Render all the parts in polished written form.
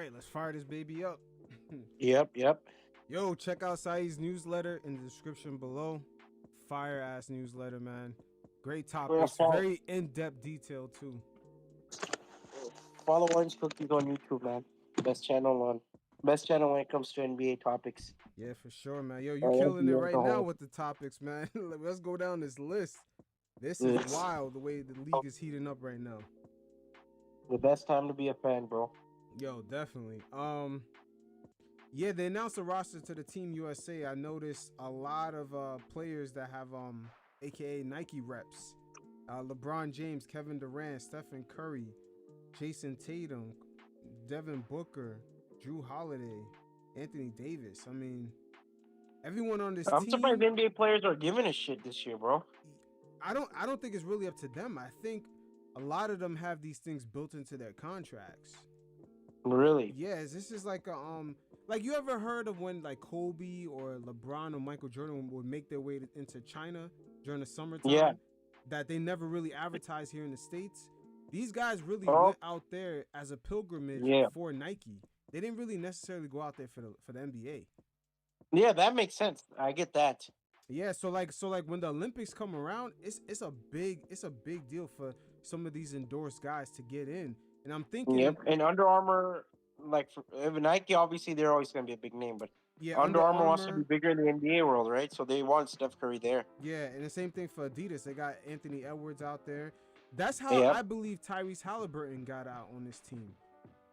right, let's fire this baby up. Yep. Yo, check out Saeed's newsletter in the description below. Fire ass newsletter, man. Great topics, very in-depth detail too. Follow Orange Cookies on YouTube, man. Best channel when it comes to NBA topics. Yeah, for sure, man. Yo, you killing it right now with the topics, man. Let's go down this list. This is wild the way the league is heating up right now. The best time to be a fan, bro. Yo, definitely. Yeah, they announced the roster to the Team USA. I noticed a lot of players that have aka Nike reps. LeBron James, Kevin Durant, Stephen Curry, Jason Tatum, Devin Booker, Drew Holiday, Anthony Davis. I mean, everyone on this team. I'm surprised NBA players are giving a shit this year, bro. I don't think it's really up to them. I think a lot of them have these things built into their contracts. Really? Yes, this is like a like, you ever heard of when like Kobe or LeBron or Michael Jordan would make their way into China during the summertime? Yeah. That they never really advertised here in the States. These guys really went out there as a pilgrimage for Nike. They didn't really necessarily go out there for the NBA. Yeah, that makes sense. I get that. Yeah, so like when the Olympics come around, it's a big deal for some of these endorsed guys to get in. And I'm thinking, yep. And Under Armour, like Nike, obviously they're always gonna be a big name, but yeah, Under Armour wants to be bigger in the NBA world, right? So they want Steph Curry there. Yeah, and the same thing for Adidas. They got Anthony Edwards out there. That's how I believe Tyrese Halliburton got out on this team.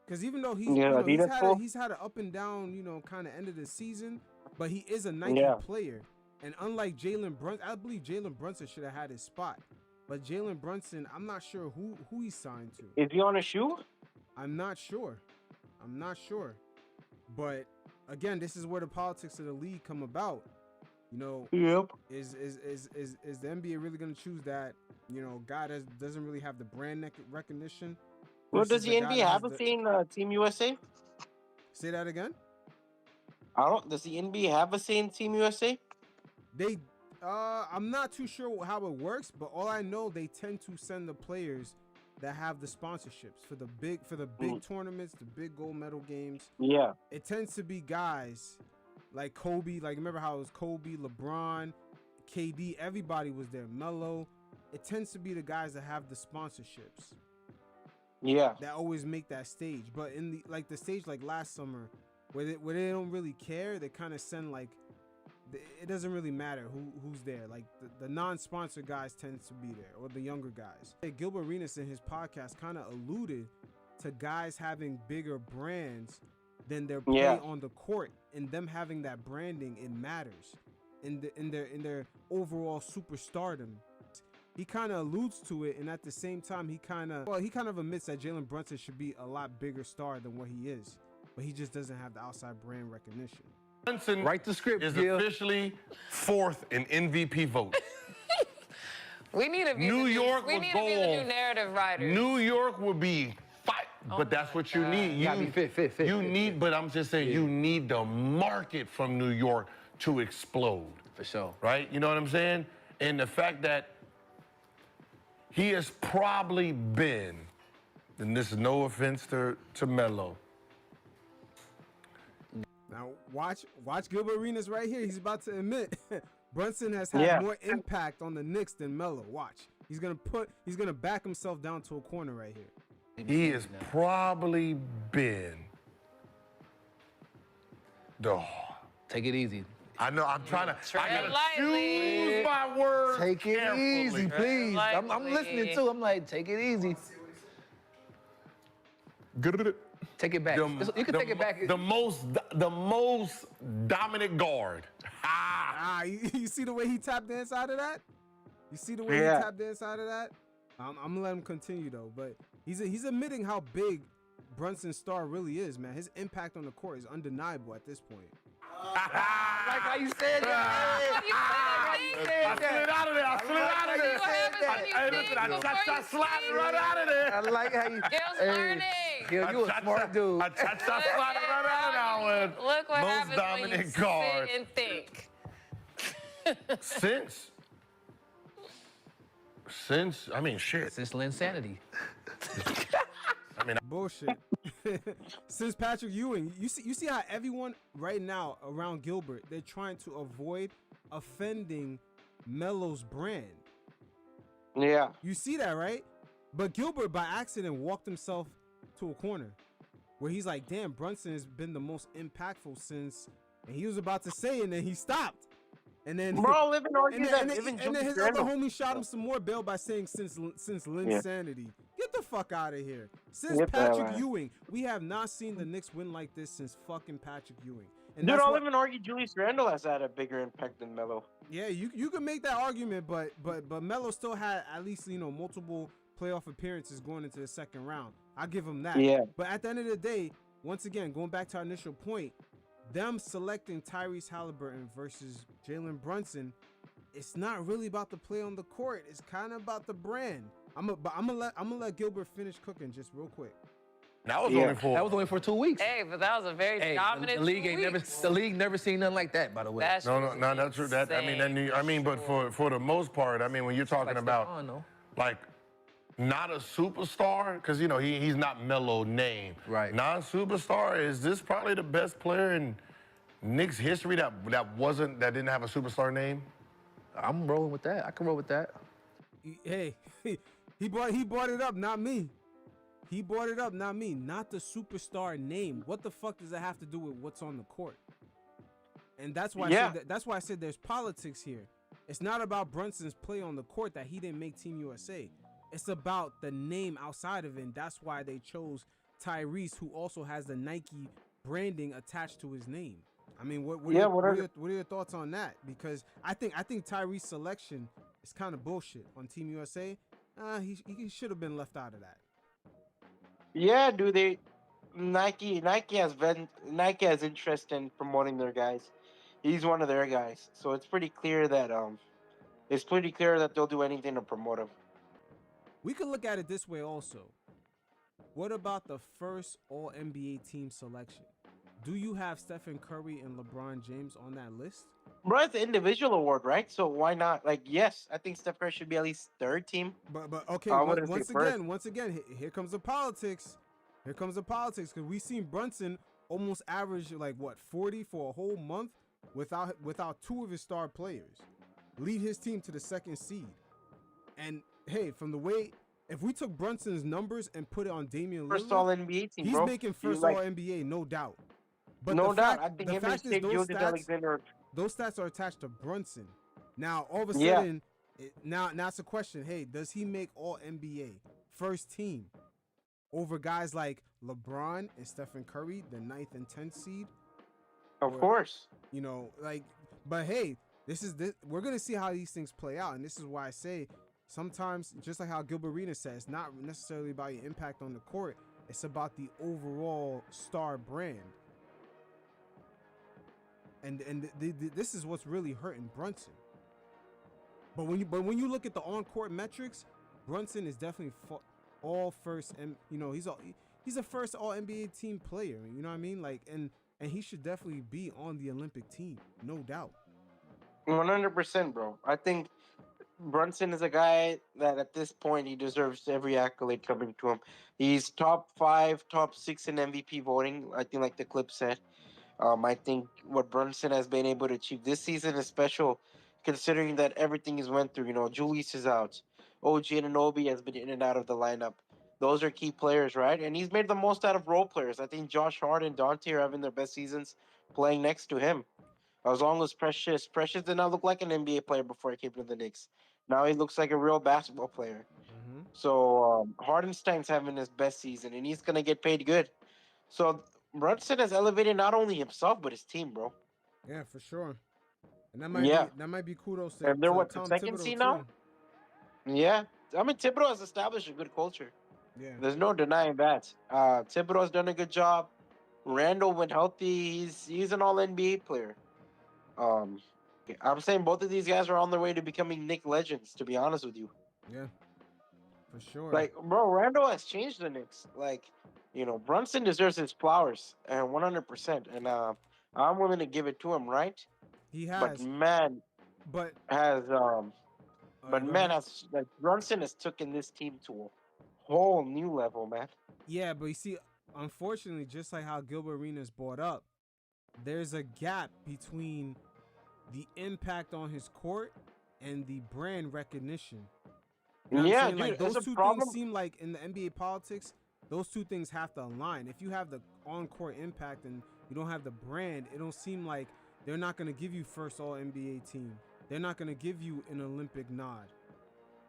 Because even though he's had an up and down, kind of end of the season, but he is a Nike player. And unlike Jalen Brunson, I believe Jalen Brunson should have had his spot. But Jalen Brunson, I'm not sure who he's signed to. Is he on a shoe? I'm not sure. But again, this is where the politics of the league come about. Yep. Is the NBA really going to choose that, guy that doesn't really have the brand recognition? Well, does the NBA have a saying Team USA? Say that again? Does the NBA have a saying Team USA? I'm not too sure how it works, but all I know, they tend to send the players that have the sponsorships for the big tournaments, the big gold medal games. Yeah. It tends to be guys like Kobe, like remember how it was Kobe, LeBron, KD, everybody was there, Melo. It tends to be the guys that have the sponsorships. Yeah. That always make that stage. But in the stage like last summer, where they don't really care, they kind of send like, it doesn't really matter who's there. Like the non-sponsor guys tends to be there, or the younger guys. Gilbert Arenas in his podcast kind of alluded to guys having bigger brands than their play on the court, and them having that branding, it matters in their overall superstardom. He kind of alludes to it, and at the same time, he kind of admits that Jalen Brunson should be a lot bigger star than what he is, but he just doesn't have the outside brand recognition. Brunson write the script, is officially fourth in MVP vote. We need to be New York we would need go to be the new narrative writers. New York would be fight, but that's what you need. You gotta be fit. You need, but I'm just saying, you need the market from New York to explode. For sure. Right? You know what I'm saying? And the fact that he has probably been, and this is no offense to Melo. Now watch Gilbert Arenas right here. He's about to admit Brunson has had more impact on the Knicks than Melo. Watch. He's gonna back himself down to a corner right here. He has probably been Take it easy. I know, I'm trying to. I gotta lightly. choose my words. Take it carefully. easy, please. I'm listening too. I'm like, take it easy. Take it back. You can take it back. The most dominant guard. You see the way he tapped the inside of that? You see the way he tapped the inside of that? I'm gonna let him continue though, but he's admitting how big Brunson's star really is, man. His impact on the court is undeniable at this point. Like how you said that. I slid out of there. I slid right out of there. I like how you. Gil's learning. Gil, you a smart dude. I slid right out of that one. Look what happens when you guard. sit and think. Since, I mean, shit. Since Linsanity. I mean, Bullshit. Since Patrick Ewing, you see how everyone right now around Gilbert, they're trying to avoid offending Melo's brand. Yeah. You see that, right? But Gilbert, by accident, walked himself to a corner where he's like, damn, Brunson has been the most impactful since, and he was about to say, and then he stopped. And then, Bro, living argues that and even then his Julius other Randle. homie shot him some more bail by saying since Linsanity. Get the fuck out of here. Since Get the hell Patrick out. Ewing, we have not seen the Knicks win like this since fucking Patrick Ewing. And Dude, that's I'll what, even argue Julius Randle has had a bigger impact than Melo. yeah, you can make that argument, but Melo still had at least, you know, multiple playoff appearances going into the second round. I give him that. Yeah. But at the end of the day, once again, going back to our initial point, them selecting Tyrese Halliburton versus Jalen Brunson, it's not really about the play on the court. It's kind of about the brand. I'm gonna let Gilbert finish cooking just real quick. that was Yeah. only for 2 weeks. Hey, but that was a very Hey, dominant the league 2 ain't weeks. the league never seen nothing like that, by the way. That shit no, was that's true. That I mean, but for the most part, I mean, when you're talking about Stephon, though. like not a superstar, because you know he's not Melo name. Right. Non-superstar, is this probably the best player in Knicks history that didn't have a superstar name? I'm rolling with that. I can roll with that. Hey, he brought it up, not me. He brought it up, not me. Not the superstar name. What the fuck does that have to do with what's on the court? And that's why I said there's politics here. It's not about Brunson's play on the court that he didn't make Team USA. It's about the name outside of it. And that's why they chose Tyrese, who also has the Nike branding attached to his name. I mean, what are your thoughts on that? Because I think Tyrese's selection is kind of bullshit on Team USA. He should have been left out of that. Yeah, dude. Nike has interest in promoting their guys. He's one of their guys, so it's pretty clear that they'll do anything to promote him. We could look at it this way also. What about the first All NBA team selection? Do you have Stephen Curry and LeBron James on that list? Bro, it's an individual award, right? So why not? Like, yes, I think Steph Curry should be at least third team. But okay, I wouldn't say once again, here comes the politics. Here comes the politics, because we've seen Brunson almost average like what 40 for a whole month without two of his star players, lead his team to the second seed. And hey, from the way, if we took Brunson's numbers and put it on Damian Lillard, First All NBA team, he's bro. making first All NBA, no doubt. But No the doubt. fact, I think the him fact and is State Gilgis Alexander. those stats are attached to Brunson. Now, all of a sudden, now it's a question. Hey, does he make All NBA first team over guys like LeBron and Stephen Curry, the 9th and 10th seed? Of course. You know, like, but hey, we're gonna see how these things play out, and this is why I say sometimes, just like how Gilbert Arenas said, it's not necessarily about your impact on the court. It's about the overall star brand. And this is what's really hurting Brunson. But when you look at the on-court metrics, Brunson is definitely all first, and you know he's a first All NBA team player. You know what I mean? Like, and he should definitely be on the Olympic team, no doubt. 100%, bro. I think Brunson is a guy that at this point he deserves every accolade coming to him. He's top 5, top 6 in MVP voting. I think, like the clip said. I think what Brunson has been able to achieve this season is special, considering that everything he's went through. You know, Julius is out. OG Anunoby has been in and out of the lineup. Those are key players, right? And he's made the most out of role players. I think Josh Hart and Dante are having their best seasons playing next to him. As long as Precious did not look like an NBA player before he came to the Knicks. Now he looks like a real basketball player. Mm-hmm. So Hardenstein's having his best season, and he's gonna get paid good. So Brunson has elevated not only himself but his team, bro. Yeah, for sure. And that might be kudos to. And they're to what, the Tom second Thibodeau seed too. now? Yeah, I mean Thibodeau has established a good culture. Yeah. There's no denying that. Thibodeau's done a good job. Randall, when healthy, he's an All NBA player. I'm saying both of these guys are on their way to becoming Knicks legends. To be honest with you. Yeah. For sure. Like, bro, Randall has changed the Knicks. Like, you know, Brunson deserves his flowers, and 100%. And I'm willing to give it to him, right? He has. But man But has go ahead. like Brunson has taken this team to a whole new level, man. Yeah, but you see, unfortunately, just like how Gilbert Arenas brought up, there's a gap between the impact on his court and the brand recognition. You know what I'm Yeah, saying? dude, Like there's those a two problem. things seem like in the NBA politics, those two things have to align. If you have the on-court impact and you don't have the brand, it don't seem like they're not going to give you first all NBA team. They're not going to give you an Olympic nod.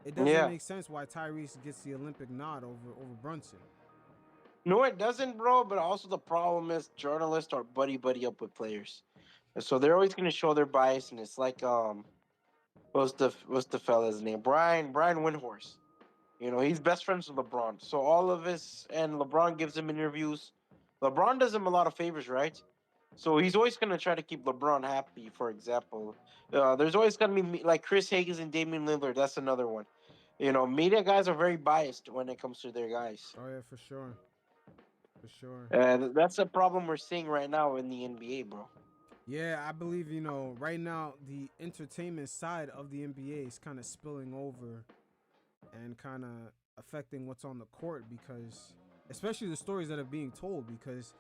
It doesn't Yeah. make sense why Tyrese gets the Olympic nod over Brunson. No, it doesn't, bro. But also the problem is journalists are buddy up with players, and so they're always gonna show their bias. And it's like what's the fella's name? Brian Windhorse. You know, he's best friends with LeBron. So all of his and LeBron gives him interviews. LeBron does him a lot of favors, right? So he's always gonna try to keep LeBron happy. For example, there's always gonna be like Chris Higgins and Damian Lillard. That's another one. You know, media guys are very biased when it comes to their guys. Oh yeah, for sure. For sure. And that's a problem we're seeing right now in the NBA, bro. Yeah, I believe, right now the entertainment side of the NBA is kind of spilling over and kind of affecting what's on the court, because especially the stories that are being told, because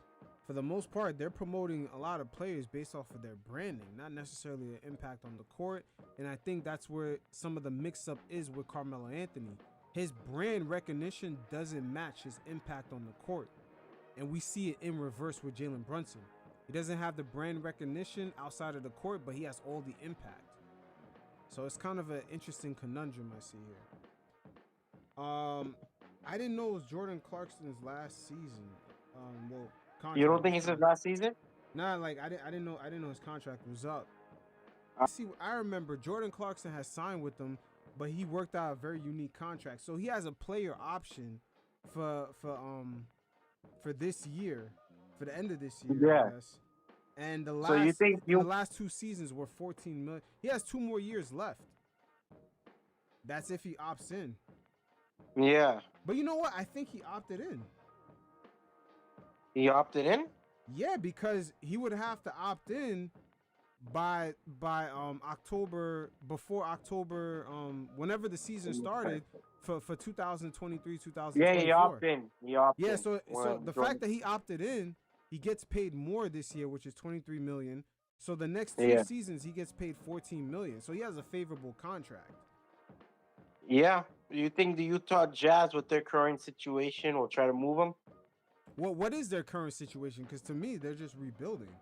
for the most part they're promoting a lot of players based off of their branding, not necessarily an impact on the court. And I think that's where some of the mix up is with Carmelo Anthony. His brand recognition doesn't match his impact on the court. And we see it in reverse with Jalen Brunson. He doesn't have the brand recognition outside of the court, but he has all the impact. So it's kind of an interesting conundrum I see here. I didn't know it was Jordan Clarkson's last season. Contract. You don't think it's his last season? Nah, like I didn't know his contract was up. See, I remember Jordan Clarkson has signed with them, but he worked out a very unique contract. So he has a player option for this year, for the end of this year, Yeah. I guess. And the So you think the last 2 seasons were 14 million. He has 2 more years left. That's if he opts in. Yeah. But you know what? I think he opted in. He opted in? Yeah, because he would have to opt in by October, before October, whenever the season started for 2023, 2024. Yeah, he opted in. Yeah, so the Jordan- fact that he opted in, he gets paid more this year, which is 23 million. So the next 2 Yeah. seasons he gets paid 14 million. So he has a favorable contract. Yeah. You think the Utah Jazz, with their current situation, will try to move him? What is their current situation? Because to me, they're just rebuilding.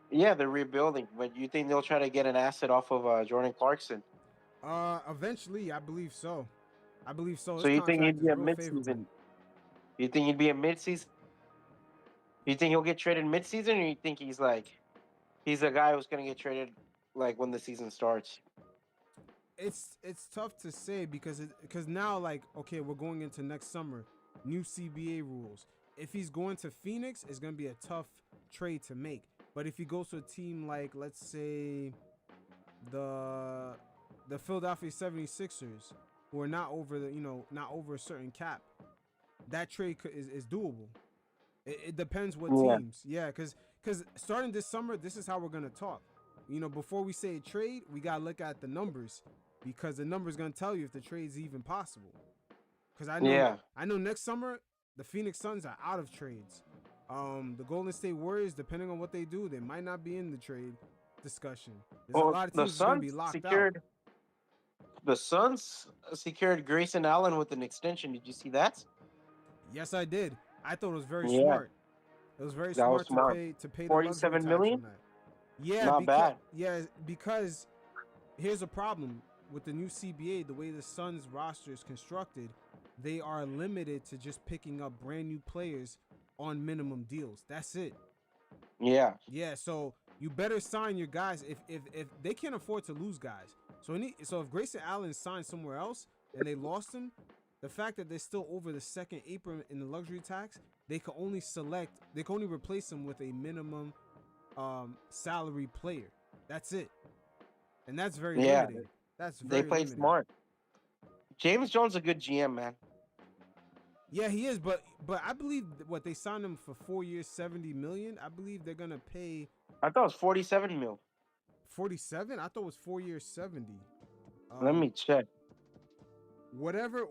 Yeah, they're rebuilding, but you think they'll try to get an asset off of Jordan Clarkson? Eventually, I believe so. So His you think contract he'd is be a real mid-season? favorable. You think he'd be a mid-season? You think he'll get traded mid-season, or you think he's a guy who's gonna get traded like when the season starts? It's tough to say because now, like, okay, we're going into next summer, new CBA rules. If he's going to Phoenix, it's gonna be a tough trade to make. But if he goes to a team like, let's say, the Philadelphia 76ers, who are not over a certain cap, that trade is doable. It depends what teams. Yeah, because starting this summer, this is how we're gonna talk. Before we say a trade, we gotta look at the numbers, because the numbers gonna tell you if the trade's even possible. Because I know next summer the Phoenix Suns are out of trades. The Golden State Warriors, depending on what they do, they might not be in the trade discussion. There's a lot of teams that's gonna be locked out. The Suns secured Grayson Allen with an extension. Did you see that? Yes, I did. I thought it was very Yeah. smart. It was very That was smart smart. to pay the 47 luxury tax million? on that. Yeah, Not bad. Yeah, because here's a problem with the new CBA. The way the Suns roster is constructed, they are limited to just picking up brand new players on minimum deals. That's it. Yeah. Yeah, so you better sign your guys if they can't afford to lose guys. So if Grayson Allen signed somewhere else and they lost him, the fact that they're still over the second apron in the luxury tax, they can only replace him with a minimum salary player. That's it. And that's very limiting. They played smart. James Jones a good GM, man. Yeah, he is, but I believe what they signed him for 4 years, 70 million. I believe they're gonna pay. I thought it was 47 mil. 47? I thought it was 4 years, 70. Let me check. Whatever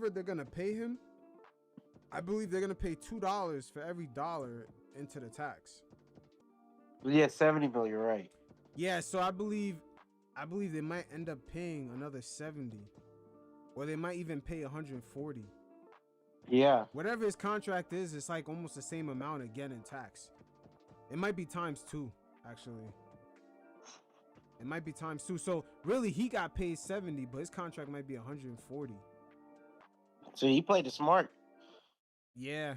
they're gonna pay him, I believe they're gonna pay $2 for every dollar into the tax. Yeah, 70 mil. You're right. Yeah, so I believe they might end up paying another 70, or they might even pay 140. Yeah. Whatever his contract is, it's like almost the same amount again in tax. It might be times 2, actually. It might be times 2. So really, he got paid 70, but his contract might be 140. So he played it smart. Yeah,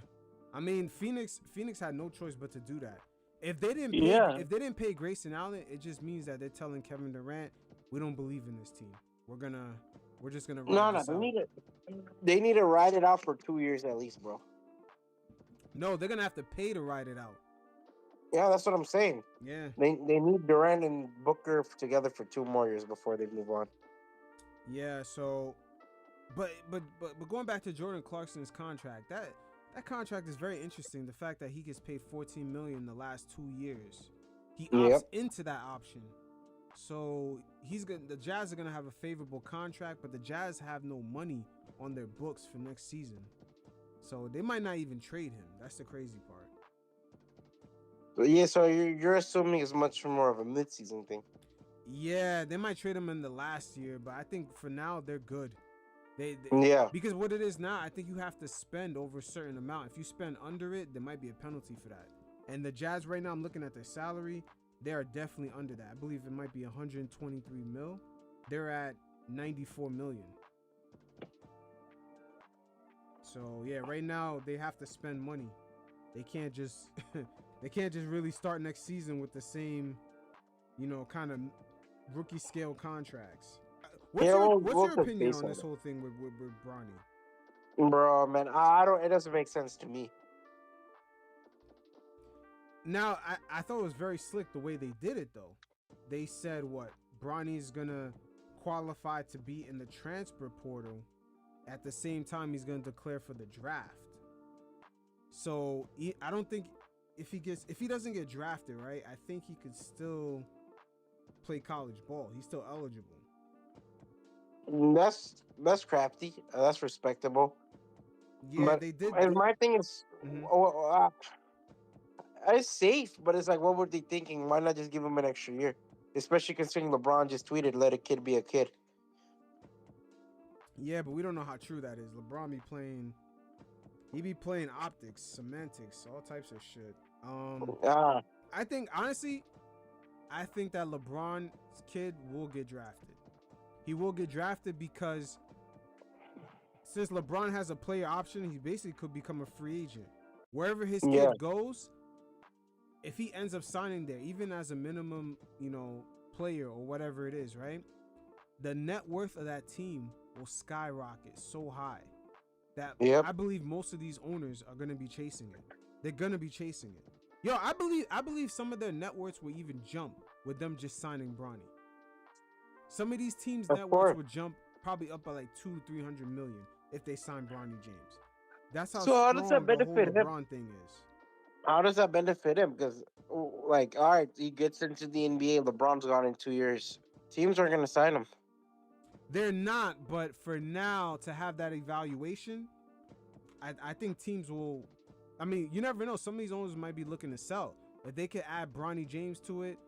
I mean Phoenix had no choice but to do that. If they didn't pay Grayson Allen, it just means that they're telling Kevin Durant, we don't believe in this team. We're just gonna ride this out. They need to ride it out for 2 years at least, bro. No, they're gonna have to pay to ride it out. Yeah, that's what I'm saying. Yeah. They need Durant and Booker together for 2 more years before they move on. Yeah. So, but going back to Jordan Clarkson's contract, that contract is very interesting. The fact that he gets paid $14 million the last 2 years, he opts into that option. So the Jazz are gonna have a favorable contract, but the Jazz have no money on their books for next season, so they might not even trade him. That's the crazy part. But yeah, so you're assuming it's much more of a midseason thing. Yeah, they might trade him in the last year, but I think for now they're good. Yeah. Because what it is now, I think you have to spend over a certain amount. If you spend under it, there might be a penalty for that. And the Jazz right now, I'm looking at their salary. They are definitely under that. I believe it might be 123 mil. They're at 94 million. So yeah, right now they have to spend money. They can't just really start next season with the same, kind of rookie scale contracts. What's your opinion on this whole thing with Bronny? Bro, man, I don't. It doesn't make sense to me. Now, I thought it was very slick the way they did it, though. They said Bronny's gonna qualify to be in the transfer portal at the same time he's gonna declare for the draft. So I don't think if he doesn't get drafted, right, I think he could still play college ball. He's still eligible. That's crafty. That's respectable. Yeah, but they did. My thing is, it's safe, but it's like, what were they thinking? Why not just give him an extra year? Especially considering LeBron just tweeted, "Let a kid be a kid." Yeah, but we don't know how true that is. LeBron be playing. He be playing optics, semantics, all types of shit. I think honestly, that LeBron's kid will get drafted. He will get drafted because since LeBron has a player option, he basically could become a free agent. Wherever his kid goes, if he ends up signing there, even as a minimum, player or whatever it is, right? The net worth of that team will skyrocket so high that I believe most of these owners are going to be chasing it. They're going to be chasing it. Yo, I believe some of their net worths will even jump with them just signing Bronny. Some of these teams' net worths would jump probably up by like 200-300 million if they sign Bronny James. That's how strong the whole LeBron thing is. How does that benefit him? Because, all right, he gets into the NBA. LeBron's gone in 2 years. Teams aren't going to sign him. They're not, but for now, to have that evaluation, I think teams will. I mean, you never know. Some of these owners might be looking to sell. If they could add Bronny James to it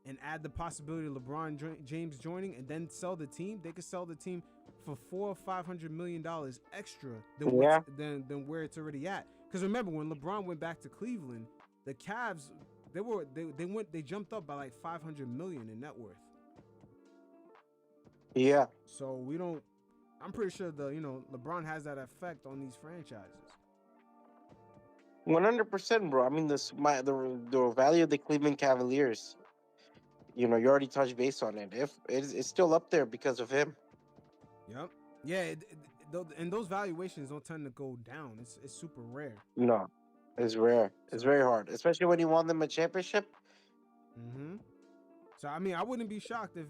and add the possibility of LeBron James joining and then sell the team, they could sell the team for $400 or $500 million extra than where it's already at. Because remember, when LeBron went back to Cleveland, the Cavs they jumped up by like 500 million in net worth. Yeah. So I'm pretty sure LeBron has that effect on these franchises. 100%, bro. I mean, the value of the Cleveland Cavaliers. You already touched base on it. If it's still up there because of him. Yep. Yeah. And those valuations don't tend to go down. It's super rare. No, it's rare. It's very hard, especially when you won them a championship. Mm-hmm. So I mean, I wouldn't be shocked if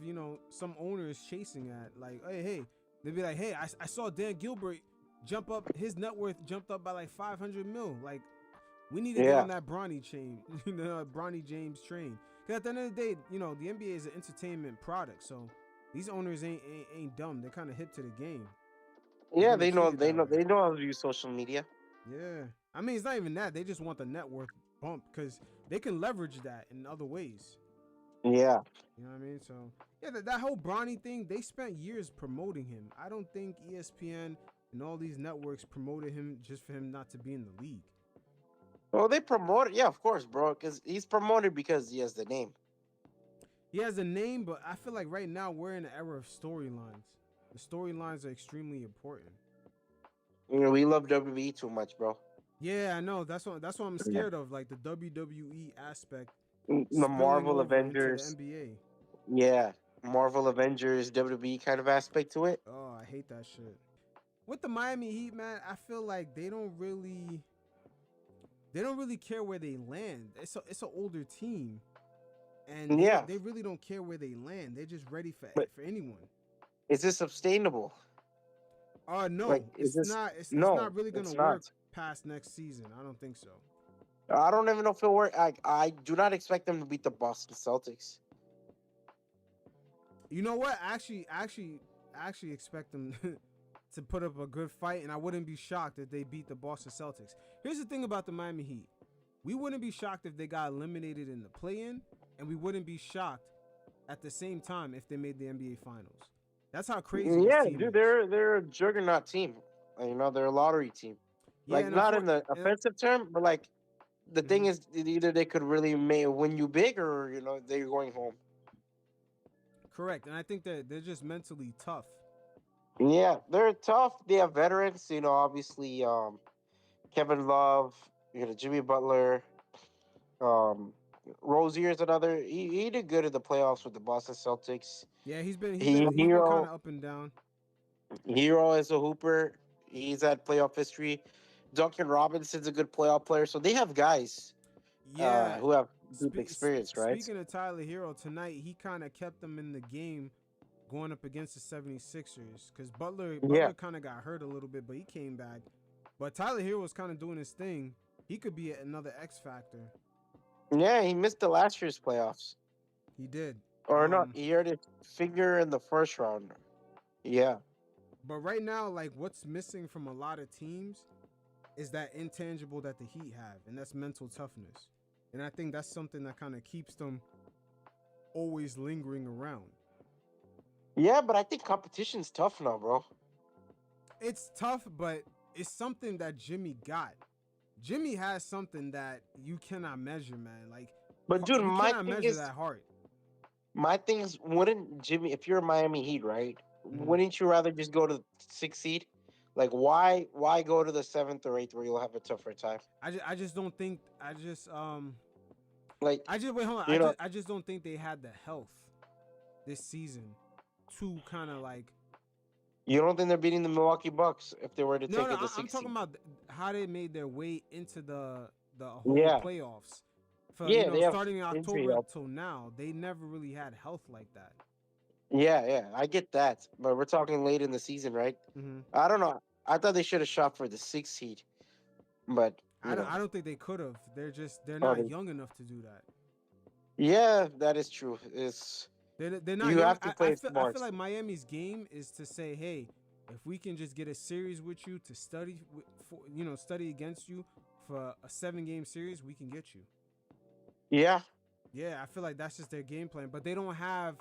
some owner is chasing at like, hey, they'd be like, hey, I saw Dan Gilbert jump up. His net worth jumped up by like 500 mil. Like, we need to get on that Bronny chain, Bronny James train. Because at the end of the day, the NBA is an entertainment product. So these owners ain't dumb. They're kind of hip to the game. Yeah, they know how to use social media. Yeah. I mean, it's not even that. They just want the net worth bump because they can leverage that in other ways. Yeah. You know what I mean? So, yeah, that whole Bronny thing, they spent years promoting him. I don't think ESPN and all these networks promoted him just for him not to be in the league. Well, they promote it. Yeah, of course, bro. Because he's promoted because he has the name. He has a name, but I feel like right now we're in an era of storylines. The storylines are extremely important. You know, we love WWE too much, bro. Yeah, I know. That's what I'm scared of, like the WWE aspect The spilling Marvel over into the Avengers. NBA. Yeah. Marvel Avengers, WWE kind of aspect to it. Oh, I hate that shit. With the Miami Heat, man, I feel like they don't really care where they land. It's an older team, and Yeah. they really don't care where they land. They're just ready for But anyone. is this sustainable? No, Like, it's is this not. It's no? not really gonna It's work not. past next season. I don't think so. I don't even know if it'll work. I do not expect them to beat the Boston Celtics. You know what? I actually expect them to put up a good fight, and I wouldn't be shocked if they beat the Boston Celtics. Here's the thing about the Miami Heat: we wouldn't be shocked if they got eliminated in the play-in, and we wouldn't be shocked at the same time if they made the NBA Finals. That's how crazy Yeah, this team dude, is. they're a juggernaut team. You know, they're a lottery team. Yeah, Like and not in the offensive term, but like the thing Mhm. is, either they could really win you big, or you know they're going home. Correct, and I think that they're just mentally tough. Yeah, they're tough. They have veterans. You know, obviously, Kevin Love, you know, Jimmy Butler, um, Rozier's another. He did good in the playoffs with the Boston Celtics. Yeah, he's been kind Hero of up and down. Hero is a hooper. He's had playoff history. Duncan Robinson's a good playoff player. So they have guys Yeah. who have deep experience, right? Speaking of Tyler Hero, tonight he kind of kept them in the game going up against the 76ers because Butler Yeah. kind of got hurt a little bit, but he came back. But Tyler Hero was kind of doing his thing. He could be another X factor. Yeah, he missed the last year's playoffs. He did. Or not, he hurt his finger in the first round. Yeah. But right now, like what's missing from a lot of teams is that intangible that the Heat have, and that's mental toughness. And I think that's something that kind of keeps them always lingering around. Yeah, but I think competition's tough now, bro. It's tough, but it's something that Jimmy got. Jimmy has something that you cannot measure, man. Like, But dude, you my cannot thing measure is, that hard. wouldn't Jimmy, if you're a Miami Heat, right? Mhm. Wouldn't you rather just go to the 6th seed? Like, why go to the 7th or 8th where you'll have a tougher time? I just don't think Like, wait, hold on. you know, I just don't think they had the health this season to kind of like. you don't think they're beating the Milwaukee Bucks if they were to take it the I'm 6th talking seed? about how they made their way into the whole Yeah. playoffs. For, Yeah, they have starting in injury October help. till now, they never really had health like that. Yeah, I get that, but we're talking late in the season, right? Mm-hmm. I don't know. I thought they should have shot for the 6th seed, but I don't think they could have. They're Oh, not young enough to do that. yeah, that is true. They're not. You young. have to play I smart. feel like Miami's game is to say, hey, if we can just get a series with you to study, study against you for a 7-game series, we can get you. Yeah, Yeah, I feel like that's just their game plan, but they don't have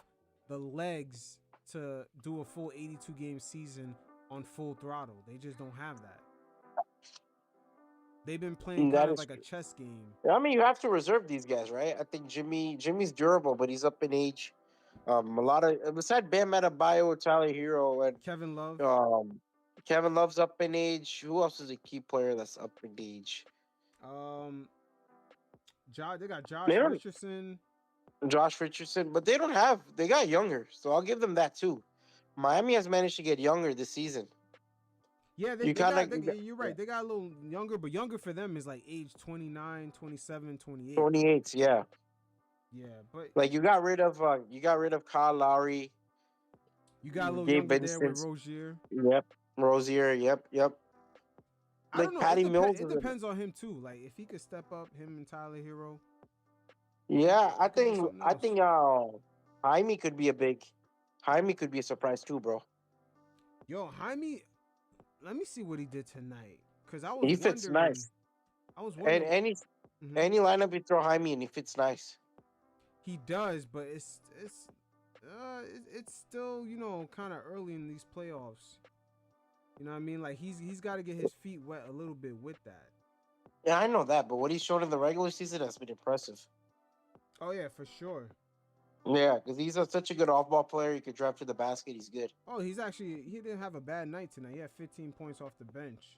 the legs to do a full 82-game season on full throttle. They just don't have that. They've been playing that kind of is like a true. chess game. I mean, you have to reserve these guys, right? I think Jimmy's durable, but he's up in age. A lot of besides Bam Adebayo, Tyler Hero, and Kevin Love. Kevin Love's up in age. Who else is a key player that's up in age? They got Josh They don't- Richardson. Josh Richardson, but they don't have. They got younger, so I'll give them that too. Miami has managed to get younger this season. Yeah, you're right. They got a little younger, but younger for them is like age 29, 27, 28. 28, yeah. Yeah, but Like you got rid of Kyle Lowry. you got a little Gabe younger there with Vincent. Rozier. Yep. Rozier, yep. I Like don't know. Patty Mills. It depends on him too. Like if he could step up, him and Tyler Hero. Yeah, I It could be think something else. Jaime could be a surprise too, bro. Yo, Jaime, let me see what he did tonight. because I was He fits wondering. nice. I was And wondering. Mhm. any lineup you throw Jaime in, he fits nice. He does, but it's still, you know, kind of early in these playoffs. You know what I mean? Like he's got to get his feet wet a little bit with that. Yeah, I know that, but what he's shown in the regular season has been impressive. Oh yeah, for sure. Yeah, because he's such a good off-ball player. He could drive to the basket. He's good. Oh, he didn't have a bad night tonight. He had 15 points off the bench.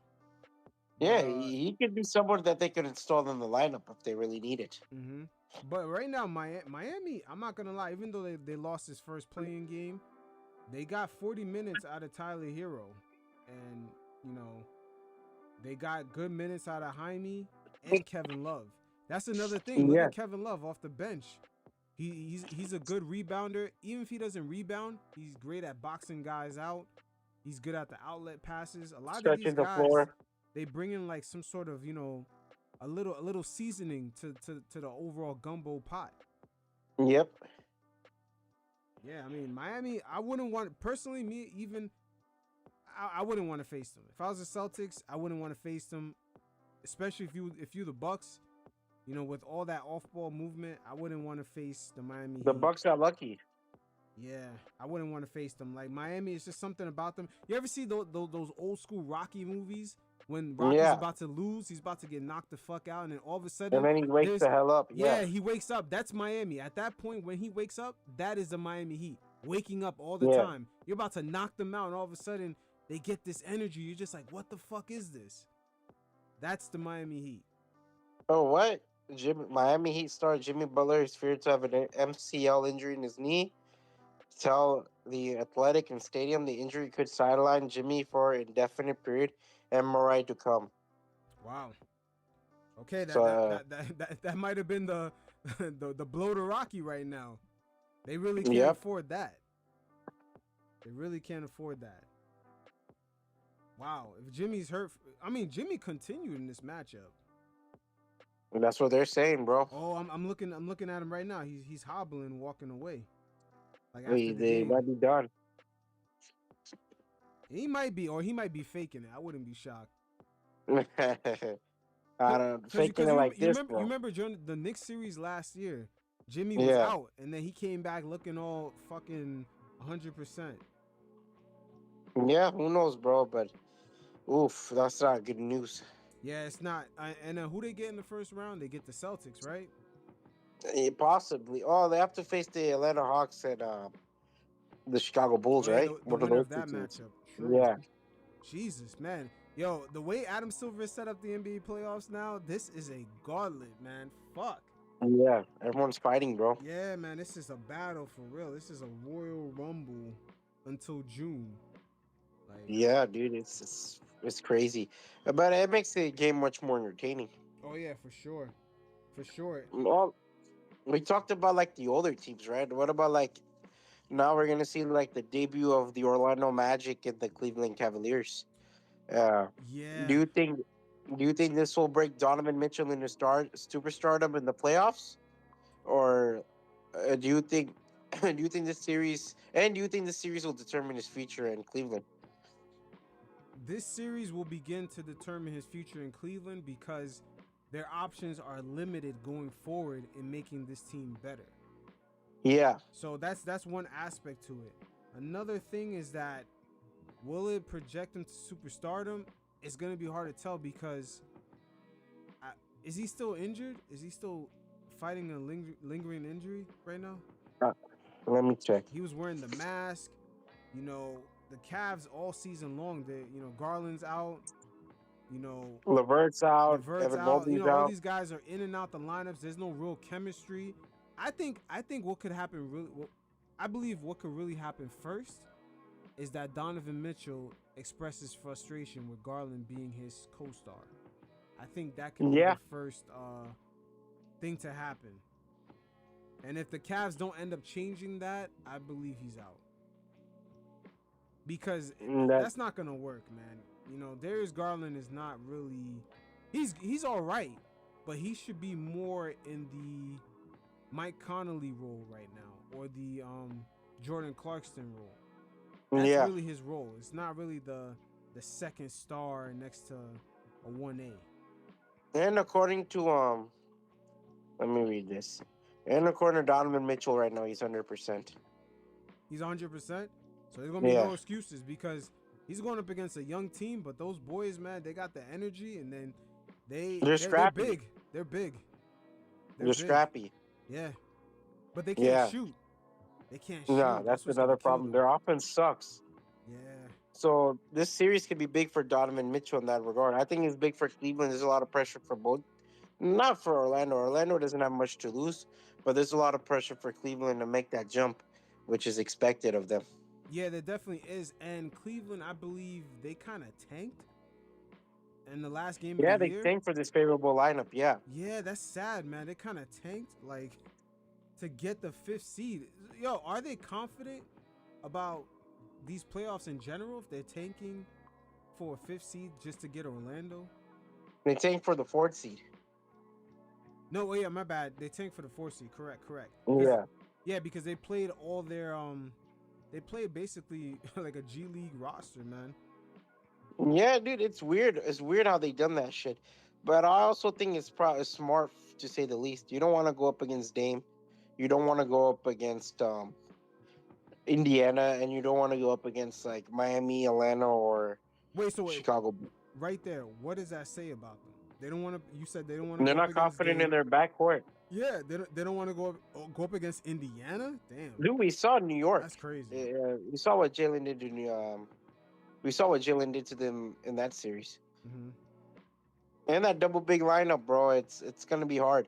Yeah, But, he could be someone that they could install in the lineup if they really need it. mm-hmm. But right now, Miami, I'm not gonna lie. Even though they lost his first playing game, they got 40 minutes out of Tyler Hero, and you know they got good minutes out of Jaime and Kevin Love. That's another thing. Look Yeah. at Kevin Love off the bench. He's a good rebounder. Even if he doesn't rebound, he's great at boxing guys out. He's good at the outlet passes. A lot of Stretching these the guys, floor. they bring in like some sort of, you know, a little seasoning to the overall gumbo pot. Yep. Yeah, I mean Miami. I wouldn't want personally. I wouldn't want to face them. If I was the Celtics, I wouldn't want to face them, especially if you the Bucks. You know, with all that off-ball movement, I wouldn't want to face the Miami The Heat. Bucks got lucky. Yeah, I wouldn't want to face them. Like Miami, it's just something about them. You ever see those old school Rocky movies when Rocky's about to lose, he's about to get knocked the fuck out, and then all of a sudden, And then he wakes the hell up. yeah, he wakes up. That's Miami. At that point, when he wakes up, that is the Miami Heat waking up all the time. You're about to knock them out, and all of a sudden, they get this energy. You're just like, what the fuck is this? That's the Miami Heat. Oh, what? Miami Heat star Jimmy Butler is feared to have an MCL injury in his knee. Tell the Athletic and Stadium the injury could sideline Jimmy for an indefinite period. MRI to come. Wow. Okay, So, that might have been the the blow to Rocky right now. They really can't afford that. They really can't afford that. Wow, if Jimmy's hurt, I mean Jimmy continued in this matchup. That's what they're saying, bro. Oh, I'm looking at him right now. He's hobbling, walking away. Like after the They game. might be done. He might be faking it. I wouldn't be shocked. I don't faking it like this, bro. You remember during the Knicks series last year, Jimmy was out, and then he came back looking all fucking 100%. Yeah, who knows, bro? But oof, that's not good news. Yeah, it's not. And who they get in the first round? They get the Celtics, right? Possibly. Oh, they have to face the Atlanta Hawks and the Chicago Bulls, Oh, yeah, right? the winner of that matchup. True. Yeah. Jesus, man. Yo, the way Adam Silver set up the NBA playoffs now, this is a gauntlet, man. Fuck. Yeah, everyone's fighting, bro. Yeah, man, this is a battle for real. This is a Royal Rumble until June. Like, yeah, dude, it's crazy, but it makes the game much more entertaining. Oh yeah, for sure, for sure. Well, we talked about like the older teams, right? What about like now we're gonna see like the debut of the Orlando Magic and the Cleveland Cavaliers? Yeah. Do you think this will break Donovan Mitchell into superstardom in the playoffs, or do you think this series will determine his future in Cleveland? This series will begin to determine his future in Cleveland because their options are limited going forward in making this team better. Yeah. So that's one aspect to it. Another thing is that will it project him to superstardom? It's going to be hard to tell because is he still injured? Is he still fighting a lingering injury right now? Let me check. He was wearing the mask. You know, the Cavs all season long, Garland's out. LeVert's out. Evan out. Mobley's All out. these guys are in and out the lineups. There's no real chemistry. I think what could happen I believe what could really happen first is that Donovan Mitchell expresses frustration with Garland being his co-star. I think that could be the first thing to happen. And if the Cavs don't end up changing that, I believe he's out. Because that's not gonna work, man. Darius Garland is not really. He's all right, but he should be more in the Mike Conley role right now, or the Jordan Clarkson role. That's really his role. It's not really the second star next to a 1A. And according to let me read this. And according to Donovan Mitchell, right now he's 100%. He's 100%. So there's gonna be Yeah. no excuses because he's going up against a young team, but those boys, man, they got the energy, and then they're scrappy. big. They're big. They're big. scrappy. Yeah, but they can't Yeah. shoot. They can't No, shoot. that's what's another gonna kill problem. them. Their offense sucks. Yeah. So this series could be big for Donovan Mitchell in that regard. I think it's big for Cleveland. There's a lot of pressure for both. Not for Orlando. Orlando doesn't have much to lose, but there's a lot of pressure for Cleveland to make that jump, which is expected of them. Yeah, there definitely is. And Cleveland, I believe they kind of tanked in the last game Yeah, of the they year. think for this favorable lineup. Yeah. Yeah, that's sad, man. They kind of tanked, like, to get the 5th seed. Yo, are they confident about these playoffs in general if they're tanking for a 5th seed just to get Orlando? They tank for the 4th seed. No, wait, yeah, my bad. They tanked for the 4th seed. Correct. Yeah. Yeah, because they played all their they played basically like a G League roster, man. Yeah, dude, it's weird. It's weird how they done that shit. But I also think it's probably smart to say the least. You don't want to go up against Dame. You don't want to go up against Indiana, and you don't want to go up against like Miami, Atlanta, or Wait, Chicago. right there, what does that say about them? They don't want to. You said they don't want to. They're go not up against confident Dame. in their backcourt. Yeah, they don't want to go up against Indiana. Damn, Dude, we saw New York. that's crazy. We saw what Jalen did to we saw what Jalen did to them in that series. Mm-hmm. And that double big lineup, bro, it's gonna be hard.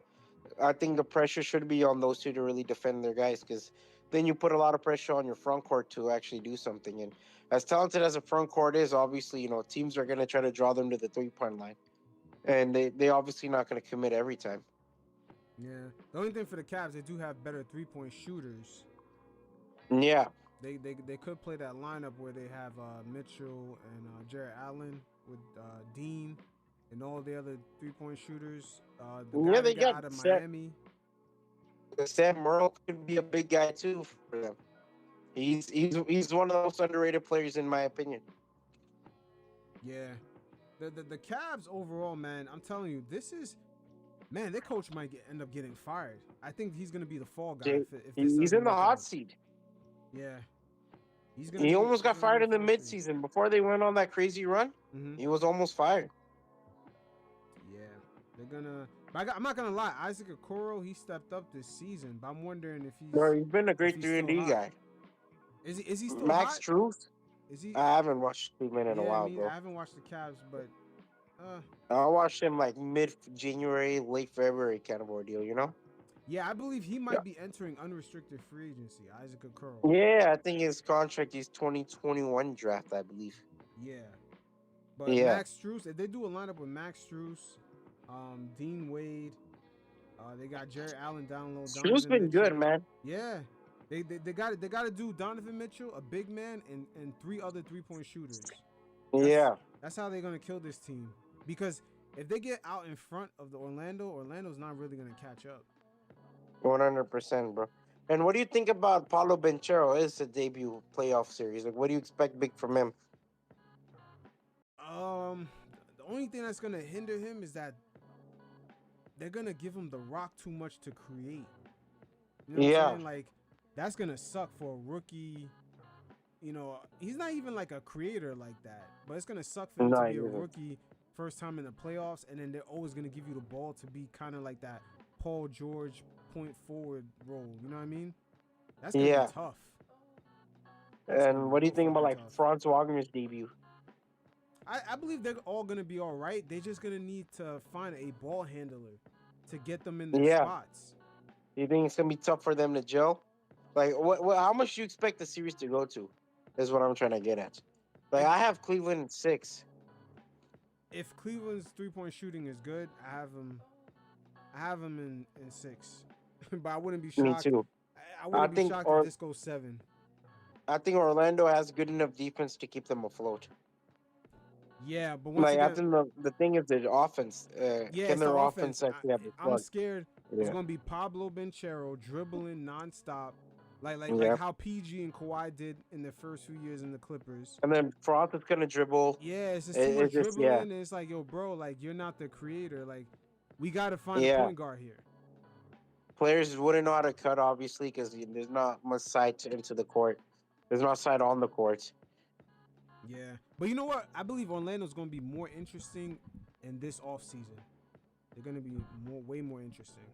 I think the pressure should be on those two to really defend their guys, because then you put a lot of pressure on your front court to actually do something. And as talented as a front court is, obviously, teams are gonna try to draw them to the 3-point line, and they obviously not gonna commit every time. Yeah, the only thing for the Cavs, they do have better 3-point shooters. Yeah, They could play that lineup where they have Mitchell and Jarrett Allen with Dean and all the other 3-point shooters. The guy they they got got out of Seth. Miami. Sam Merle could be a big guy too for them. He's one of the most underrated players in my opinion. Yeah, the Cavs overall, man. I'm telling you, their coach might end up getting fired. I think he's gonna be the fall guy. If this He's doesn't in the work hot out. seat. Yeah, He almost got fired in the midseason. midseason before they went on that crazy run. Mm-hmm. He was almost fired. Yeah, they're gonna. But I'm not gonna lie. Isaac Okoro, he stepped up this season, but I'm wondering if he's. No, he's been a great he's 3-and-D still hot. guy. Is he still Max hot? Truth. Is he? I haven't watched Cleveland in a while, bro. I haven't watched the Cavs, but I watched him like mid-January, late February kind of ordeal, yeah, I believe he might be entering unrestricted free agency. Isaac Okoro. Yeah, I think his contract is 2021 draft, I believe. Yeah, but Yeah. Max Strus, if they do a lineup with Max Strus, Dean Wade, they got Jarrett Allen down low. Stru's been good, man. Yeah, they got to do Donovan Mitchell, a big man, and 3 other 3-point shooters. Yeah. That's how they're gonna kill this team. Because if they get out in front of the Orlando's not really gonna catch up. 100%, bro. And what do you think about Paulo Banchero? It's a debut playoff series. Like, what do you expect big from him? The only thing that's gonna hinder him is that they're gonna give him the rock too much to create. You know what I'm saying? Like, that's gonna suck for a rookie. He's not even like a creator like that, but it's gonna suck for him to be a rookie first time in the playoffs, and then they're always gonna give you the ball to be kind of like that Paul George point forward role. You know what I mean? That's gonna be tough. And what do you think about like Franz Wagner's debut? I believe they're all gonna be all right. They're just gonna need to find a ball handler to get them in their spots. You think it's gonna be tough for them to gel? Like, what? How much do you expect the series to go to? Is what I'm trying to get at. Like, I have Cleveland 6. If Cleveland's 3-point shooting is good, I have them in 6. But I wouldn't be shocked. Me too. I wouldn't be shocked if this goes 7. I think Orlando has good enough defense to keep them afloat. Yeah, but once like again, I think the thing is the offense. Can their offense actually have the I'm scared. It's gonna be Pablo Banchero dribbling nonstop, Yeah. how PG and Kawhi did in their first few years in the Clippers. And then Franz is gonna dribble. Yeah, it's just too much It's just dribbling. yeah, And it's like, yo, bro, like you're not the creator. Like, we gotta find a yeah. point guard here. Players wouldn't know how to cut, obviously, because there's not much sight into the court. There's not sight on the court. Yeah, but you know what? I believe Orlando's gonna be more interesting in this offseason. They're gonna be way more interesting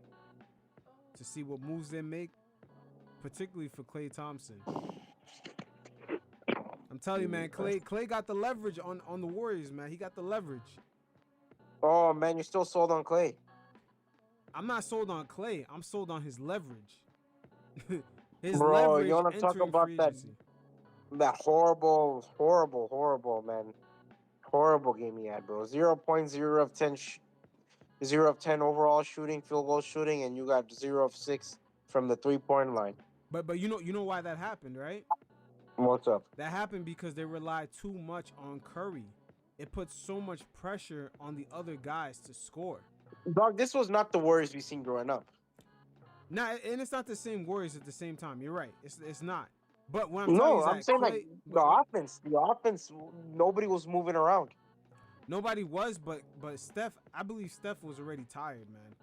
to see what moves they make, particularly for Klay Thompson. I'm telling you, man, Klay got the leverage on the Warriors, man. He got the leverage. Oh man, you're still sold on Klay. I'm not sold on Klay. I'm sold on his leverage. His Bro, leverage you want to talk entering about free that agency. that horrible, man, horrible game he had, bro. 0.0 of 10, 0 of 10 overall shooting, field goal shooting, and you got 0 of 6 from the 3-point line. But you know why that happened, right? What's up? That happened because they relied too much on Curry. It puts so much pressure on the other guys to score. Dog, this was not the Warriors we seen growing up. Nah, and it's not the same Warriors at the same time. You're right. It's not. But what I'm telling No, you is I'm that saying Klay- like the offense, nobody was moving around. nobody was, but Steph. I believe Steph was already tired, man.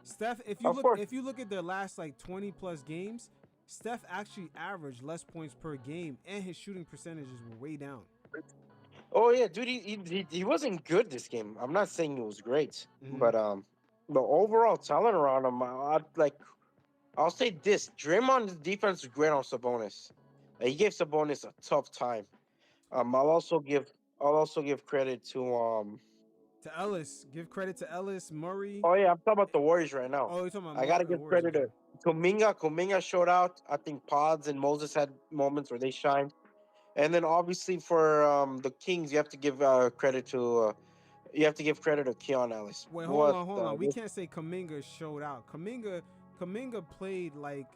Steph, if you Of look course. if you look at their last like 20 plus games, Steph actually averaged less points per game, and his shooting percentages were way down. Oh yeah, dude, he wasn't good this game. I'm not saying he was great, Mhm. but the overall talent around him, I'll say this: Draymond's defense was great on Sabonis. He gave Sabonis a tough time. I'll also give credit to To Ellis, give credit to Ellis, Murray. Oh yeah, I'm talking about the Warriors right now. Oh, you're talking about I gotta the give Warriors, credit okay. to Kuminga. Kuminga showed out. I think Pods and Moses had moments where they shined. And then obviously for the Kings, you have to give credit to Keon Ellis. Wait, hold on. We can't say Kuminga showed out. Kuminga played like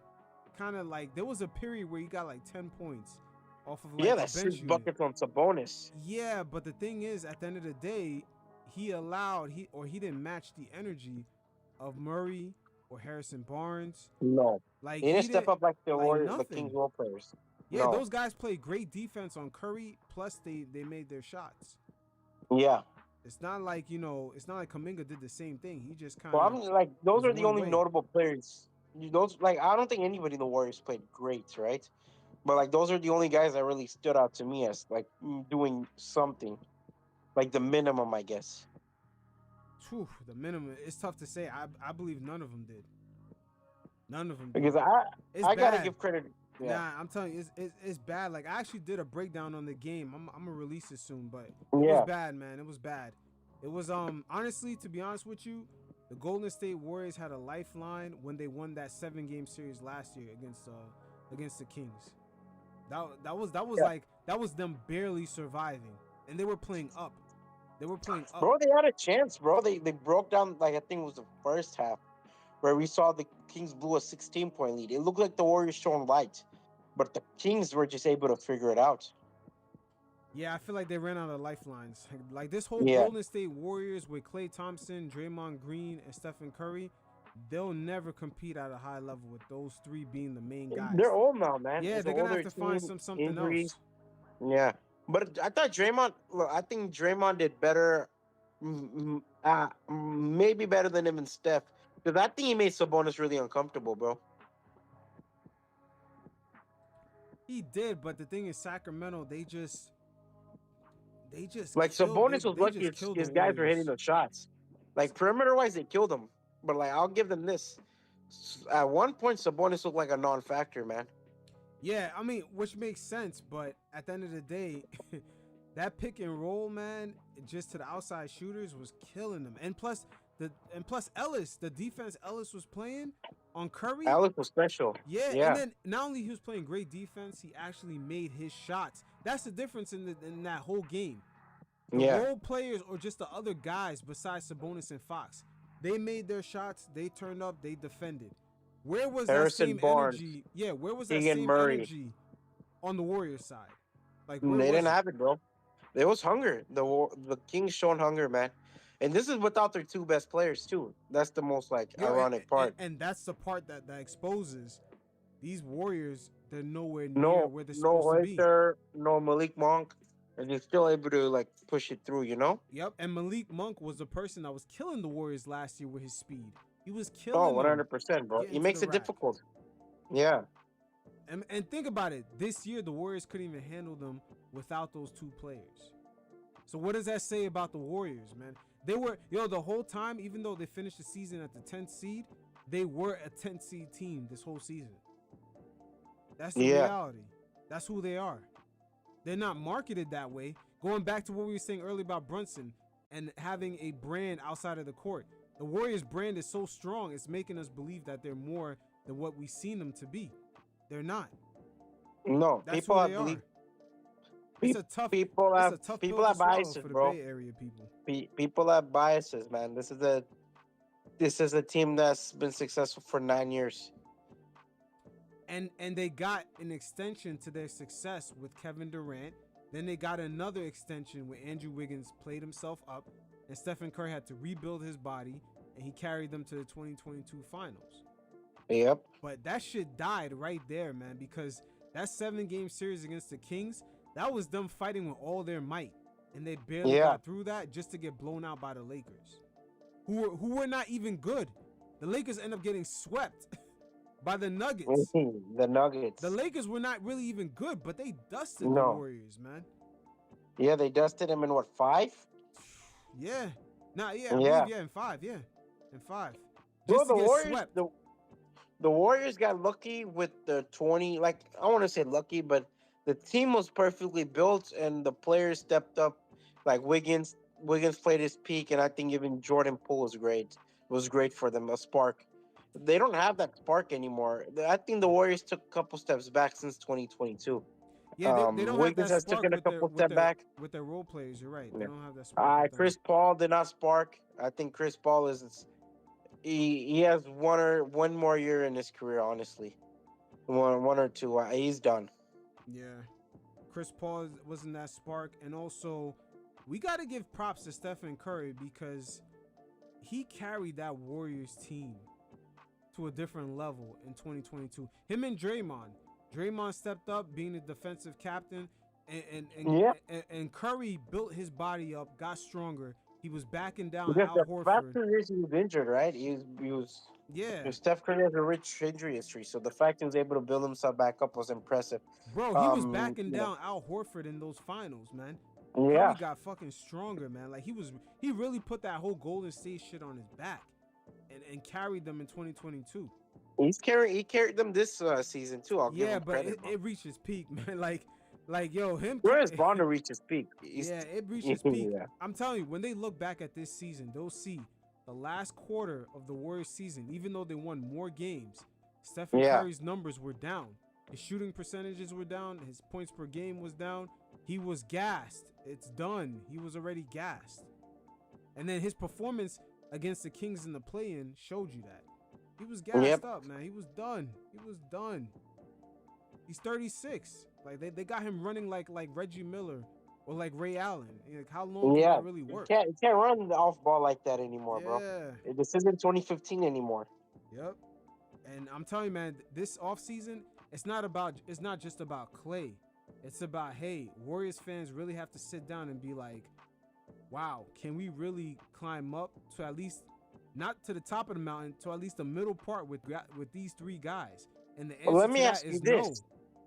kind of like there was a period where he got like 10 points off of like a that's bench 6 unit. buckets on Sabonis. Yeah, but the thing is, at the end of the day, he didn't match the energy of Murray or Harrison Barnes. No, Like he didn't step up like the like Warriors, the nothing. Kings role players. Yeah, No. those guys played great defense on Curry. Plus, they made their shots. Yeah. It's not like it's not like Kuminga did the same thing. He just kind Well, of. I'm like those was are the one only way. notable players. Those like I don't think anybody in the Warriors played great, right? But like those are the only guys that really stood out to me as like doing something, like the minimum, I guess. Whew, the minimum. It's tough to say. I believe none of them did. None of them did. Because It's I gotta bad. give credit. Yeah. Nah, I'm telling you, it's bad. Like I actually did a breakdown on the game. I'm gonna release it soon, but it Yeah. was bad, man. It was bad. It was honestly, to be honest with you, the Golden State Warriors had a lifeline when they won that 7-game series last year against the Kings. That was Yeah. like that was them barely surviving, and they were playing up. Bro, they had a chance, bro. They broke down like I think it was the first half where we saw the Kings blew a 16-point lead. It looked like the Warriors showing light, but the Kings were just able to figure it out. Yeah, I feel like they ran out of lifelines. Like this whole Yeah. Golden State Warriors with Klay Thompson, Draymond Green, and Stephen Curry, they'll never compete at a high level with those three being the main guys. They're old now, man. Yeah, It's they're an gonna older have to find team, something injuries. else. Yeah, but I thought Draymond. Look, I think Draymond did better, maybe better than even Steph, because I think he made Sabonis really uncomfortable, bro. He did, but the thing is, Sacramento, they just Like killed- Sabonis they was lucky just killed his the guys were Warriors. hitting the shots. Like perimeter wise, they killed him. But like I'll give them this. At one point, Sabonis looked like a non-factor, man. Yeah, I mean, which makes sense, but at the end of the day, that pick and roll, man, just to the outside shooters was killing them. And plus Ellis, the defense Ellis was playing on Curry. Alex was special. Yeah, Yeah. and then not only he was playing great defense, he actually made his shots. That's the difference in that whole game. The Yeah. role players or just the other guys besides Sabonis and Fox, they made their shots, they turned up, they defended. Where was Harrison that same Barnes, energy? Yeah, where was that Keegan same Murray. energy on the Warriors side? Like They where was didn't it? have it, bro. There was hunger. The Kings showing hunger, man. And this is without their two best players too. That's the most like Yo, ironic part. and that's the part that exposes These Warriors, they're nowhere near No, where they're no supposed to be. Oyster, no Malik Monk, and you're still able to like push it through. You know? Yep, and Malik Monk was the person that was killing the Warriors last year with his speed. He was Oh, killing them 100%, bro. getting He to makes the it rack. difficult. Yeah. And think about it. This year, the Warriors couldn't even handle them without those two players. So what does that say about the Warriors, man? They were, the whole time, even though they finished the season at the 10th seed, they were a 10th seed team this whole season. That's the Yeah. reality. That's who they are. They're not marketed that way. Going back to what we were saying earlier about Brunson and having a brand outside of the court. The Warriors brand is so strong, it's making us believe that they're more than what we've seen them to be. They're not. No, That's people who have they believe. are. It's a tough People it's have a tough people pill to have swallow biases, for the bro. Bay Area people. People have biases, man. This is a team that's been successful for 9 years. And they got an extension to their success with Kevin Durant. Then they got another extension where Andrew Wiggins played himself up and Stephen Curry had to rebuild his body and he carried them to the 2022 finals. Yep. But that shit died right there, man, because that 7-game series against the Kings, that was them fighting with all their might. And they barely got through that just to get blown out by the Lakers, who were not even good. The Lakers end up getting swept by the Nuggets. The Nuggets. The Lakers were not really even good, but they dusted the No. Warriors, man. Yeah, they dusted him in what, 5? Yeah. Nah, yeah, Yeah. I believe, yeah, in 5, yeah. In 5. Bro, Just the to get Warriors, swept. the Warriors got lucky with the 20. Like, I want to say lucky, but the team was perfectly built and the players stepped up. Like Wiggins played his peak, and I think even Jordan Poole was great. It was great for them, a spark. They don't have that spark anymore. I think the Warriors took a couple steps back since 2022. Yeah, they don't have Wiggins that has spark taken a with their, couple with step their, back. with their role players. You're right. They Yeah. don't have that spark with them. Chris Paul did not spark. I think Chris Paul he has one more year in his career, honestly. One or two. He's done. Yeah. Chris Paul wasn't that spark. And also, we got to give props to Stephen Curry because he carried that Warriors team to a different level in 2022. Him and Draymond. Draymond stepped up being the defensive captain. And Curry built his body up, got stronger. He was backing down Because Al the past Horford. 2 years he was injured, right? He was. Yeah. Steph Curry has a rich injury history, so the fact he was able to build himself back up was impressive. Bro, he was backing down Al Horford in those finals, man. Yeah. Curry got fucking stronger, man. Like he really put that whole Golden State shit on his back and carried them in 2022. He carried them this season too. I'll give him but credit. it reached his peak, man. Like yo, him. Where is Bron to reach his peak? It reached his peak. Yeah. I'm telling you, when they look back at this season, they'll see the last quarter of the Warriors season, even though they won more games, Stephen Curry's numbers were down. His shooting percentages were down. His points per game was down. He was gassed. It's done. He was already gassed. And then his performance against the Kings in the play-in showed you that. He was gassed up, man. He was done. He's 36. Like they got him running like Reggie Miller or like Ray Allen. Like how long can that really work? You can't run the off ball like that anymore, bro. This isn't 2015 anymore. Yep. And I'm telling you, man, this offseason, it's not just about Klay. It's about, hey, Warriors fans really have to sit down and be like, wow, can we really climb up to at least not to the top of the mountain, to at least the middle part with these 3 guys? And the answer Let me to ask that you is this. no.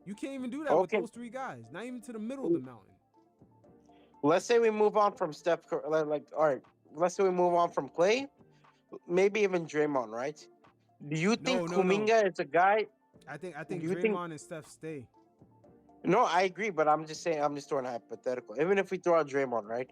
You can't even do that with those 3 guys. Not even to the middle of the mountain. Let's say we move on from Steph Curry. All right, let's say we move on from Klay, maybe even Draymond, right? Do you think Kuminga is a guy? I think Draymond and Steph stay. No, I agree, but I'm just throwing a hypothetical. Even if we throw out Draymond, right?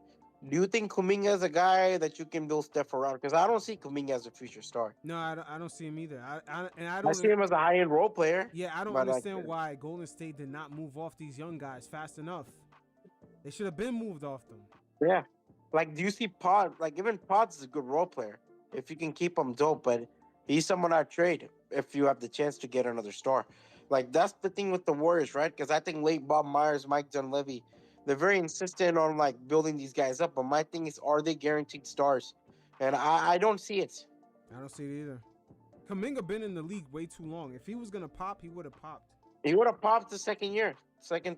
Do you think Kuminga is a guy that you can build Steph around? Because I don't see Kuminga as a future star. No, I don't see him either. I see him as a high-end role player. Yeah, I don't understand why Golden State did not move off these young guys fast enough. They should have been moved off them. Yeah. Like, do you see Pod? Like, even Pod's a good role player. If you can keep him dope, but he's someone I'd trade if you have the chance to get another star. Like, that's the thing with the Warriors, right? Because I think late Bob Myers, Mike Dunleavy, they're very insistent on, like, building these guys up. But my thing is, are they guaranteed stars? And I don't see it. I don't see it either. Kuminga been in the league way too long. If he was gonna pop, he would have popped. He would have popped the second year,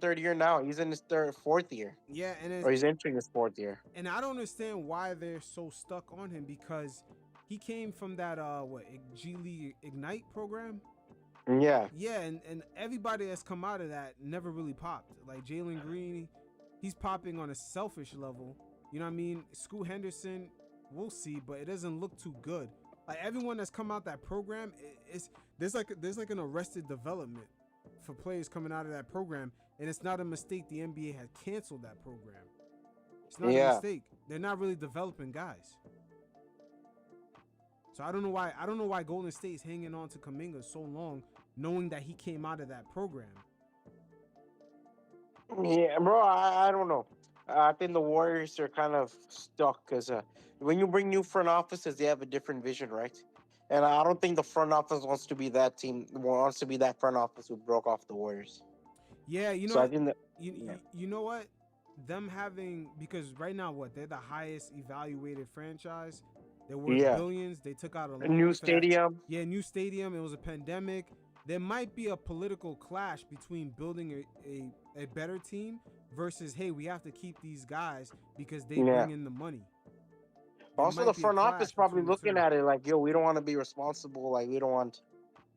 third year now. He's in his fourth year, Yeah, or he's entering his fourth year. and I don't understand why they're so stuck on him because he came from that G League Ignite program. Yeah, Yeah, and everybody that's come out of that never really popped. Like Jalen Green, he's popping on a selfish level. You know what I mean? Scoot Henderson, we'll see, but it doesn't look too good. Like everyone that's come out that program, there's like an arrested development for players coming out of that program, and it's not a mistake the NBA had canceled that program. It's not a mistake. They're not really developing guys. So I don't know why Golden State's hanging on to Kuminga so long, knowing that he came out of that program. yeah, bro. I don't know. I think the Warriors are kind of stuck because when you bring new front offices, they have a different vision, right? And I don't think the front office wants to be that team. Wants to be that front office who broke off the Warriors. Yeah, you know. So I think that you know what? Them having, because right now they're the highest evaluated franchise. They're worth billions. They took out a new stadium. New stadium. It was a pandemic. There might be a political clash between building a better team versus, hey, we have to keep these guys because they bring in the money. Also, the front office probably looking at it like, yo, we don't want to be responsible. Like, we don't want,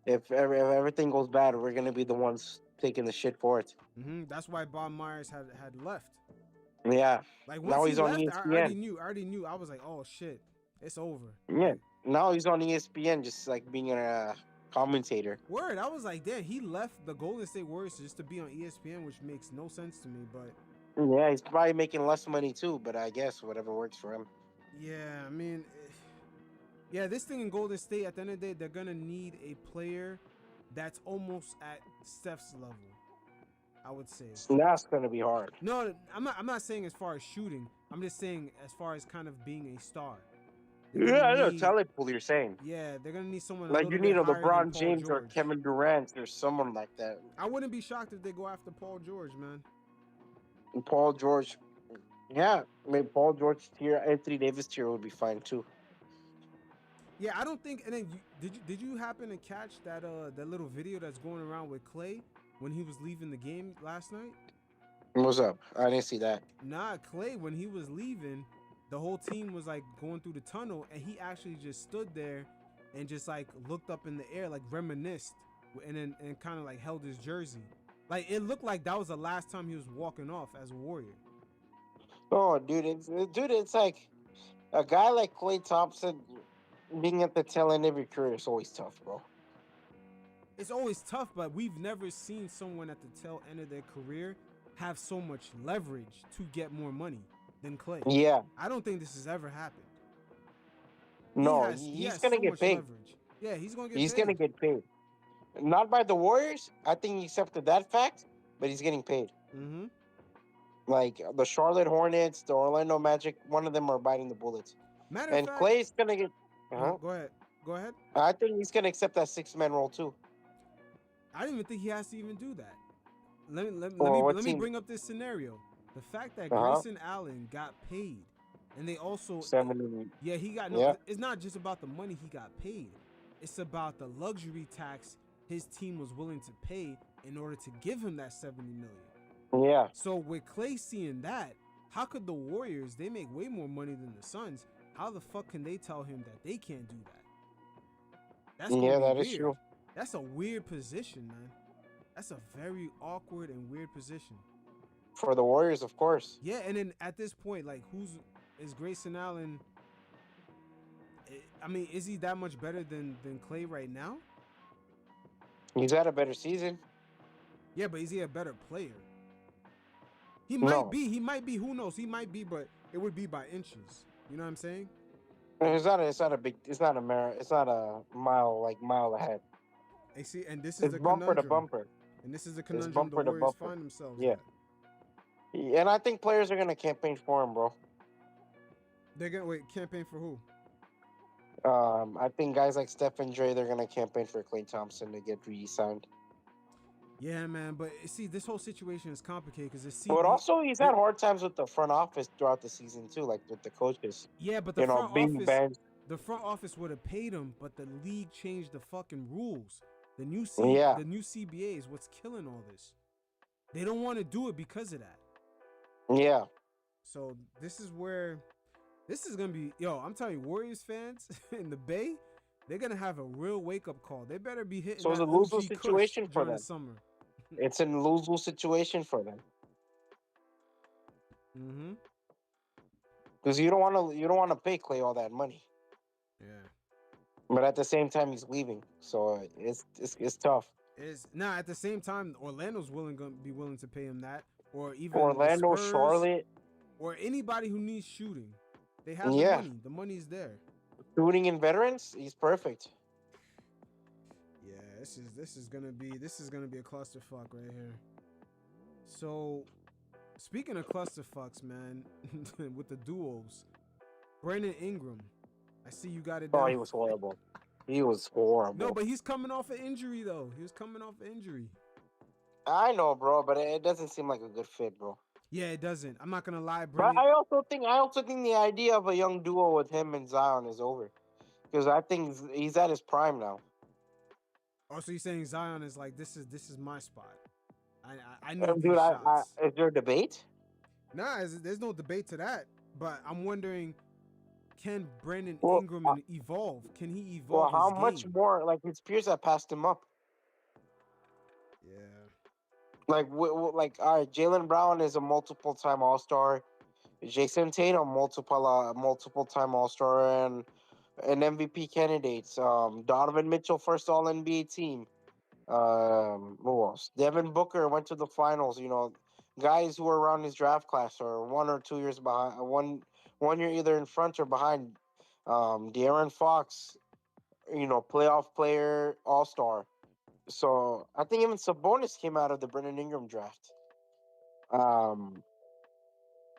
if everything goes bad, we're going to be the ones taking the shit for it. That's why Bob Myers had left. Yeah. Like, now he's on ESPN. I already knew. I was like, oh, shit, it's over. Yeah. Now he's on ESPN just like being a commentator. Word. I was like, damn, he left the Golden State Warriors just to be on ESPN, which makes no sense to me, but. Yeah, he's probably making less money too, but I guess whatever works for him. Yeah, I mean, this thing in Golden State, at the end of the day, they're going to need a player that's almost at Steph's level, I would say. That's going to be hard. No, I'm not saying as far as shooting. I'm just saying as far as kind of being a star. Yeah, I know. Talent pool, you're saying. Yeah, they're going to need someone like you need a LeBron James or Kevin Durant or someone like that. I wouldn't be shocked if they go after Paul George, man. And Paul George. Yeah, I mean, Paul George tier, Anthony Davis tier would be fine too. Yeah, I don't think. And then did you happen to catch that little video that's going around with Klay when he was leaving the game last night? What's up? I didn't see that. Nah, Klay, when he was leaving, the whole team was like going through the tunnel, and he actually just stood there and just like looked up in the air, like reminisced, and kind of like held his jersey. Like it looked like that was the last time he was walking off as a Warrior. Oh, dude, it's like a guy like Klay Thompson being at the tail end of your career is always tough, bro. It's always tough, but we've never seen someone at the tail end of their career have so much leverage to get more money than Klay. Yeah. I don't think this has ever happened. No, he's going to get paid. Leverage. Yeah, he's going to get He's paid. going to get paid. Not by the Warriors. I think he accepted that fact, but he's getting paid. Mm-hmm. Like the Charlotte Hornets, the Orlando Magic, one of them are biting the bullets. And Klay's going to get... Go ahead. I think he's going to accept that six-man role, too. I don't even think he has to even do that. Let me bring up this scenario. The fact that Grayson Allen got paid, and they also... he got... No, it's not just about the money he got paid. It's about the luxury tax his team was willing to pay in order to give him that $70 million. Yeah. So with Klay seeing that, how could the Warriors, they make way more money than the Suns, how the fuck can they tell him that they can't do that? That is true. That's a weird position, man. That's a very awkward and weird position. For the Warriors, of course. Yeah, and then at this point, like, is Grayson Allen... I mean, is he that much better than Klay right now? He's had a better season. Yeah, but is he a better player? He might be. Who knows? He might be, but it would be by inches. You know what I'm saying? It's not a mile ahead. Hey, see, and this is it's bumper to bumper. And this is the conundrum the Warriors find themselves in. And I think players are gonna campaign for him, bro. They're gonna campaign for who? I think guys like Steph and Dre, they're gonna campaign for Klay Thompson to get re-signed. Yeah, man, but see, this whole situation is complicated because it's. But also, he's had hard times with the front office throughout the season too, like with the coaches. Yeah, but the front office, the front office would have paid him, but the league changed the fucking rules. The new Yeah. the new CBA is what's killing all this. They don't want to do it because of that. Yeah. So this is where this is gonna be. Yo, I'm telling you, Warriors fans in the Bay, they're gonna have a real wake up call. They better be hitting. So it's that a lose-lose OG Kush situation for during them. the summer. It's a lose-lose situation for them. Mm-hmm. Because you don't want to pay Klay all that money. Yeah. But at the same time, he's leaving, so it's tough. Is now at the same time, Orlando's gonna be willing to pay him that, or even Orlando, the Spurs, Charlotte, or anybody who needs shooting. They have Yeah. the money. The money's there. shooting in veterans, he's perfect. Yeah, this is gonna be a clusterfuck right here. So, speaking of clusterfucks, man, with the duos, Brandon Ingram, I see you got it down. Oh, he was horrible. He was horrible. No, but he's coming off an injury though. He was coming off an injury. I know, bro, but it doesn't seem like a good fit, bro. Yeah, it doesn't. I'm not gonna lie, But Brandon. I also think the idea of a young duo with him and Zion is over, because I think he's at his prime now. Oh, so you're saying Zion is like this is my spot. I need these Dude, shots. is there a debate? Nah, there's no debate to that. But I'm wondering, can Brandon Well, Ingram evolve? Can he Well, evolve? how his much game? more? Like his peers have passed him up. Yeah. Like, all right, Jalen Brown is a multiple-time All-Star. Jason Tatum, multiple-time All-Star, and an MVP candidates. Donovan Mitchell, first All-NBA team. Who else? Devin Booker went to the finals. You know, guys who are around his draft class or 1 or 2 years behind. One year either in front or behind. De'Aaron Fox, playoff player, All-Star. So I think even Sabonis came out of the Brandon Ingram draft.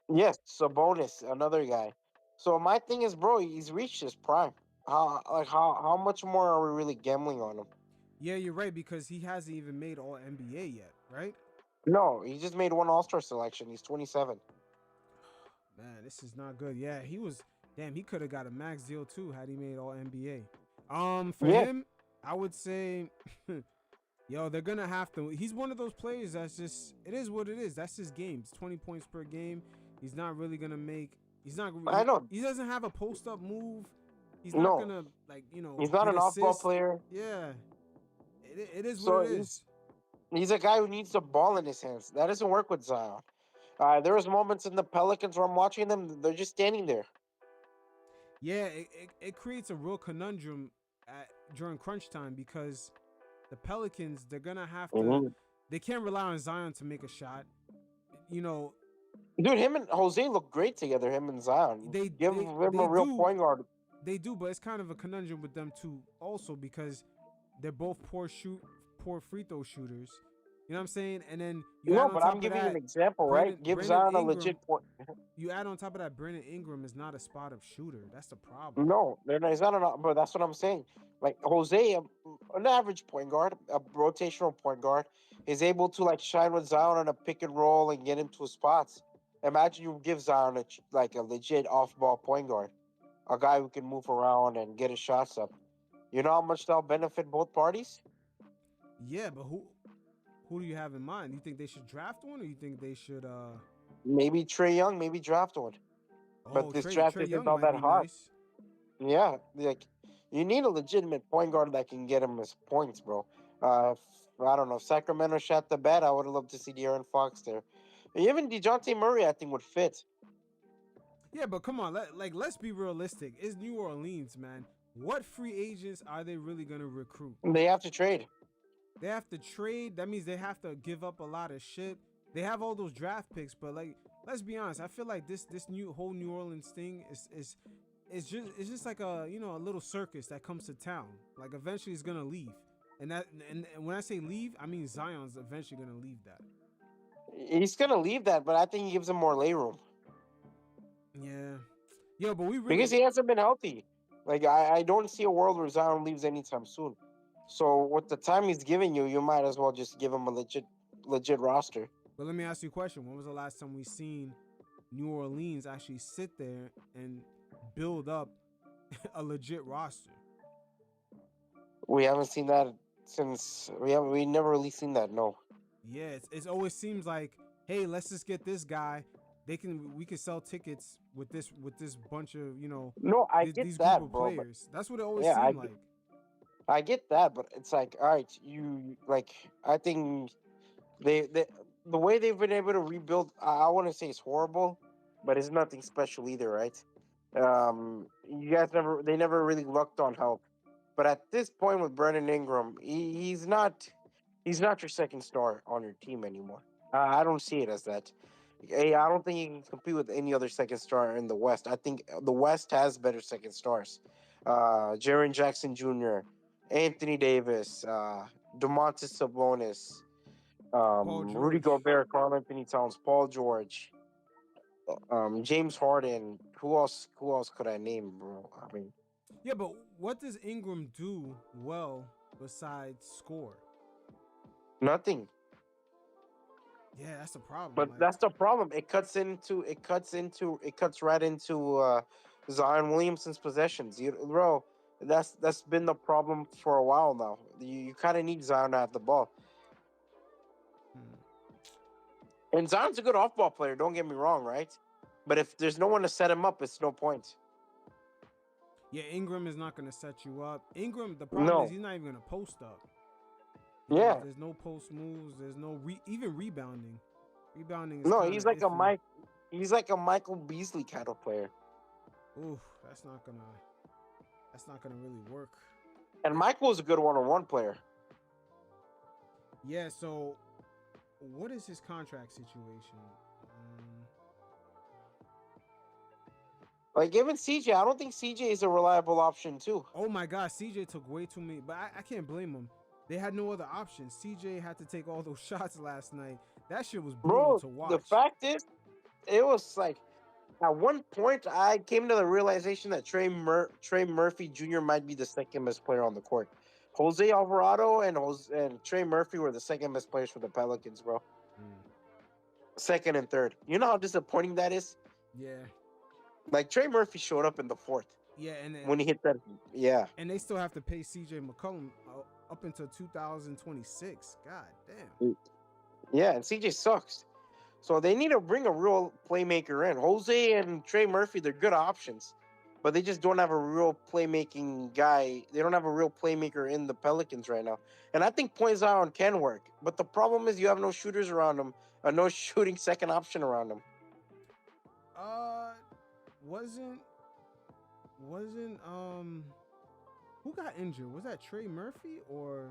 Yes, Sabonis, another guy. So my thing is, bro, he's reached his prime. How much more are we really gambling on him? Yeah, you're right because he hasn't even made All NBA yet, right? No, he just made one All-Star selection. He's 27. Man, this is not good. Yeah, he was. Damn, he could have got a max deal too had he made All NBA. For Yeah. him, I would say, yo, they're gonna have to. He's one of those players that's just. It is what it is. That's his game. It's 20 points per game. He's not really gonna make. He's not. I know. He doesn't have a post-up move. He's not No. gonna He's not get an off-ball assists. player. Yeah, it is So what it is. He's a guy who needs the ball in his hands. That doesn't work with Zion. There was moments in the Pelicans where I'm watching them. They're just standing there. Yeah, it creates a real conundrum during crunch time because the Pelicans, they're gonna have to. Mhm. They can't rely on Zion to make a shot. You know, Dude, him and Jose look great together. Him and Zion. Give him a real point guard. They do, but it's kind of a conundrum with them too, also because they're both poor free throw shooters. You know what I'm saying? And then No, but I'm giving you an example, right? Give Brandon Zion a Ingram- legit point. You add on top of that, Brandon Ingram is not a spot up shooter. That's the problem. No, he's not an. But that's what I'm saying. Like Jose, an average point guard, a rotational point guard, is able to like shine with Zion on a pick and roll and get into spots. Imagine you give Zion a legit off-ball point guard, a guy who can move around and get his shots up. You know how much that'll benefit both parties? Yeah, but who do you have in mind? You think they should draft one, or you think they should? Maybe Trae Young, maybe draft one. But this draft Trae isn't Young all might that be hot. nice. Yeah, like you need a legitimate point guard that can get him his points, bro. I don't know. If Sacramento shot the bed, I would have loved to see De'Aaron Fox there. Even DeJounte Murray, I think, would fit. Yeah, but come on, let's be realistic. It's New Orleans, man. What free agents are they really gonna recruit? They have to trade. They have to trade. That means they have to give up a lot of shit. They have all those draft picks, but like, let's be honest. I feel like this whole New Orleans thing is just like a a little circus that comes to town. Like eventually it's gonna leave, and when I say leave, I mean Zion's eventually gonna leave that. He's gonna leave that, but I think he gives him more layroom Yeah, but we really because he hasn't been healthy. Like I don't see a world where Zion leaves anytime soon. So with the time he's giving you, you might as well just give him a legit roster. But let me ask you a question. When was the last time we seen New Orleans actually sit there and build up a legit roster. We haven't seen that since we never really seen that. No. Yeah, it's always seems like, hey, let's just get this guy. We can sell tickets with this bunch of No, I these get group that, of bro. But players. That's what it always yeah, seemed like. I get that, but it's like, all right, you like. I think they the way they've been able to rebuild. I wouldn't say it's horrible, but it's nothing special either, right? You guys they never really lucked on help. But at this point with Brendan Ingram, he's not your second star on your team anymore. I don't see it as that. Hey, I don't think he can compete with any other second star in the West. I think the West has better second stars. Jaren Jackson Jr., Anthony Davis, DeMontis Sabonis, Paul Rudy George. Gobert, Karl Anthony Towns, Paul George, James Harden. Who else? Who else could I name, bro? I mean, Yeah, but what does Ingram do well besides score? nothing. Yeah, that's the problem. But Like, that's the problem. It cuts right into Zion Williamson's possessions. Bro, that's been the problem for a while now. You kind of need Zion to have the ball. And Zion's a good off-ball player. Don't get me wrong, right? But if there's no one to set him up, it's no point. yeah, Ingram is not going to set you up. Ingram, the problem No. is he's not even going to post up. Yeah. There's no post moves. There's no even rebounding. Rebounding is No, kinda he's like iffy. He's like a Michael Beasley kind of player. Oof, that's not gonna really work. And Michael's a good one-on-one player. Yeah. So, what is his contract situation? Like even CJ, I don't think CJ is a reliable option too. Oh my God, CJ took way too many, but I can't blame him. They had no other options. CJ had to take all those shots last night. That shit was brutal Bro, to watch. the fact is, it was like at one point I came to the realization that Trey Murphy Jr. might be the second best player on the court. Jose Alvarado and Trey Murphy were the second best players for the Pelicans, bro. Second and third. You know how disappointing that is? Yeah. Like Trey Murphy showed up in the fourth. Yeah, and when he hit that, yeah. And they still have to pay CJ McCollum up until 2026. God damn. Yeah, and CJ sucks. So they need to bring a real playmaker in. Jose and Trey Murphy, they're good options, but they just don't have a real playmaking guy. They don't have a real playmaker in the Pelicans right now. And I think Point Zion can work, but the problem is you have no shooters around him, no shooting second option around him. Wasn't who got injured? Was that Trey Murphy or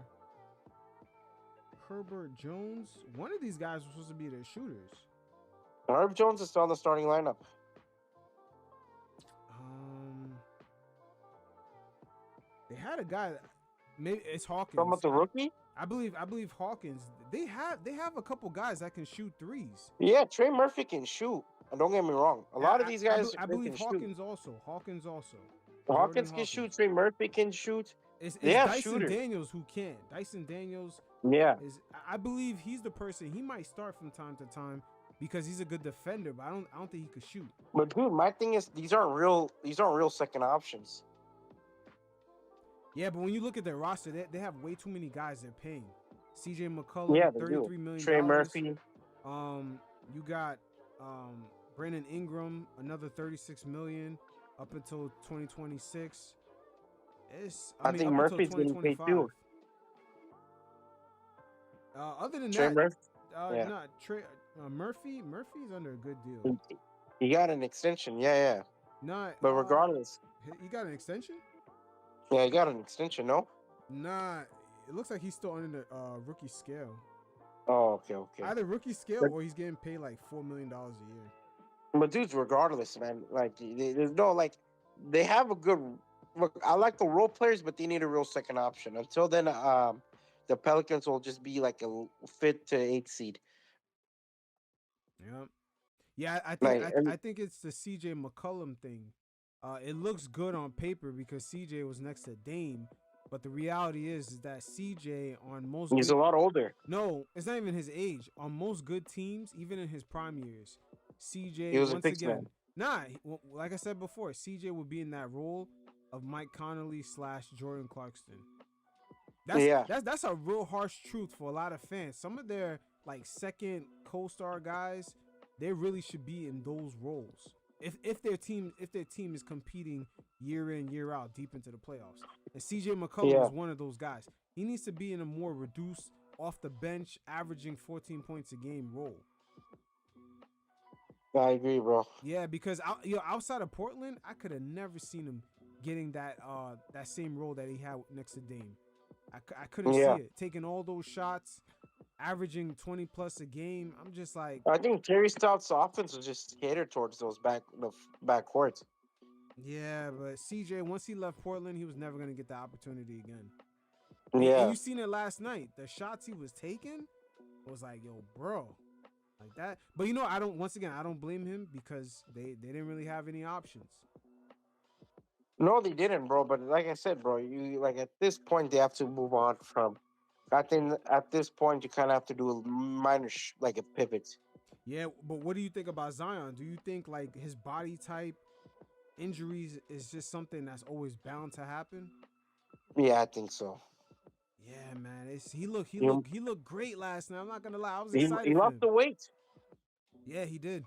Herbert Jones? One of these guys was supposed to be their shooters. Herb Jones is still on the starting lineup. They had a guy. Maybe it's Hawkins. Talking about the rookie? I believe Hawkins. They have a couple guys that can shoot threes. Yeah, Trey Murphy can shoot. And don't get me wrong. A lot of these guys I believe Hawkins shoot. also. Hawkins can shoot. Trey Murphy can shoot. It's have Dyson shooters. Daniels who can. Dyson Daniels. Yeah. I believe he's the person. He might start from time to time because he's a good defender, but I don't think he could shoot. But dude, my thing is these aren't real second options. Yeah, but when you look at their roster, they have way too many guys they're paying. CJ McCollum, Yeah, they $33 do. million. Trey Murphy. You got Brandon Ingram, another $36 million up until 2026. I think Murphy's getting paid too. Other than Trey that, Murphy. Murphy's under a good deal. He got an extension. Yeah. But regardless, he got an extension. Yeah, he got an extension. No. Nah, it looks like he's still under the rookie scale. Oh, okay. Either rookie scale or he's getting paid like $4 million a year. But dudes, regardless, man, like there's no like they have a good look. I like the role players, but they need a real second option. Until then, the Pelicans will just be like a 5th to 8th seed. Yeah, I think it's the CJ McCollum thing. It looks good on paper because CJ was next to Dame, but the reality is that CJ on most he's a lot older. No, it's not even his age. On most good teams, even in his prime years, CJ he was once a sixth again. man. Like I said before, CJ would be in that role of Mike Conley / Jordan Clarkson. Yeah. That's a real harsh truth for a lot of fans. Some of their like second co-star guys, they really should be in those roles. If their team is competing year in, year out, deep into the playoffs. And CJ McCollum Yeah. is one of those guys. He needs to be in a more reduced, off the bench, averaging 14 points a game role. I agree, bro. Yeah, because outside of Portland, I could have never seen him getting that same role that he had next to Dame. I couldn't see Yeah. it. Taking all those shots, averaging 20 plus a game. I'm just like, I think Terry Stout's offense was just catered towards those back courts. yeah, but CJ, once he left Portland, he was never going to get the opportunity again. And Yeah. you seen it last night. The shots he was taking was like, yo, bro. Like that. But I don't blame him because they didn't really have any options. No, they didn't, bro. But like I said, bro, you like at this point they have to move on from. I think at this point you kind of have to do a minor like a pivot. Yeah, but what do you think about Zion? Do you think like his body type, injuries is just something that's always bound to happen? Yeah, I think so. Yeah, man. He looked great last night. I'm not gonna lie, I was He excited he for lost him. the weight, Yeah, he did.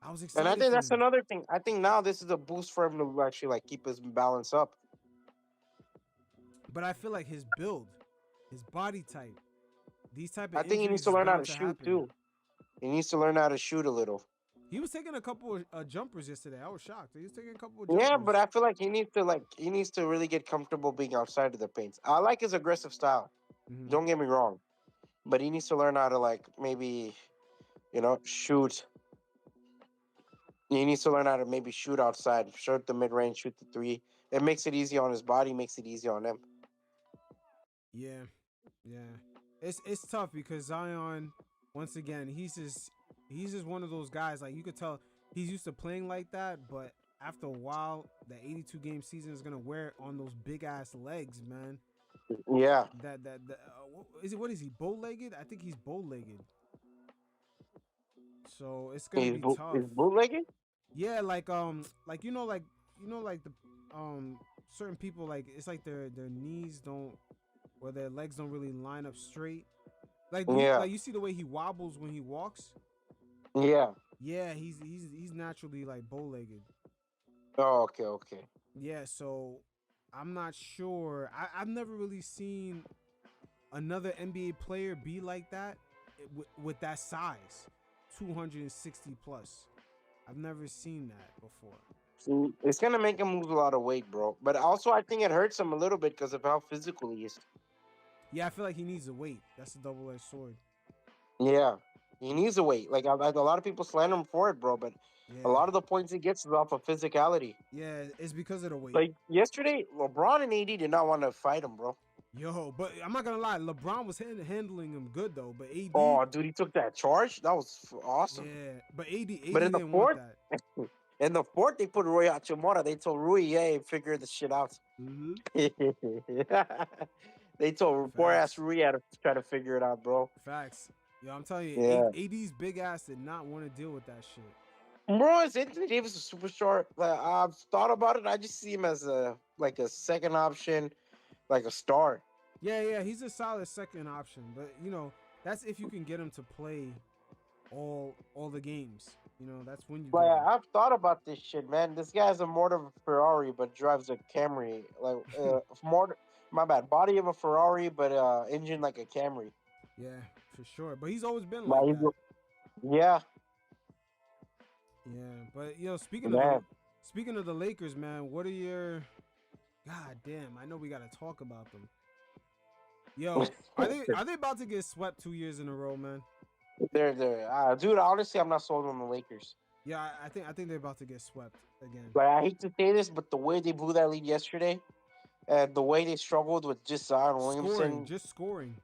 I was and excited. I think for that's him. another thing. I think now this is a boost for him to actually like keep his balance up. But I feel like his build, his body type, these type of I think he needs injuries to is learn how bound to to shoot happen. too. He needs to learn how to shoot a little. He was taking a couple of jumpers yesterday. I was shocked. He was taking a couple of jumpers. Yeah, but I feel like he needs to really get comfortable being outside of the paint. I like his aggressive style. Mhm. Don't get me wrong, but he needs to learn how to like maybe, shoot. He needs to learn how to maybe shoot outside, shoot the mid range, shoot the three. It makes it easy on his body, makes it easy on him. Yeah. It's tough because Zion, once again, he's just one of those guys. Like you could tell he's used to playing like that, but after a while, the 82 game season is gonna wear on those big ass legs, man. Yeah, What is he, bow legged? I think he's bow legged. So it's gonna be tough. he's bootlegging. Yeah, like the certain people, like it's like their knees don't, or their legs don't really line up straight. Like you see the way he wobbles when he walks. Yeah. Yeah, he's naturally like bow legged. Oh, okay. Yeah, so I'm not sure. I've never really seen another NBA player be like that with that size, 260 plus. I've never seen that before. It's gonna make him lose a lot of weight, bro. But also, I think it hurts him a little bit because of how physical he is. Yeah, I feel like he needs to wait. That's a double-edged sword. Yeah, he needs to wait. Like a lot of people slander him for it, bro. But Yeah. a lot of the points he gets is off of physicality. Yeah, it's because of the weight. Like yesterday, LeBron and AD did not want to fight him, bro. Yo, but I'm not gonna lie, LeBron was handling him good though. But AD, Oh, dude, he took that charge. That was awesome. yeah, but AD But in the didn't fourth, want that. in the fourth, they put Rui Hachimura. They told Rui, "Hey, figure this shit out." Mm-hmm. They told poor ass Facts. Rui how to try to figure it out, bro. Facts. Yo, I'm telling you, Yeah. AD's big ass did not want to deal with that shit. Bro, is Anthony Davis a superstar? Like, I've thought about it. I just see him as a second option, like a star. Yeah, he's a solid second option, but that's if you can get him to play all the games. That's when you. Like, Get him. I've thought about this shit, man. This guy's a more of a Ferrari, but drives a Camry. Like, my bad, body of a Ferrari, but engine like a Camry. Yeah, for sure. But he's always been Like, like that. yeah. Yeah, but Man. speaking of the Lakers, man, what are your? God damn, I know we gotta talk about them. Yo, are they about to get swept 2 years in a row, man? They're dude. Honestly, I'm not sold on the Lakers. Yeah, I think they're about to get swept again. Like, I hate to say this, but the way they blew that lead yesterday, and the way they struggled with just Zion Williamson, Just scoring.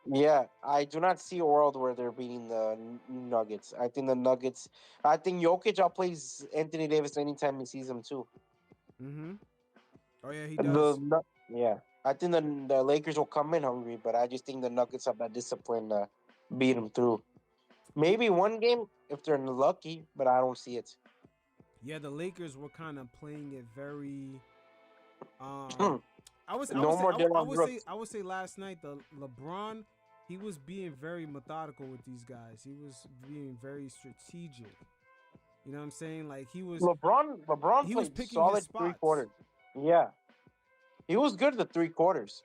yeah, I do not see a world where they're beating the Nuggets. I think Jokic outplays Anthony Davis anytime he sees him too. Mm-hmm. Oh yeah, he does. Yeah, I think the Lakers will come in hungry, but I just think the Nuggets have that discipline to beat them through. Maybe one game if they're lucky, but I don't see it. Yeah, the Lakers were kind of playing it very I would No more Dylan Brooks. I would say last night the LeBron, he was being very methodical with these guys. He was being very strategic. You know what I'm saying? Like he was LeBron he was played picking solid his spots. 3 quarters. Yeah, he was good the 3 quarters.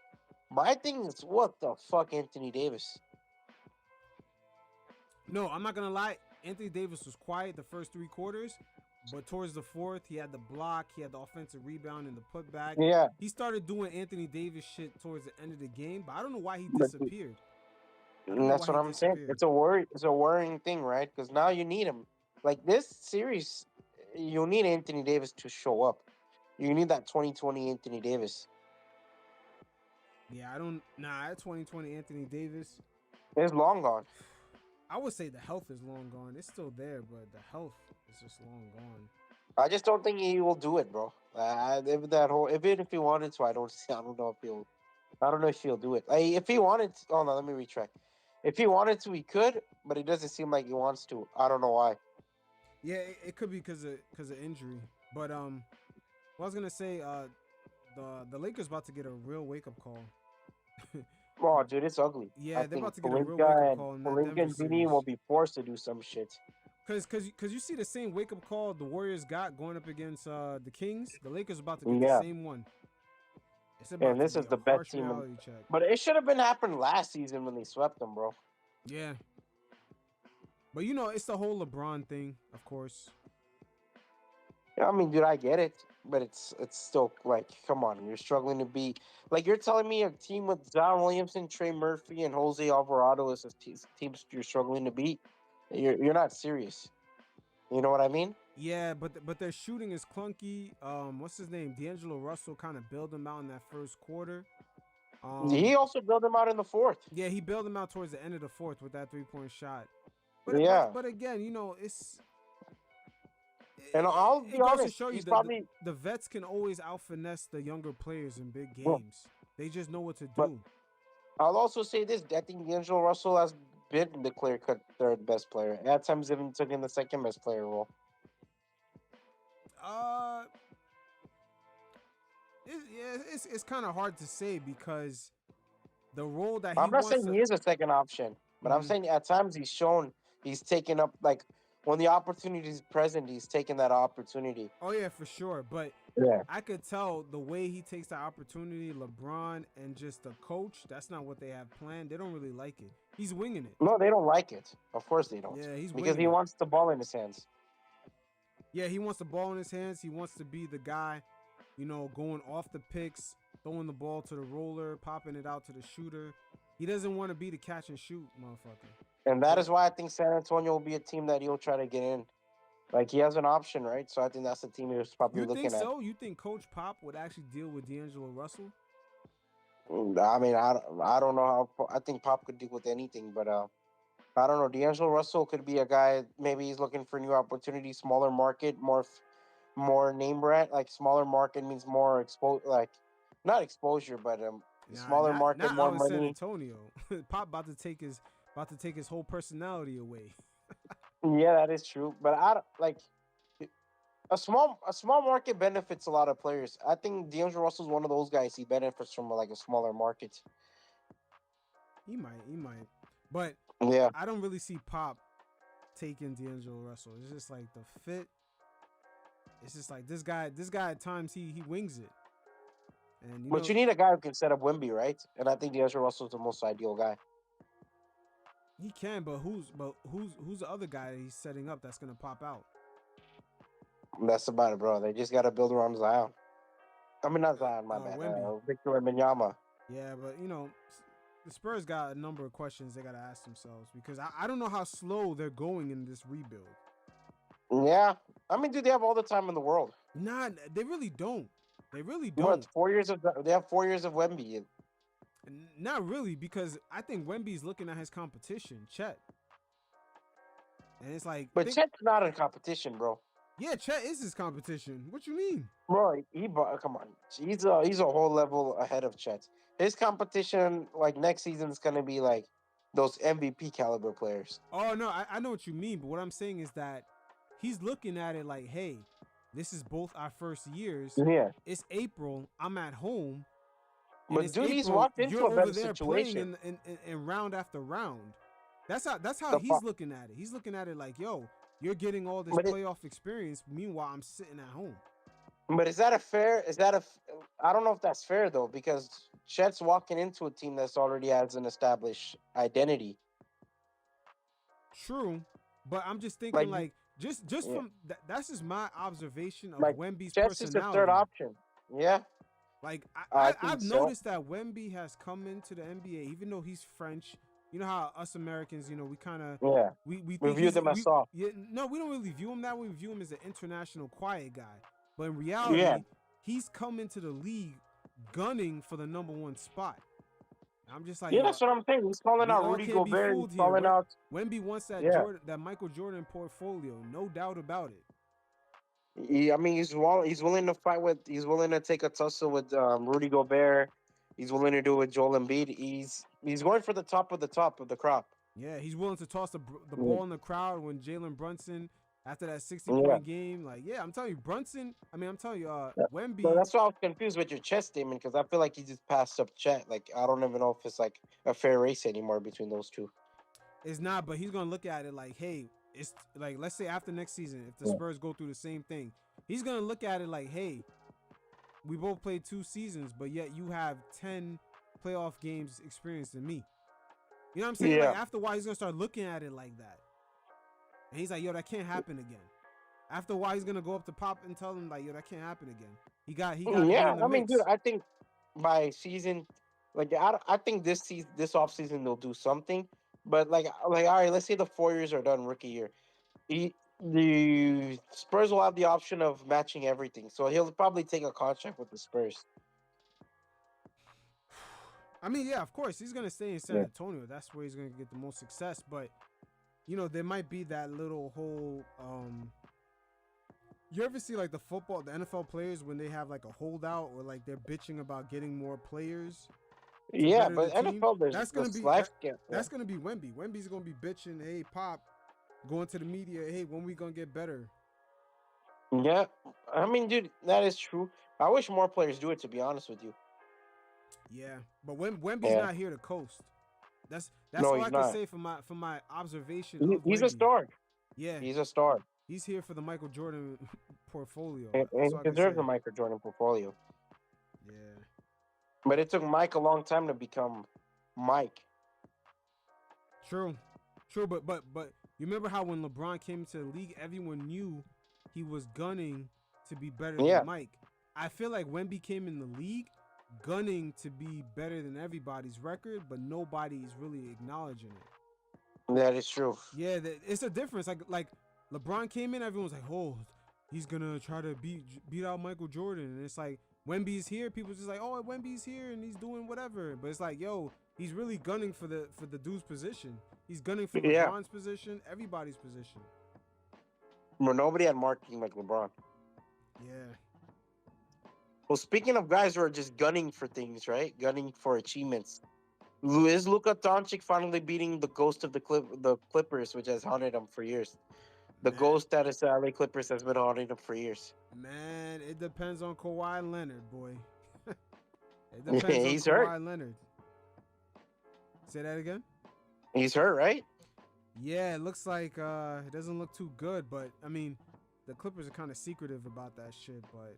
My thing is, what the fuck, Anthony Davis? No, I'm not gonna lie. Anthony Davis was quiet the first 3 quarters, but towards the fourth, he had the block, he had the offensive rebound and the putback. Yeah, He started doing Anthony Davis shit towards the end of the game, but I don't know why he But- disappeared. and that's what I'm saying. It's a worrying thing, right? Because now you need him. Like this series, you need Anthony Davis to show up. You need that 2020 Anthony Davis. Yeah, I don't. Nah, that 2020 Anthony Davis. It's long gone. I would say the health is long gone. It's still there, but the health is just long gone. I just don't think he will do it, bro. Even if he wanted to, I don't know if he'll. I don't know if he'll do it. Like, if he wanted, oh no, let me retract. If he wanted to, he could, but it doesn't seem like he wants to. I don't know why. Yeah, it could be because of injury. But what I was gonna say, the Lakers about to get a real wake up call. Oh, dude, it's ugly. Yeah, I they're about to think get a real wake up Pelinka call in and that Pelinka Denver and Vinny series. will be forced to do some shit. Cause you see the same wake up call the Warriors got going up against the Kings. The Lakers about to get Yeah. the same one. It's about And this to is be the a best harsh team. reality check. But it should have been happened last season when they swept them, bro. Yeah. But you know, it's the whole LeBron thing, of course. I mean, dude, I get it, but it's still like, come on, you're struggling to beat. Like, you're telling me a team with Zion Williamson, Trey Murphy, and Jose Alvarado is a team you're struggling to beat. You're not serious. You know what I mean? Yeah, but their shooting is clunky. What's his name? D'Angelo Russell kind of bailed them out in that first quarter. He also built them out in the fourth. Yeah, he bailed them out towards the end of the fourth with that 3-point shot. But Yeah. but again, you know, it's. And I'll be it goes to honest, show you he's that probably. the vets can always out finesse the younger players in big games. Well, They just know what to but- do. I'll also say this: I think D'Angelo Russell has been the clear-cut third best player. At times, even took in the second best player role. It's kind of hard to say because the role that I'm not wants saying to, he is a second option, but I'm Mhm. saying at times he's taken up, like, when the opportunity is present, he's taken that opportunity. Oh yeah, for sure. But Yeah. I could tell the way he takes the opportunity, LeBron and just the coach, that's not what they have planned. They don't really like it. He's winging it. No, they don't like it. Of course they don't. Yeah, he's because winging he it. wants the ball in his hands. Yeah, he wants the ball in his hands. He wants to be the guy, you know, going off the picks, throwing the ball to the roller, popping it out to the shooter. He doesn't want to be the catch and shoot motherfucker. And that is why I think San Antonio will be a team that he'll try to get in. Like, he has an option, right? So I think that's the team he was probably You looking think at. so? You think Coach Pop would actually deal with D'Angelo Russell? I mean, I don't know how. I think Pop could deal with anything, but I don't know. D'Angelo Russell could be a guy. Maybe he's looking for new opportunities, smaller market, more name brand. Like, smaller market means more like, not exposure, but smaller market, not more out in San money. Antonio. Pop about to take his whole personality away. Yeah, that is true. But I don't like. A small market benefits a lot of players. I think D'Angelo Russell's one of those guys. He benefits from like a smaller market. He might. But Yeah. I don't really see Pop taking D'Angelo Russell. It's just like the fit. It's just like this guy at times he wings it. And You need a guy who can set up Wemby, right? And I think D'Angelo Russell's the most ideal guy. he can, but who's the other guy he's setting up that's gonna pop out? That's about it, bro. They just got to build around Zion. I mean, not Zion, my bad. Wemby. Victor Wembanyama. Yeah, but the Spurs got a number of questions they gotta ask themselves because I don't know how slow they're going in this rebuild. Yeah. I mean, dude, they have all the time in the world. Nah, they really don't. They really What, don't. 4 years of they have 4 years of Wemby. Not really, because I think Wemby's looking at his competition, Chet. And it's like, But Chet's not in competition, bro. yeah, Chet is his competition. What you mean? Bro, come on. He's a whole level ahead of Chet. His competition, like, next season is gonna be like those MVP caliber players. Oh no, I know what you mean, but what I'm saying is that he's looking at it like, hey, this is both our first years. Yeah. It's April. I'm at home. And But it's dude, he's April, walked into you're a better over there situation. playing in round after round. That's how The he's looking at it. He's looking at it like, yo, you're getting all this But it- playoff experience. Meanwhile, I'm sitting at home. But is that a fair? I don't know if that's fair though, because Chet's walking into a team that's already has an established identity. True, but I'm just thinking Like, just yeah. from that's just my observation of Like Wemby's Chet's just a personality. third option. Yeah. Like I think I've so. noticed that Wemby has come into the NBA, even though he's French. You know how us Americans, we kind of Yeah. we We think view he's- them as soft. Yeah, no, we don't really view him that way. We view him as an international quiet guy. But in reality, Yeah. he's come into the league gunning for the #1 spot. I'm just like, Yeah, yo, that's what I'm saying. He's calling we out all Rudy can't be Gobert. fooled He's here. calling out. Wemby wants that Yeah. that Michael Jordan portfolio, no doubt about it. I mean, he's willing to fight with. He's willing to take a tussle with Rudy Gobert. He's willing to do it with Joel Embiid. He's going for the top of the crop. Yeah, he's willing to toss the Yeah. ball in the crowd when Jalen Brunson after that 60 Yeah. point game. Like, yeah, I'm telling you, Wemby. So that's why I was confused with your Chet statement, because I feel like he just passed up Chet. Like, I don't even know if it's like a fair race anymore between those two. It's not, but he's gonna look at it like, hey, it's like, let's say after next season, if the Yeah. Spurs go through the same thing, he's gonna look at it like, hey, we both played 2 seasons, but yet you have 10 playoff games experience than me. You know what I'm saying? Yeah. Like, after a while, he's gonna start looking at it like that, and he's like, yo, that can't happen again. After a while, he's gonna go up to Pop and tell him like, yo, that can't happen again. He got to be Yeah, in the I mean, mix. dude, I think by season, like, I think this offseason they'll do something. But like, all right, let's say the 4 years are done, rookie year. The Spurs will have the option of matching everything, so he'll probably take a contract with the Spurs. I mean, yeah, of course, he's gonna stay in San Yeah. Antonio. That's where he's gonna get the most success. But there might be that little whole. You ever see like the NFL players when they have like a holdout or like they're bitching about getting more players? Yeah, better but the team? NFL, That's gonna be life. That's gonna be Wemby. Wemby's gonna be bitching. Hey, Pop, going to the media. Hey, when we gonna get better? Yeah, I mean, dude, that is true. I wish more players do it. To be honest with you. Yeah, but Wemby's Yeah. not here to coast. That's No, all he's I can not. say from my observation. He's of a Wemby. star. Yeah, He's a star. he's here for the Michael Jordan portfolio. And That's he all I can deserves say. the Michael Jordan portfolio. Yeah. But it took Mike a long time to become Mike. True, but you remember how when LeBron came to the league, everyone knew he was gunning to be better Yeah. than Mike. I feel like Wemby came in the league gunning to be better than everybody's record, but nobody is really acknowledging it. That is true. Yeah, it's a difference. Like LeBron came in, everyone's like, oh, he's gonna try to beat out Michael Jordan, and it's like Wemby's here, people just like, oh, Wemby's here and he's doing whatever, but it's like, yo, he's really gunning for the dude's position. He's gunning for Yeah. LeBron's position, everybody's position. Well, nobody had marketing like LeBron. Yeah. Well, speaking of guys who are just gunning for things, right? Gunning for achievements. Is Luka Doncic finally beating the ghost of the Clippers, which has haunted him for years? The Man. ghost that is the LA Clippers has been haunting him for years. Man, it depends on Kawhi Leonard, boy. It depends He's on hurt. Kawhi Leonard. Say that again? He's hurt, right? Yeah, it looks like it doesn't look too good, but I mean, the Clippers are kind of secretive about that shit, but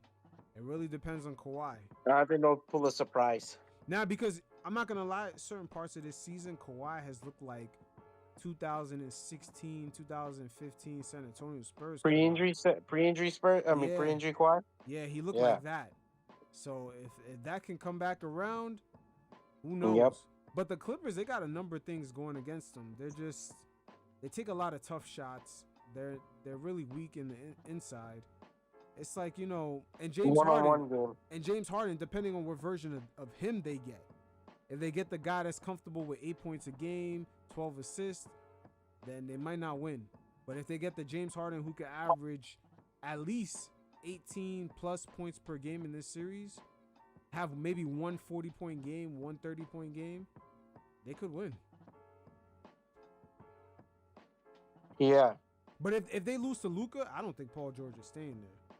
it really depends on Kawhi. I think they'll pull a surprise. Now, because I'm not gonna lie, certain parts of this season, Kawhi has looked like 2016, 2015 San Antonio Spurs. Pre-injury Spurs. I mean, Yeah. pre-injury Kawhi. Yeah, he looked Yeah. like that. So if that can come back around, who knows? Yep. But the Clippers, they got a number of things going against them. They take a lot of tough shots. They're really weak in the inside. It's like, and James One-on-one game. Harden, depending on what version of him they get. If they get the guy that's comfortable with 8 points a game, 12 assists, then they might not win. But if they get the James Harden who can average at least 18 plus points per game in this series, have maybe one 40-point game, one 30-point game, they could win. Yeah. But if they lose to Luka, I don't think Paul George is staying there.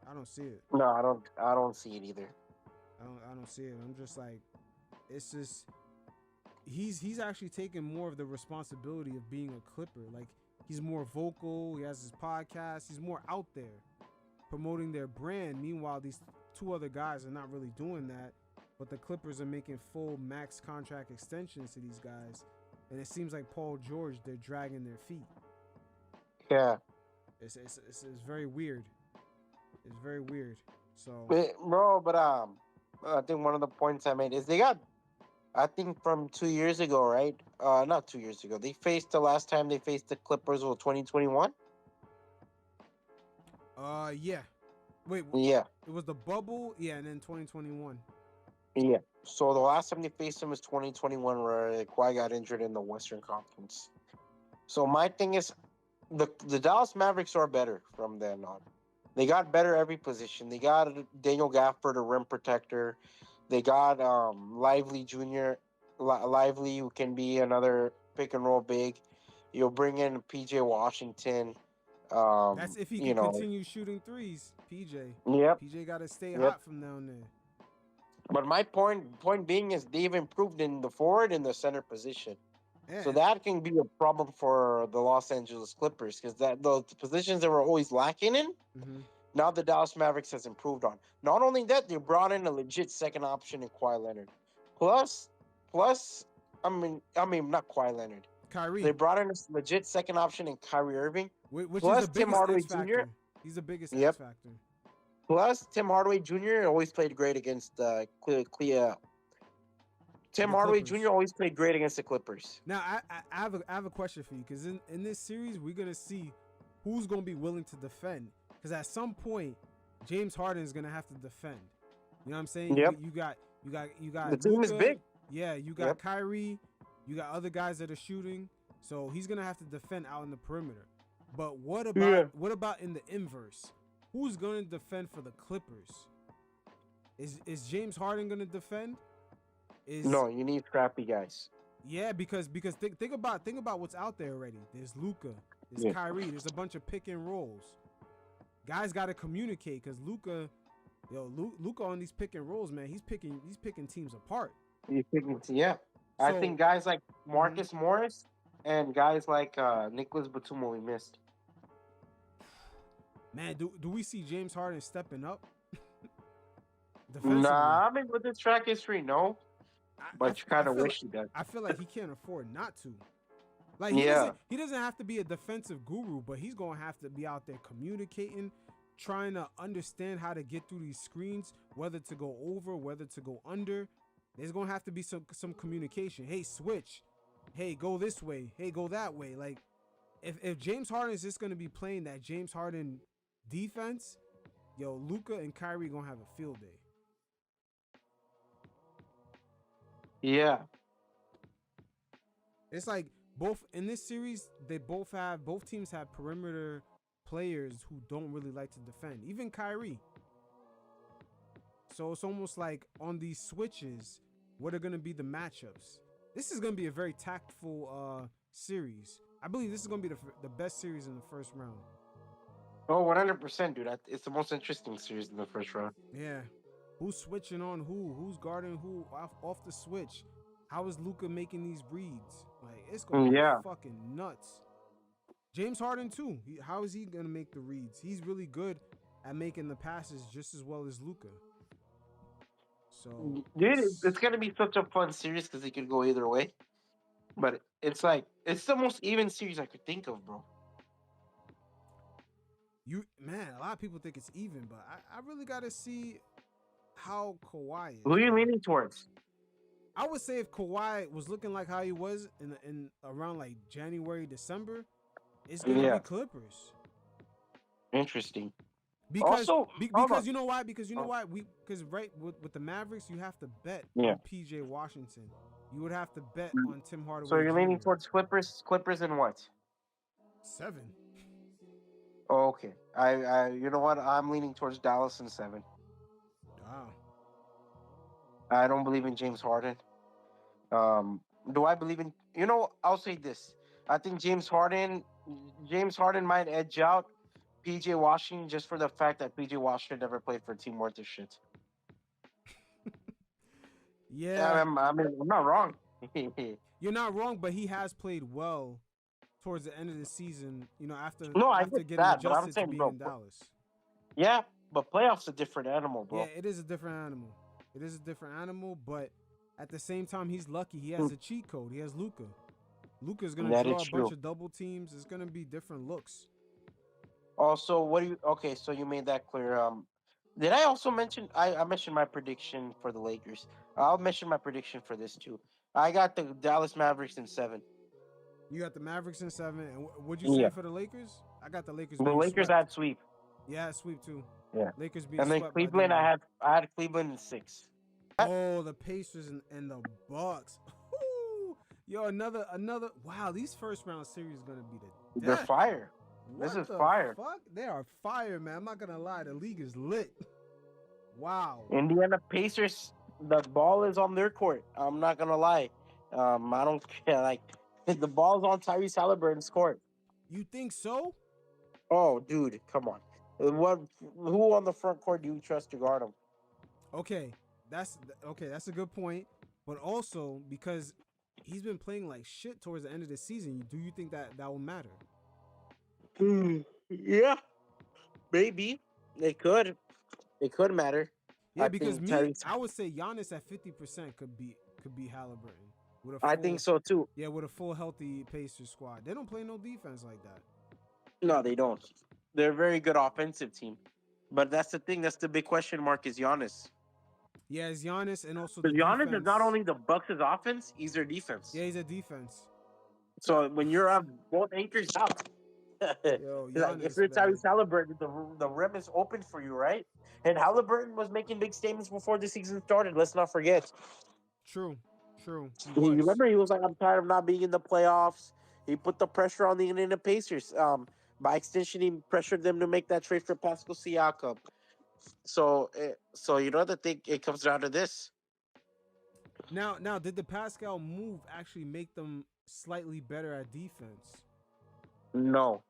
I don't see it. No, I don't. I don't see it either. I don't see it. I'm just like, it's just he's actually taking more of the responsibility of being a Clipper. Like he's more vocal. He has his podcast. He's more out there promoting their brand. Meanwhile, these two other guys are not really doing that. But the Clippers are making full max contract extensions to these guys, and it seems like Paul George, they're dragging their feet. Yeah, It's very weird. It's very weird. So bro. But I think one of the points I made is they got. I think from 2 years ago, right? Not 2 years ago. They faced the last time they faced the Clippers was 2021. yeah. Wait, Yeah, it was the bubble, yeah, and then 2021. yeah. So the last time they faced them was 2021, where Kawhi got injured in the Western Conference. So my thing is, the Dallas Mavericks are better from then on. They got better every position. They got Daniel Gafford, a rim protector. They got Lively Jr. Lively, who can be another pick and roll big. You'll bring in PJ Washington. That's if he You can know, continue shooting threes, PJ. yep, PJ got to stay yep. hot from down there. But my point being is they've improved in the forward and the center position. Yeah. So that can be a problem for the Los Angeles Clippers because that the positions that were always lacking in, Mm-hmm. now the Dallas Mavericks has improved on. Not only that, they brought in a legit second option in Kawhi Leonard. Plus, I mean, not Kawhi Leonard. Kyrie, They brought in a legit second option in Kyrie Irving. which Plus is the Tim biggest Hardaway X factor. Jr. He's the biggest Yep. X factor. Plus Tim Hardaway Jr. always played great against Tim The Hardaway Clippers. Jr. always played great against the Clippers. Now I have a question for you because in this series we're gonna see who's gonna be willing to defend because at some point James Harden is gonna have to defend. You know what I'm saying? Yep. You got The team is Luka. big. Yeah, you got Yep. Kyrie. You got other guys that are shooting. So he's gonna have to defend out in the perimeter. But what about in the inverse? Who's gonna defend for the Clippers? Is James Harden gonna defend? No, you need scrappy guys. Yeah, because think about what's out there already. There's Luka, there's Yeah. Kyrie, there's a bunch of pick and rolls. Guys got to communicate because Luka on these pick and rolls, man, he's picking teams apart. Yeah. I So- think guys like Marcus Morris and guys like Nicholas Batum we missed. Man, do we see James Harden stepping up? Defensively? Nah, I mean with this track history, no. But you kind of feel wish he does. I feel like he can't afford not to. Like he doesn't have to be a defensive guru, but he's gonna have to be out there communicating, trying to understand how to get through these screens, whether to go over, whether to go under. There's gonna have to be some communication. Hey, switch. Hey, go this way. Hey, go that way. Like if James Harden is just gonna be playing that James Harden defense, yo, Luka and Kyrie gonna have a field day. Yeah. It's like both in this series, both teams have perimeter players who don't really like to defend. Even Kyrie. So it's almost like on these switches, what are gonna be the matchups? This is gonna be a very tactful series. I believe this is gonna be the best series in the first round. Oh, 100%, dude. It's the most interesting series in the first round. Yeah. Who's switching on who? Who's guarding who off the switch? How is Luka making these reads? Like, it's going to be fucking nuts. James Harden, too. How is he going to make the reads? He's really good at making the passes just as well as Luka. So, dude, it's going to be such a fun series because it could go either way. But it's like, it's the most even series I could think of, bro. A lot of people think it's even, but I really got to see how Kawhi is. Who are you leaning towards? I would say if Kawhi was looking like how he was in around like January, December, it's gonna be Clippers. Interesting. Because also, because you know why? Because right with the Mavericks, you have to bet on PJ Washington. You would have to bet on Tim Hardaway. So you're Jr. leaning towards Clippers and what? 7. Oh, okay. I you know what? I'm leaning towards Dallas and 7. Wow. I don't believe in James Harden. Do I believe in? I'll say this. I think James Harden might edge out PJ Washington just for the fact that PJ Washington never played for a team worth of shit. Yeah, I mean, I'm not wrong. you're not wrong, but he has played well towards the end of the season. You know, after No, I after get getting that, but I'm adjusted to saying, being bro, in Dallas. yeah, but playoffs a different animal, bro. Yeah, it is a different animal. It is a different animal, but at the same time, he's lucky. He has a cheat code. He has Luka. Luka's gonna That draw is a bunch true. of double teams. It's gonna be different looks. Also, what do you? Okay, so you made that clear. Did I also mention? I mentioned my prediction for the Lakers. I'll mention my prediction for this too. I got the Dallas Mavericks in 7. You got the Mavericks in 7, and what'd you Yeah. say for the Lakers? I got the Lakers The being Lakers swept. had sweep. Yeah, sweep too. Yeah. Lakers being And then swept by Cleveland, Denver. I had Cleveland in 6. Oh, the Pacers and the Bucks. Ooh. Yo, another. Wow, these first round series gonna be the They're death. fire. What This is the fire. Fuck? They are fire, man. I'm not gonna lie. The league is lit. Wow. Indiana Pacers, the ball is on their court. I'm not gonna lie. I don't care. Like the ball's on Tyrese Halliburton's court. You think so? Oh, dude, come on. Who on the front court do you trust to guard him? Okay, that's a good point. But also because he's been playing like shit towards the end of the season, do you think that will matter? Yeah, maybe it could. It could matter. Yeah, I because think I would say Giannis at 50% could be Halliburton with a I think so too. Yeah, with a full healthy Pacers squad. They don't play no defense like that. No, they don't. They're a very good offensive team, but that's the thing. That's the big question mark is Giannis. Yeah, it's Giannis and also the Because Giannis defense. is not only the Bucks' offense, he's their defense. Yeah, he's a defense. So when you're on both anchors out, Yo, like if Giannis, you're man. Tyrese Halliburton, the rim is open for you, right? And Halliburton was making big statements before the season started. Let's not forget. True. He You was. remember he was like, "I'm tired of not being in the playoffs." He put the pressure on the Indiana Pacers. By extension, he pressured them to make that trade for Pascal Siakam. So you know the thing. It comes down to this. Now, did the Pascal move actually make them slightly better at defense? No.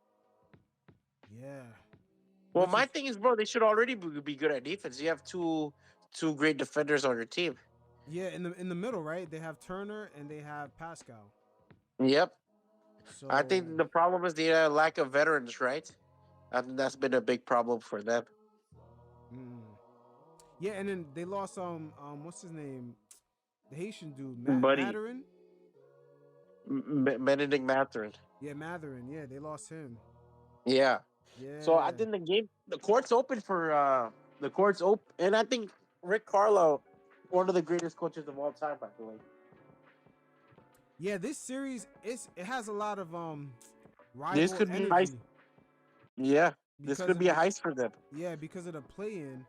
Yeah. Well, Which my is- thing is, bro, they should already be good at defense. You have two great defenders on your team. Yeah, in the middle, right? They have Turner and they have Pascal. Yep. So I think the problem is the lack of veterans, right? I think that's been a big problem for them. Yeah, and then they lost what's his name? The Haitian dude, Buddy. Mathurin. Benedict Mathurin. Yeah, Mathurin. Yeah, they lost him. Yeah. Yeah. So I think the court's open for and I think Rick Carlisle, one of the greatest coaches of all time, by the way. Yeah, this series it has a lot of rival This could be energy. nice. Yeah, this because could of be a the- heist for them. Yeah, because of the play-in.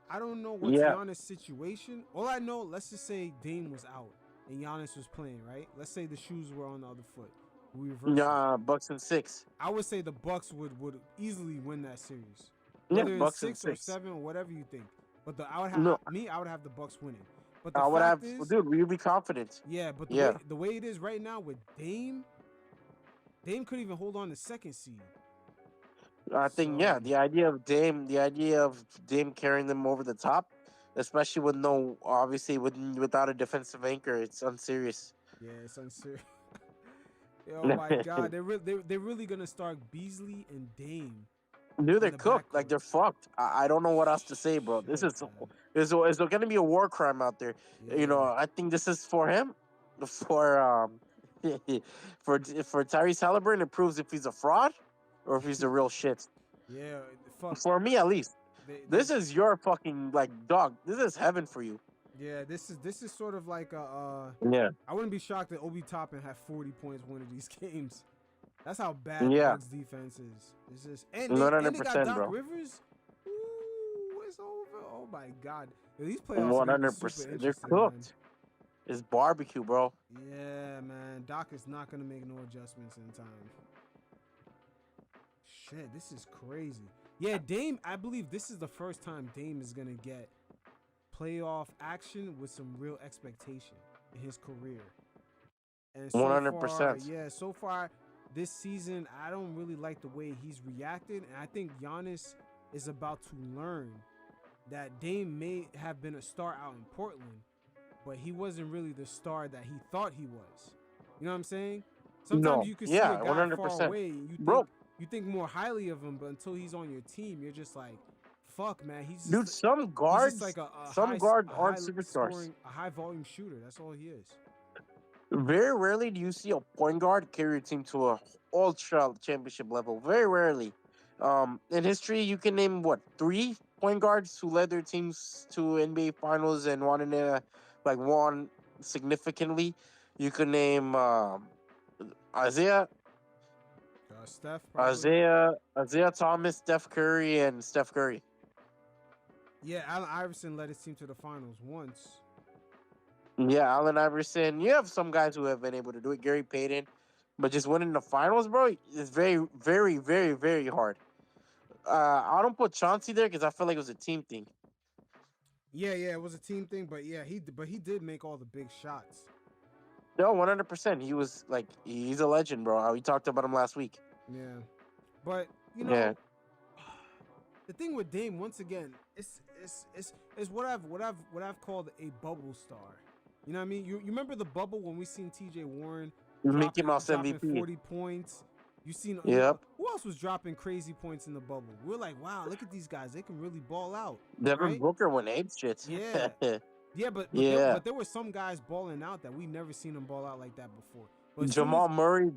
I don't know what's Yeah. Giannis' situation. All I know, let's just say Dame was out and Giannis was playing, right? Let's say the shoes were on the other foot. We reverse it. Nah, Bucks and 6. I would say the Bucks would easily win that series. Yeah, Whether it's Bucks and 6 or 6. 7 or whatever you think. But I would have No. I would have the Bucks winning. But the I would fact have, is, dude. Will you be confident? yeah, but Yeah. the way it is right now with Dame couldn't even hold on to second seed. I think So- the idea of Dame carrying them over the top, especially with without a defensive anchor, it's unserious. Yeah, it's unserious. Oh my God, they're really gonna start Beasley and Dame. Dude, they're the cooked. backcourt. Like they're fucked. I don't know what else to say, bro. This Shit, is man. is going to be a war crime out there. You know, Yeah. I think this is for him, for for Tyrese Halliburton. It proves if he's a fraud or if he's the real shit. Yeah, fuck. For me, at least. This they- is your fucking dog. This is heaven for you. Yeah, this is sort of like a. Yeah. I wouldn't be shocked that Obi Toppin had 40 points one of these games. That's how bad Yeah. Bucks defense is. It's just and they got 100%, Doc bro. Rivers. Ooh, it's over. Oh my God, yo, these playoffs are gonna be super 100%. They're interesting, man. cooked. It's barbecue, bro. Yeah, man. Doc is not gonna make no adjustments in time. Shit, this is crazy. Yeah, Dame. I believe this is the first time Dame is gonna get playoff action with some real expectation in his career. And so 100%. far, yeah, so far this season, I don't really like the way he's reacted, and I think Giannis is about to learn that Dame may have been a star out in Portland, but he wasn't really the star that he thought he was. You know what I'm saying? Sometimes No. you can see Yeah, a guy 100%. far away and Bro. you think more highly of him, but until he's on your team, you're just like, fuck, man. He's just, Dude, some he's guards, just like a guards high aren't superstars. scoring, a high volume shooter. That's all he is. Very rarely do you see a point guard carry a team to a ultra championship level. Very rarely. In history, you can name what 3 point guards who led their teams to NBA Finals and won significantly. You could name Isaiah Steph, probably. Isaiah Thomas, Steph Curry, and Steph Curry. Yeah, Allen Iverson led his team to the finals once. Yeah, Allen Iverson. You have some guys who have been able to do it. Gary Payton, but just winning the finals, bro, is very, very, very, very hard. I don't put Chauncey there because I feel like it was a team thing. Yeah, it was a team thing, but yeah, he did make all the big shots. No, 100%. He's a legend, bro. We talked about him last week. Yeah, but you know, the thing with Dame, once again, it's what I've called a bubble star. You know what I mean? You remember the bubble when we seen T.J. Warren Mickey Mouse dropping MVP. 40 points? You seen? Yep. Who else was dropping crazy points in the bubble? We're like, wow, look at these guys. They can really ball out. Devin right? Booker went ape shit. Yeah. Yeah, but there were some guys balling out that we never seen them ball out like that before. But Jamal Murray,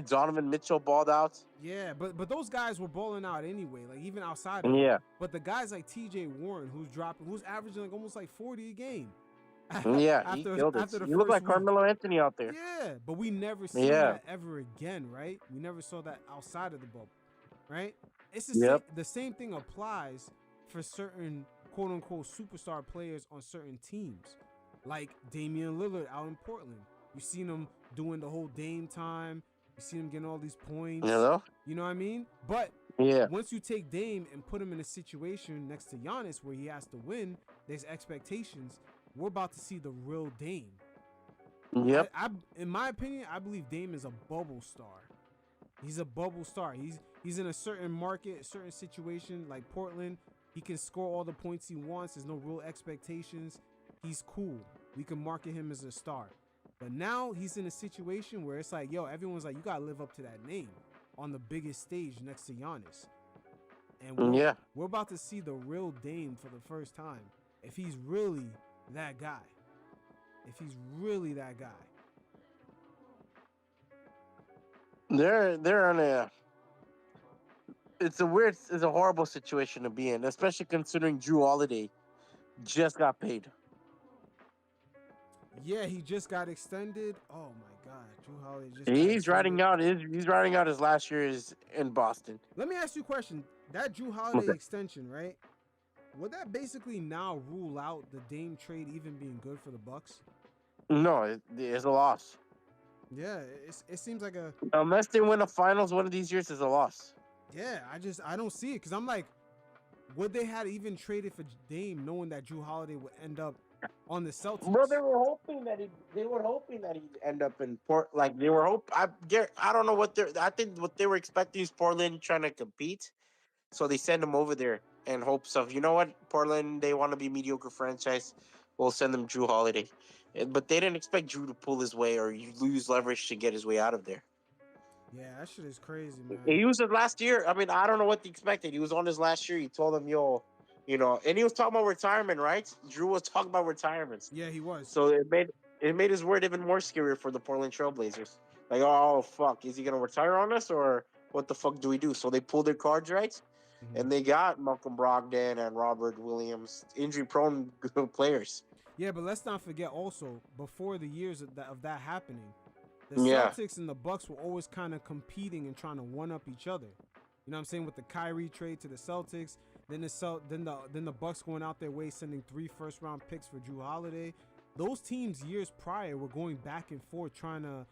Donovan Mitchell balled out. Yeah, but those guys were balling out anyway, like even outside of Yeah. But the guys like T.J. Warren, who's averaging like almost like 40 a game. Yeah, he killed it. You look like Carmelo Anthony out there. Yeah, but we never see that ever again, right? We never saw that outside of the bubble, right? It's the same thing applies for certain quote-unquote superstar players on certain teams, like Damian Lillard out in Portland. You seen him doing the whole Dame time. You seen him getting all these points. You know what I mean? But once you take Dame and put him in a situation next to Giannis where he has to win, there's expectations. We're about to see the real Dame. Yep. In my opinion, I believe Dame is a bubble star. He's a bubble star. He's in a certain market, a certain situation like Portland. He can score all the points he wants. There's no real expectations. He's cool. We can market him as a star. But now he's in a situation where it's like, yo, everyone's like, you got to live up to that name on the biggest stage next to Giannis. And we're about to see the real Dame for the first time. If he's really that guy. If he's really that guy. They're on a... It's a horrible situation to be in, especially considering Drew Holiday just got paid. Yeah, he just got extended. Oh my God, Drew Holiday just. He's riding out his last year is in Boston. Let me ask you a question. That Drew Holiday extension, right? Would that basically now rule out the Dame trade even being good for the Bucks? No, it's a loss. Yeah, it seems like a. Unless they win a finals one of these years, it's a loss. Yeah, I don't see it because I'm like, would they have even traded for Dame knowing that Drew Holiday would end up on the Celtics? Bro, they were hoping that he'd end up in Port. Like they were I don't know what I think what they were expecting is Portland trying to compete, so they send him over there in hopes of, you know what, Portland, they want to be a mediocre franchise. We'll send them Drew Holiday, but they didn't expect Drew to pull his way or lose leverage to get his way out of there. Yeah, that shit is crazy, man. He used it last year. I mean, I don't know what they expected. He was on his last year. He told them, yo, you know, and he was talking about retirement, right? Drew was talking about retirements. Yeah, he was. So it made his word even more scarier for the Portland Trailblazers. Like, oh, fuck, is he going to retire on us or what the fuck do we do? So they pulled their cards right, and they got Malcolm Brogdon and Robert Williams, injury-prone players. Yeah, but let's not forget also, before the years of that happening, the Celtics and the Bucks were always kind of competing and trying to one-up each other. You know what I'm saying? With the Kyrie trade to the Celtics, then the Bucks going out their way sending 3 first-round picks for Drew Holiday. Those teams years prior were going back and forth trying to,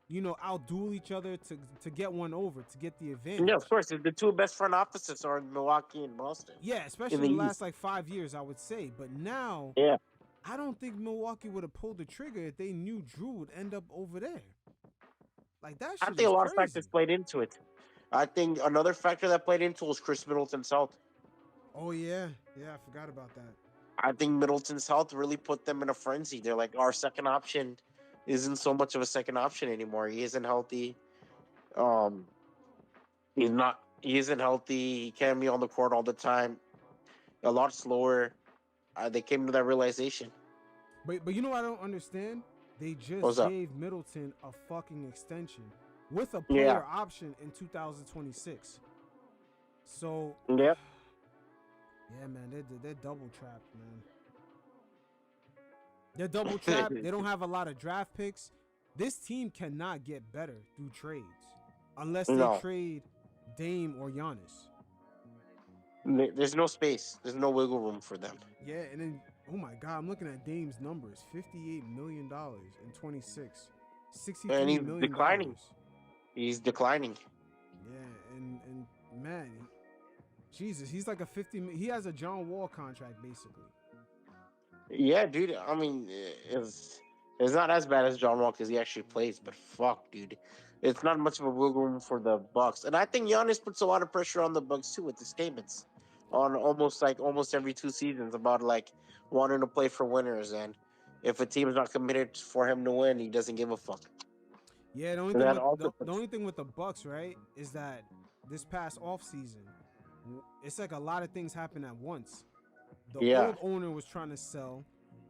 you know, outduel each other to get one over, to get the advantage. Yeah, of course. The 2 best front offices are in Milwaukee and Boston. Yeah, especially in the last like 5 years, I would say. But now, I don't think Milwaukee would have pulled the trigger if they knew Drew would end up over there. Like that I shit think is a lot of crazy. factors played into it. I think another factor that played into was Chris Middleton's health. Oh yeah, I forgot about that. I think Middleton's health really put them in a frenzy. They're like, our second option isn't so much of a second option anymore. He isn't healthy. Um, he's not. He isn't healthy. He can't be on the court all the time. A lot slower. They came to that realization. But you know what I don't understand? They What's just up? gave Middleton a fucking extension with a Yeah. player option in 2026. So Yep. yeah, man, they're double trapped, man. They're double trapped. They don't have a lot of draft picks. This team cannot get better through trades unless they No. trade Dame or Giannis. There's no space. There's no wiggle room for them. Yeah, and then oh my god, I'm looking at Dame's numbers: $58 million in 26, $63 And he's million. declining. He's declining. Yeah, and man, Jesus, he's like a 50. He has a John Wall contract basically. Yeah, dude. I mean, it's not as bad as John Wall because he actually plays. But fuck, dude, it's not much of a wiggle room for the Bucks. And I think Giannis puts a lot of pressure on the Bucks too with the statements on almost every 2 seasons about like wanting to play for winners. And if a team is not committed for him to win, he doesn't give a fuck. Yeah, the only And thing that with, also the only thing with the Bucks, right, is that this past offseason, it's like a lot of things happen at once. The Yeah. old owner was trying to sell.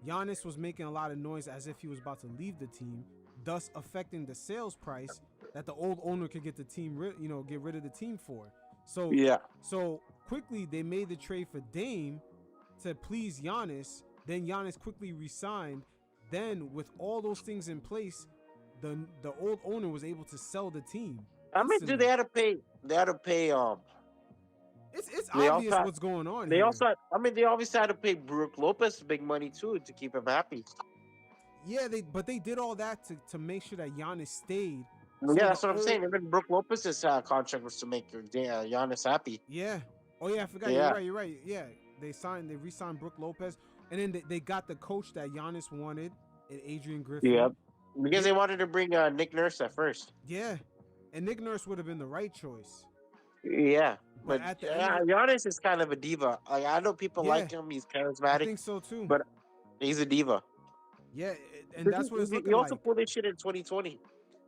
Giannis was making a lot of noise as if he was about to leave the team, thus affecting the sales price that the old owner could get the team, get rid of the team for. So Yeah. So quickly they made the trade for Dame to please Giannis. Then Giannis quickly resigned. Then with all those things in place, the old owner was able to sell the team. I mean, dude, they had to pay. It's They obvious also- what's going on They here. also, they obviously had to pay Brook Lopez big money too to keep him happy. Yeah, they did all that to make sure that Giannis stayed. Yeah, that's what I'm saying. Even Brook Lopez's contract was to make Giannis happy. Yeah. Oh yeah, I forgot. Yeah. You're right. Yeah, they re-signed Brook Lopez, and then they got the coach that Giannis wanted, and Adrian Griffin. Yep. Because they wanted to bring Nick Nurse at first. Yeah, and Nick Nurse would have been the right choice. Yeah, But but at the end Giannis is kind of a diva. Like, I know people like him; he's I charismatic, think so too. but he's a diva. Yeah, and that's what it's looking He also like. pulled this shit in 2020.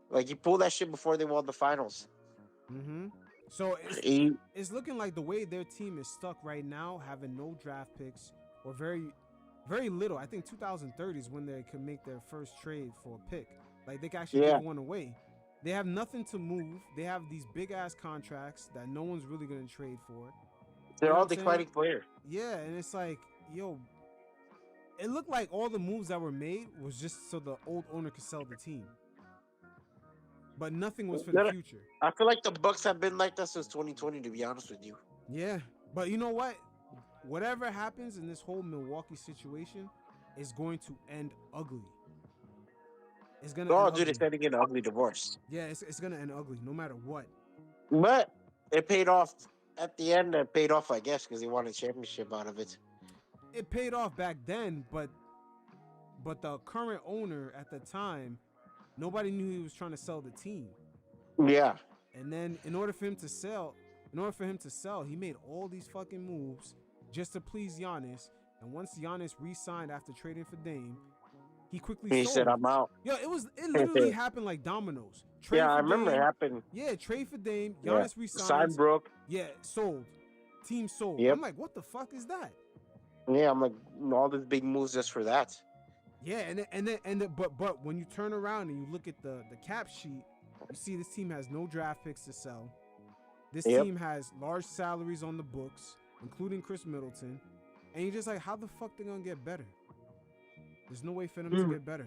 Like, he pulled that shit before they won the finals. Mm-hmm. So He, it's looking like the way their team is stuck right now, having no draft picks or very, very little. I think 2030 is when they can make their first trade for a pick. Like they can actually give one away. They have nothing to move. They have these big ass contracts that no one's really gonna trade for. they're You know all what I'm saying? declining players. Yeah, and it's like, yo, it looked like all the moves that were made was just so the old owner could sell the team. But nothing was for the future. I feel like the Bucks have been like that since 2020, to be honest with you. Yeah, but you know what? Whatever happens in this whole Milwaukee situation is going to end ugly. It's gonna. Oh, end dude, it's ugly. ending in an ugly divorce. Yeah, it's gonna end ugly no matter what. But it paid off at the end. It paid off, I guess, because he won a championship out of it. It paid off back then, but the current owner at the time, nobody knew he was trying to sell the team. Yeah. And then in order for him to sell, he made all these fucking moves just to please Giannis. And once Giannis re-signed after trading for Dame, he quickly He sold. said, "I'm out." Yo, it literally happened like dominoes. Trade Yeah, I for remember Dame, it happened. Yeah, trade for Dame. Yeah. Giannis re-signed. Signed Brook. Yeah, sold. Team sold. Yep. I'm like, what the fuck is that? Yeah, I'm like, all these big moves just for that. Yeah, but when you turn around and you look at the cap sheet, you see this team has no draft picks to sell. This team has large salaries on the books, including Chris Middleton, and you're just like, how the fuck they gonna get better? There's no way for them to get better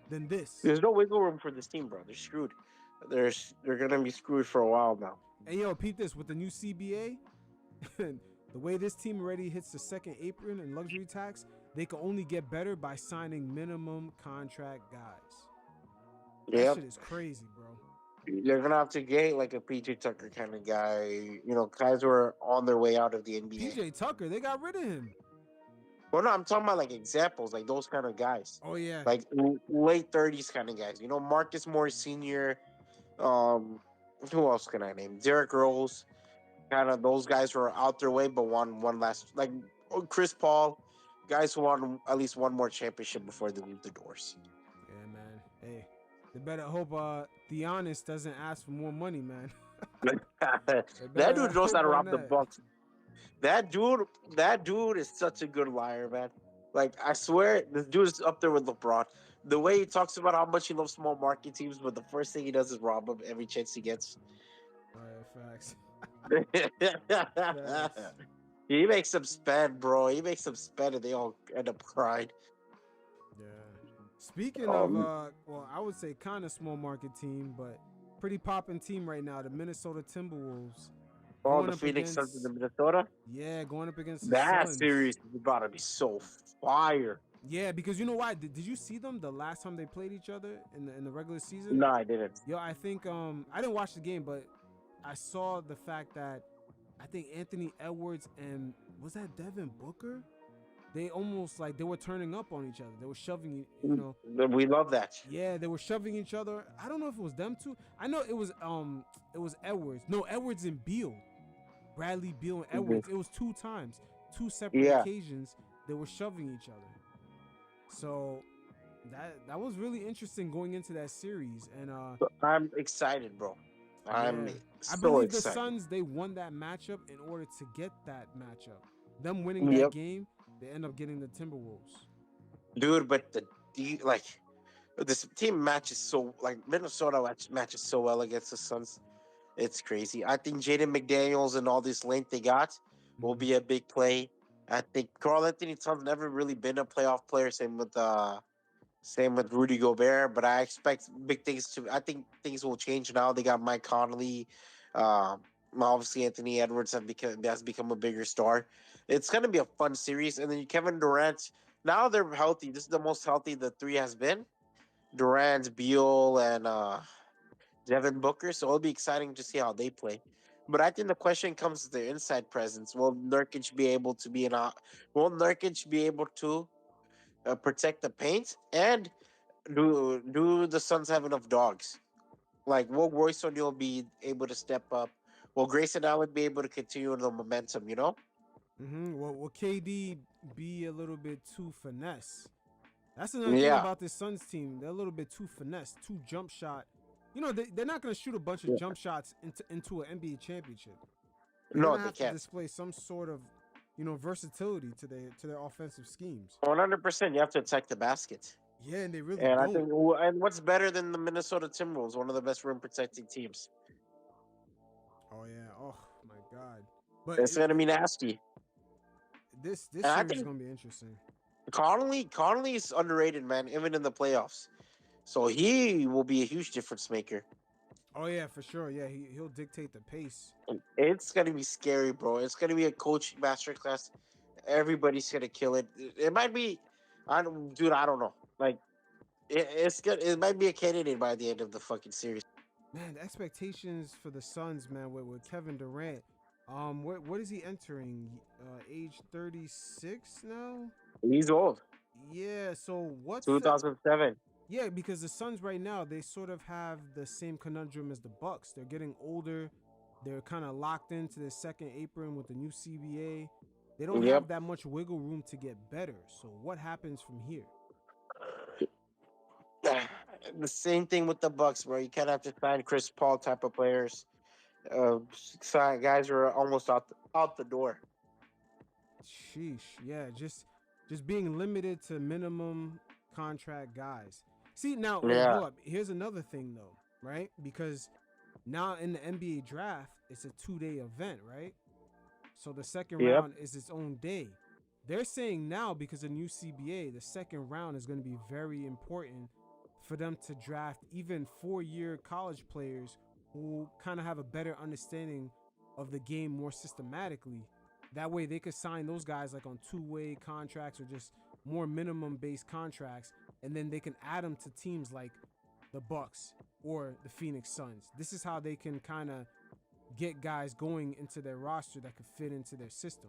than this. There's no wiggle room for this team, bro. They're screwed. They're gonna be screwed for a while now. And yo, Pete, this with the new CBA, the way this team already hits the second apron and luxury tax, they can only get better by signing minimum contract guys. That shit is crazy, bro. They're gonna have to get like a PJ Tucker kind of guy. You know, guys who are on their way out of the NBA. PJ Tucker, they got rid of him. Well, no, I'm talking about like examples, like those kind of guys. Oh yeah. Like late 30s kind of guys. You know, Marcus Morris Sr., Who else can I name? Derrick Rose. Kind of those guys were out their way, but won one last. Like Chris Paul, guys who won at least one more championship before they leave the doors. Yeah, man. Hey, they better hope Giannis doesn't ask for more money, man. That dude knows how to hope on rob the that. Bucks. That dude is such a good liar, man. Like I swear, this dude is up there with LeBron. The way he talks about how much he loves small market teams, but the first thing he does is rob them every chance he gets. All right, facts. He makes them spend, bro. He makes them spend, and they all end up crying. Yeah. Speaking of, well, I would say kind of small market team, but pretty popping team right now, the Minnesota Timberwolves. Oh, going the up Phoenix Suns against- in the Minnesota. Yeah, going up against the That Suns. series is about to be so fire. Yeah, because you know why? Did you see them the last time they played each other in the regular season? No, I didn't. Yo, I think I didn't watch the game, but I saw the fact that I think Anthony Edwards and was that Devin Booker? They almost like they were turning up on each other. They were shoving, you know. We love that. Yeah, they were shoving each other. I don't know if it was them two. I know it was Edwards. No, Edwards and Beal. Bradley Beal and Edwards. It was 2 times, 2 separate occasions they were shoving each other. So that was really interesting going into that series. And I'm excited, bro. I'm yeah. so I believe excited. the Suns, they won that matchup in order to get that matchup. Them winning that game, they end up getting the Timberwolves. Dude, but this team matches so Minnesota matches so well against the Suns. It's crazy. I think Jaden McDaniels and all this length they got will be a big play. I think Karl Anthony Towns never really been a playoff player. Same with Rudy Gobert. But I expect big things I think things will change now. They got Mike Conley. Obviously Anthony Edwards has become a bigger star. It's gonna be a fun series. And then Kevin Durant. Now they're healthy. This is the most healthy the 3 has been. Durant, Beal, and Devin Booker. So it'll be exciting to see how they play. But I think the question comes to their inside presence. Will Nurkic be able to protect the paint? And do the Suns have enough dogs? Like, will Royce O'Neal be able to step up? Will Grayson Allen be able to continue the momentum? You know? Well, will KD be a little bit too finesse? That's another thing about this Suns team. They're a little bit too finesse, too jump shot. You know, they're not going to shoot a bunch of jump shots into an NBA championship. They're No, gonna they have can't. to display some sort of, versatility to their offensive schemes. 100%. You have to attack the basket. Yeah, and they really And don't. I think, and what's better than the Minnesota Timberwolves? One of the best rim protecting teams. Oh yeah. Oh my God. But It's gonna be nasty. This And I series is think- gonna be interesting. Conley is underrated, man, even in the playoffs. So he will be a huge difference maker. Oh yeah, for sure. Yeah, he'll dictate the pace. It's gonna be scary, bro. It's gonna be a coaching masterclass. Everybody's gonna kill it. It might be, I don't know. Like, it's good. It might be a candidate by the end of the fucking series. Man, the expectations for the Suns, man, with Kevin Durant. What is he entering? Age 36 now? He's old. Yeah, so what's 2007. Yeah, because the Suns right now, they sort of have the same conundrum as the Bucks. They're getting older. They're kind of locked into the second apron with the new CBA. They don't have that much wiggle room to get better. So what happens from here? The same thing with the Bucks, bro. You kind of have to find Chris Paul type of players. Guys who are almost out the door. Sheesh. Yeah, just being limited to minimum contract guys. See, now, hold up. Here's another thing, though, right? Because now in the NBA draft, it's a 2-day event, right? So the second round is its own day. They're saying now, because of new CBA, the second round is going to be very important for them to draft even 4-year college players who kind of have a better understanding of the game more systematically. That way they could sign those guys like on 2-way contracts or just more minimum based contracts, and then they can add them to teams like the Bucks or the Phoenix Suns. This is how they can kind of get guys going into their roster that could fit into their system.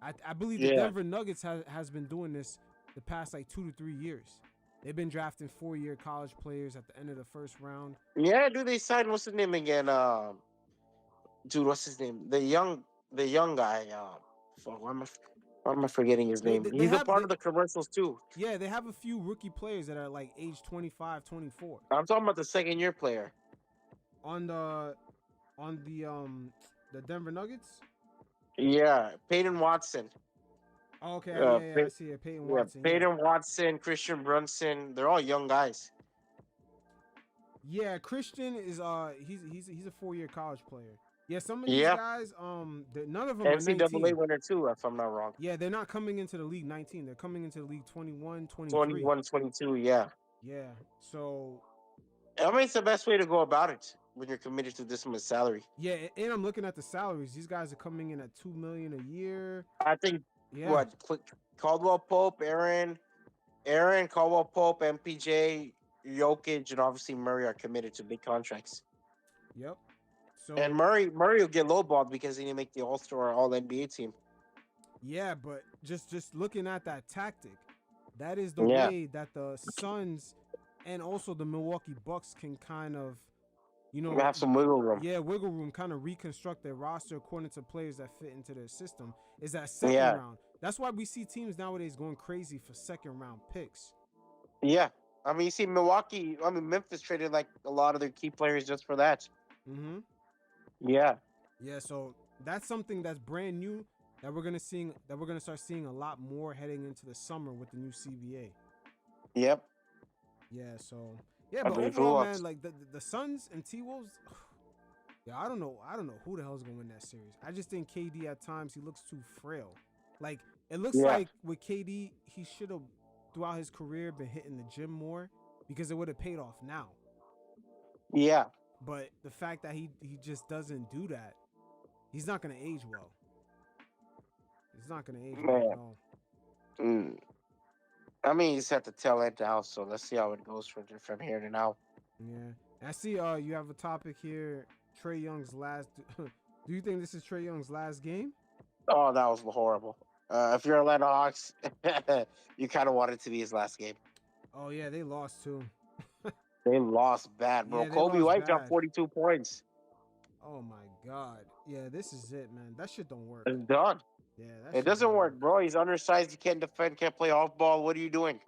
I believe the Denver Nuggets has been doing this the past like 2 to 3 years. They've been drafting 4-year college players at the end of the first round. Yeah, dude, they signed what's his name again? Dude, what's his name? The young guy. Fuck, why am I forgetting his name? He's a part of the commercials too. Yeah, they have a few rookie players that are like age 25, 24. I'm talking about the second-year player. On the Denver Nuggets. Yeah, Peyton Watson. Oh, okay, Yeah, I see it. Peyton Watson. Peyton Watson, Christian Brunson. They're all young guys. Yeah, Christian is he's a 4-year college player. Yeah, some of these guys none of them are 19. NCAA winner too, if I'm not wrong. Yeah, they're not coming into the league 19. They're coming into the league 21, 23. 21, 22, yeah. Yeah. So I mean, it's the best way to go about it when you're committed to this much salary. yeah, and I'm looking at the salaries. These guys are coming in at $2 million a year. I think Yeah. Caldwell Pope, Aaron, Caldwell Pope, MPJ, Jokic, and obviously Murray are committed to big contracts. Yep. So And Murray will get lowballed because he didn't make the All-Star All NBA team. yeah, but just looking at that tactic, that is the way that the Suns and also the Milwaukee Bucks can kind of, Have some wiggle room. Yeah, wiggle room, kind of reconstruct their roster according to players that fit into their system. Is that second round? That's why we see teams nowadays going crazy for second round picks. Yeah. I mean, you see Memphis traded like a lot of their key players just for that. Mm-hmm. Yeah. Yeah, so that's something that's brand new that we're gonna start seeing a lot more heading into the summer with the new CBA. Yep. Yeah, so yeah, but Agreed. overall, man, like the Suns and T-Wolves, yeah, I don't know who the hell's gonna win that series. I just think KD at times he looks too frail. Like it looks like with KD, he should have throughout his career been hitting the gym more because it would have paid off now. Yeah. But the fact that he just doesn't do that, he's not gonna age well. He's not gonna age well at all. I mean, you just have to tell it now, so let's see how it goes from here to now. Yeah. I see you have a topic here, Trae Young's last do you think this is Trae Young's last game? Oh, that was horrible. If you're Atlanta Hawks, you kind of want it to be his last game. Oh yeah, they lost too. They lost bad, bro. Yeah, Kobe lost White got bad. 42 points. Oh my god. Yeah, this is it, man. That shit don't work. It's done. Yeah, It doesn't work, bro. He's undersized. He can't defend. Can't play off ball. What are you doing?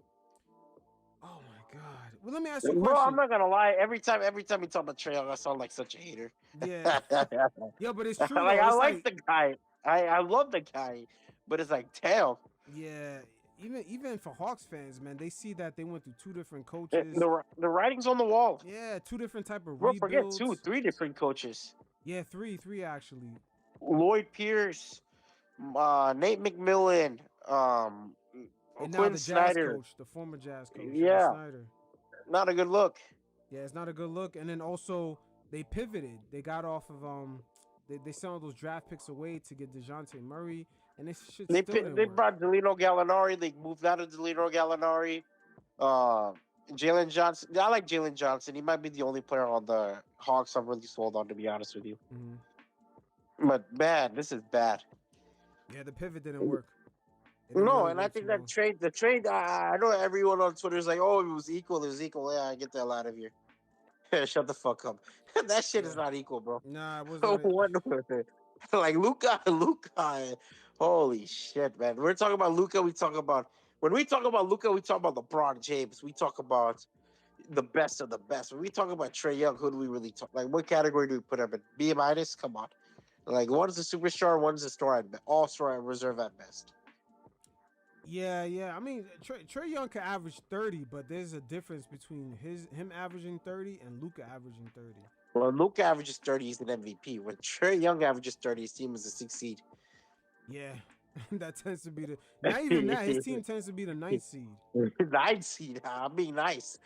Oh my god. Well, let me ask you a Bro, question. I'm not gonna lie. Every time we talk about Trae Young, I sound like such a hater. Yeah. Yeah, but it's true. Though. Like I It's like the guy. I love the guy, but it's like, damn. Yeah. Even for Hawks fans, man, they see that they went through two different coaches. The writing's on the wall. Yeah, two different type of Bro, rebuilds. forget 3 different coaches. Yeah, three actually. Lloyd Pierce, Nate McMillan, And now Quinn the Jazz Snyder. coach, the former Jazz coach, Yeah. Snyder. Not a good look. Yeah, it's not a good look. And then also they pivoted. They got off of they sent all those draft picks away to get DeJounte Murray, and this shit They still didn't work. brought Delino Gallinari. They moved out of Delino Gallinari. Jalen Johnson. I like Jalen Johnson. He might be the only player on the Hawks I'm really sold on, to be honest with you. Mm-hmm. But man, this is bad. Yeah, the pivot didn't work. It didn't No, really and I work think too that well. the trade. I know everyone on Twitter is like, "Oh, it was equal. It was equal." Yeah, get the hell out of here. Shut the fuck up. That shit is not equal, bro. Nah, it wasn't. What? Like Luka. Holy shit, man. We're talking about Luka. When we talk about Luka, we talk about LeBron James. We talk about the best of the best. When we talk about Trae Young, who do we really talk? Like, what category do we put him in? B minus? Come on. Like, one's a superstar, one's a star at all-star at reserve at best. Yeah. I mean, Trae Young can average 30, but there's a difference between him averaging 30 and Luka averaging 30. Well, Luka averages 30, he's an MVP. When Trae Young averages 30, his team is a 6th seed. Yeah, that tends to be the. Not even that, his team tends to be the 9th seed. 9th seed. I'm being nice.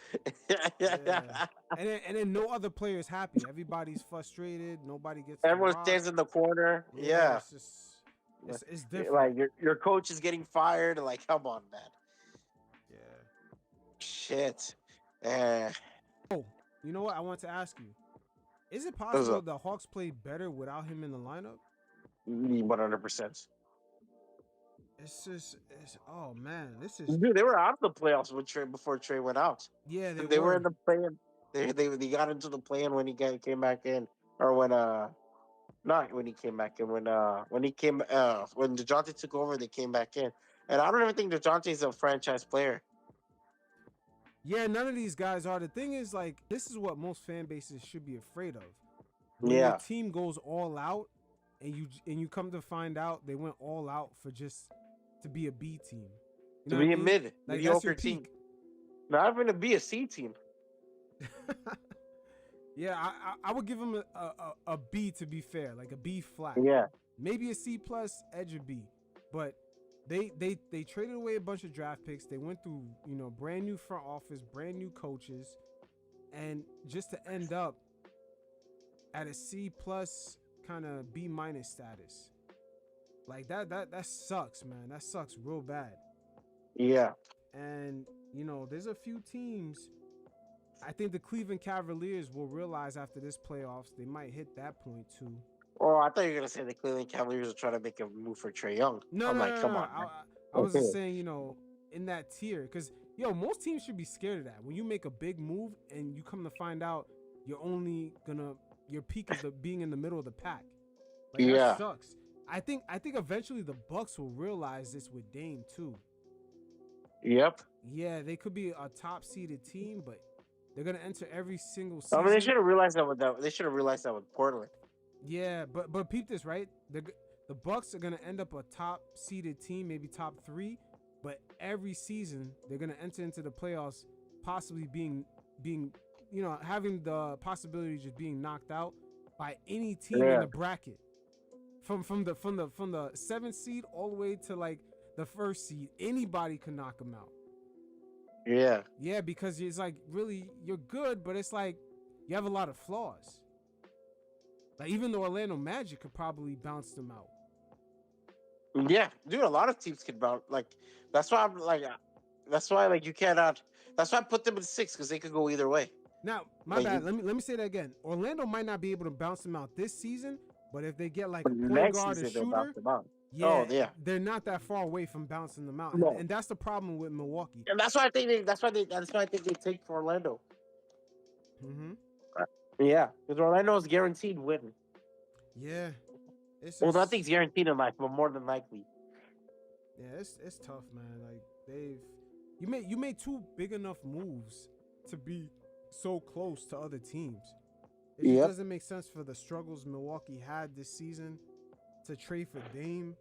Yeah. And then no other player is happy. Everybody's frustrated. Nobody gets. Everyone stands in the corner. Yeah. It's just. It's different. Like your coach is getting fired. Like, come on, man. Yeah. Shit. Oh, you know what? I want to ask you. Is it possible the Hawks play better without him in the lineup? 100%. oh man, this is Dude, they were out of the playoffs when before Trae went out. yeah, they They were were. in the play-in. They got into the play-in when he came back in, or when not when he came back in, when DeJounte took over, they came back in. And I don't even think DeJounte's a franchise player. Yeah, none of these guys are. The thing is, like, this is what most fan bases should be afraid of. When your Yeah. team goes all out, and you come to find out they went all out for just to be a B team. You To know be what a I mean? mid, Like that's mediocre your team. peak. Not even to be a C team. Yeah, I would give them a B to be fair, like a B flat. Yeah. Maybe a C plus, edge of B, but they traded away a bunch of draft picks. They went through brand new front office, brand new coaches, and just to end up at a C plus kind of B minus status, like that sucks, man. That sucks real bad. Yeah. And there's a few teams. I think the Cleveland Cavaliers will realize after this playoffs they might hit that point too. Oh, I thought you were gonna say the Cleveland Cavaliers are trying to make a move for Trae Young. No, I'm no, like, no, come no. on. Man. I was just Okay. saying, in that tier, because most teams should be scared of that. When you make a big move and you come to find out your peak is being in the middle of the pack. Like Yeah. that sucks. I think eventually the Bucks will realize this with Dame too. Yep. Yeah, they could be a top seeded team, but they're gonna enter every single season. I mean, they should have realized that with They should have realized that with Portland. Yeah, but peep this, right? The Bucks are gonna end up a top seeded team, maybe top 3, but every season they're gonna enter into the playoffs, possibly being having the possibility of just being knocked out by any team in the bracket. From the 7th seed all the way to like the 1st seed, anybody can knock them out. Yeah. Yeah, because it's like really you're good, but it's like you have a lot of flaws. Like even the Orlando Magic could probably bounce them out. Yeah, dude, a lot of teams can bounce. Like that's why you cannot. That's why I put them in 6 because they could go either way. Now, my bad. Let me say that again. Orlando might not be able to bounce them out this season, but if they get like a point Next guard or season they'll shooter, bounce them out. yeah, Oh, yeah. they're not that far away from bouncing them out. No. And that's the problem with Milwaukee. And that's why I think That's why I think they take for Orlando. Mm-hmm. Yeah, because Orlando is guaranteed win. Yeah. It's Well, just- nothing's guaranteed in life, but more than likely. Yeah, it's tough, man. Like you made 2 big enough moves to be so close to other teams. It just doesn't make sense for the struggles Milwaukee had this season to trade for Dame,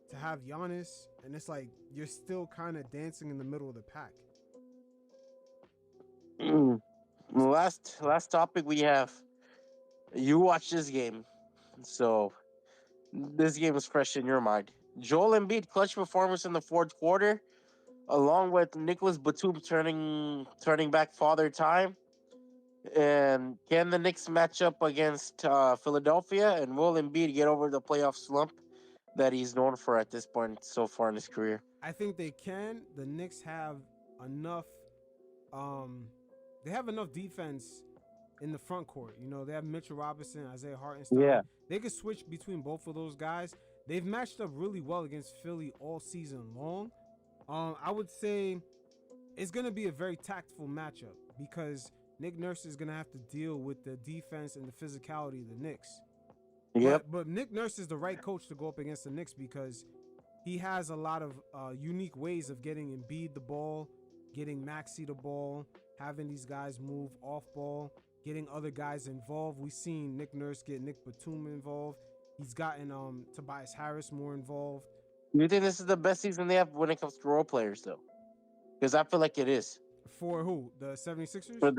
to have Giannis, and it's like you're still kind of dancing in the middle of the pack. Last topic we have. You watch this game, so this game is fresh in your mind. Joel Embiid clutch performance in the 4th quarter, along with Nicholas Batum turning back father time. And can the Knicks match up against Philadelphia? And will Embiid get over the playoff slump that he's known for at this point so far in his career? I think they can. The Knicks have enough. They have enough defense in the front court. They have Mitchell Robinson, Isaiah Hartenstein. Yeah. They could switch between both of those guys. They've matched up really well against Philly all season long. I would say it's going to be a very tactful matchup because Nick Nurse is going to have to deal with the defense and the physicality of the Knicks. Yep. But Nick Nurse is the right coach to go up against the Knicks because he has a lot of unique ways of getting Embiid the ball, getting Maxey the ball, having these guys move off ball, getting other guys involved. We've seen Nick Nurse get Nick Batum involved. He's gotten Tobias Harris more involved. You think this is the best season they have when it comes to role players, though? Because I feel like it is. For who? The 76ers? For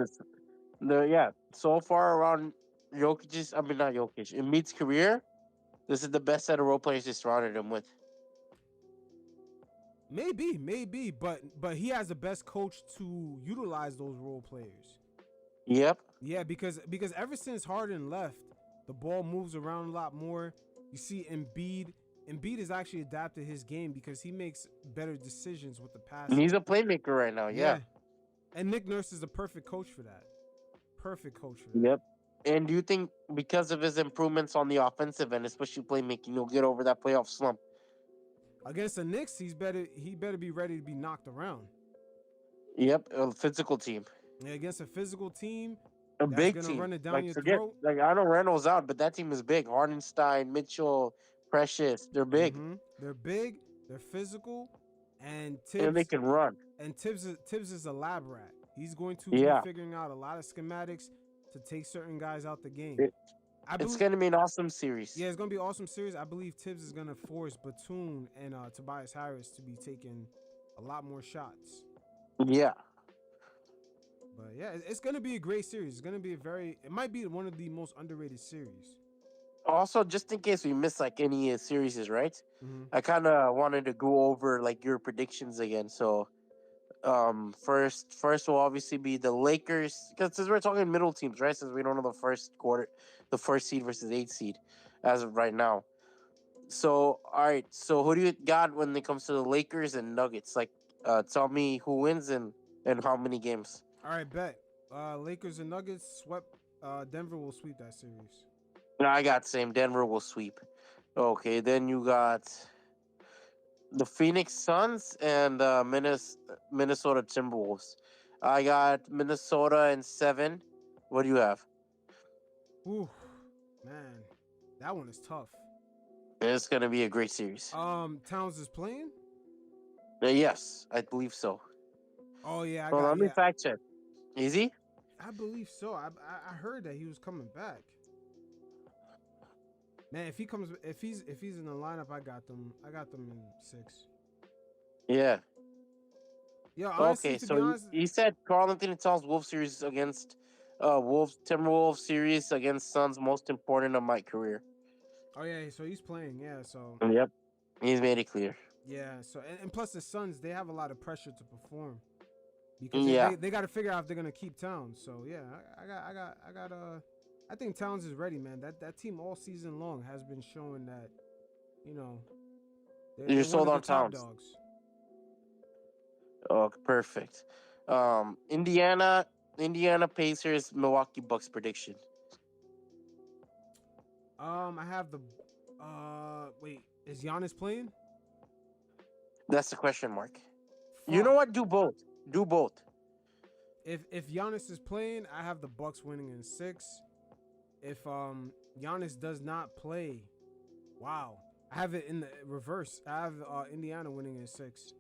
so far around not Jokic, Embiid's career, this is the best set of role players they surrounded him with. Maybe, but he has the best coach to utilize those role players. Yep. Yeah, because ever since Harden left, the ball moves around a lot more. You see Embiid has actually adapted his game because he makes better decisions with the pass. And he's a playmaker right now, yeah. And Nick Nurse is the perfect coach for that. Perfect coach for that. Yep. And do you think because of his improvements on the offensive end, especially playmaking, he'll get over that playoff slump? Against the Knicks, he better be ready to be knocked around. Yep, a physical team. And against a physical team, A that's big gonna team. run it down Like your forget, throat. like I know Reynolds out, but that team is big. Hardenstein, Mitchell, Precious, they're big, They're big, they're physical, and and they Tibbs can run. Tibbs is a lab rat. He's going to be Yeah, figuring out a lot of schematics to take certain guys out the game. it, I it's believe, gonna be an awesome series. yeah, it's gonna be an awesome series. I believe Tibbs is gonna force Batum and Tobias Harris to be taking a lot more shots. Yeah. But yeah, it's gonna be a great series. It's gonna be it might be one of the most underrated series. Also, just in case we miss like any series, right? Mm-hmm. I kind of wanted to go over like your predictions again. So, first will obviously be the Lakers, because since we're talking middle teams, right? Since we don't know the first seed versus 8th seed, as of right now. So, all right. So, who do you got when it comes to the Lakers and Nuggets? Like, tell me who wins and how many games. All right, bet. Lakers and Nuggets swept. Denver will sweep that series. I got same. Denver will sweep. Okay, then you got the Phoenix Suns and Minnesota Timberwolves. I got Minnesota in 7. What do you have? Ooh, man, that one is tough. It's gonna be a great series. Towns is playing. Yes, I believe so. Oh yeah, Well, let me fact check. Easy. I believe so. I heard that he was coming back. Man, if he's in the lineup, I got them in 6. Yeah. Yeah, honestly, Okay, to so be honest, you said Carl Anthony Towns Wolves series against Wolves Timberwolves series against Suns most important of my career. oh yeah, so he's playing. Yeah, so Yep. He's made it clear. yeah, so and plus the Suns, they have a lot of pressure to perform because Yeah. they got to figure out if they're gonna keep Towns. So yeah, I think Towns is ready, man. That team all season long has been showing that, you know, they're sold one on of the top Towns. dogs. Oh, perfect. Indiana Pacers, Milwaukee Bucks prediction. I have the wait, is Giannis playing? That's the question mark. You Fuck. know what? Do both. Do both. If Giannis is playing, I have the Bucks winning in 6. If Giannis does not play, wow, I have it in the reverse. I have Indiana winning in 6.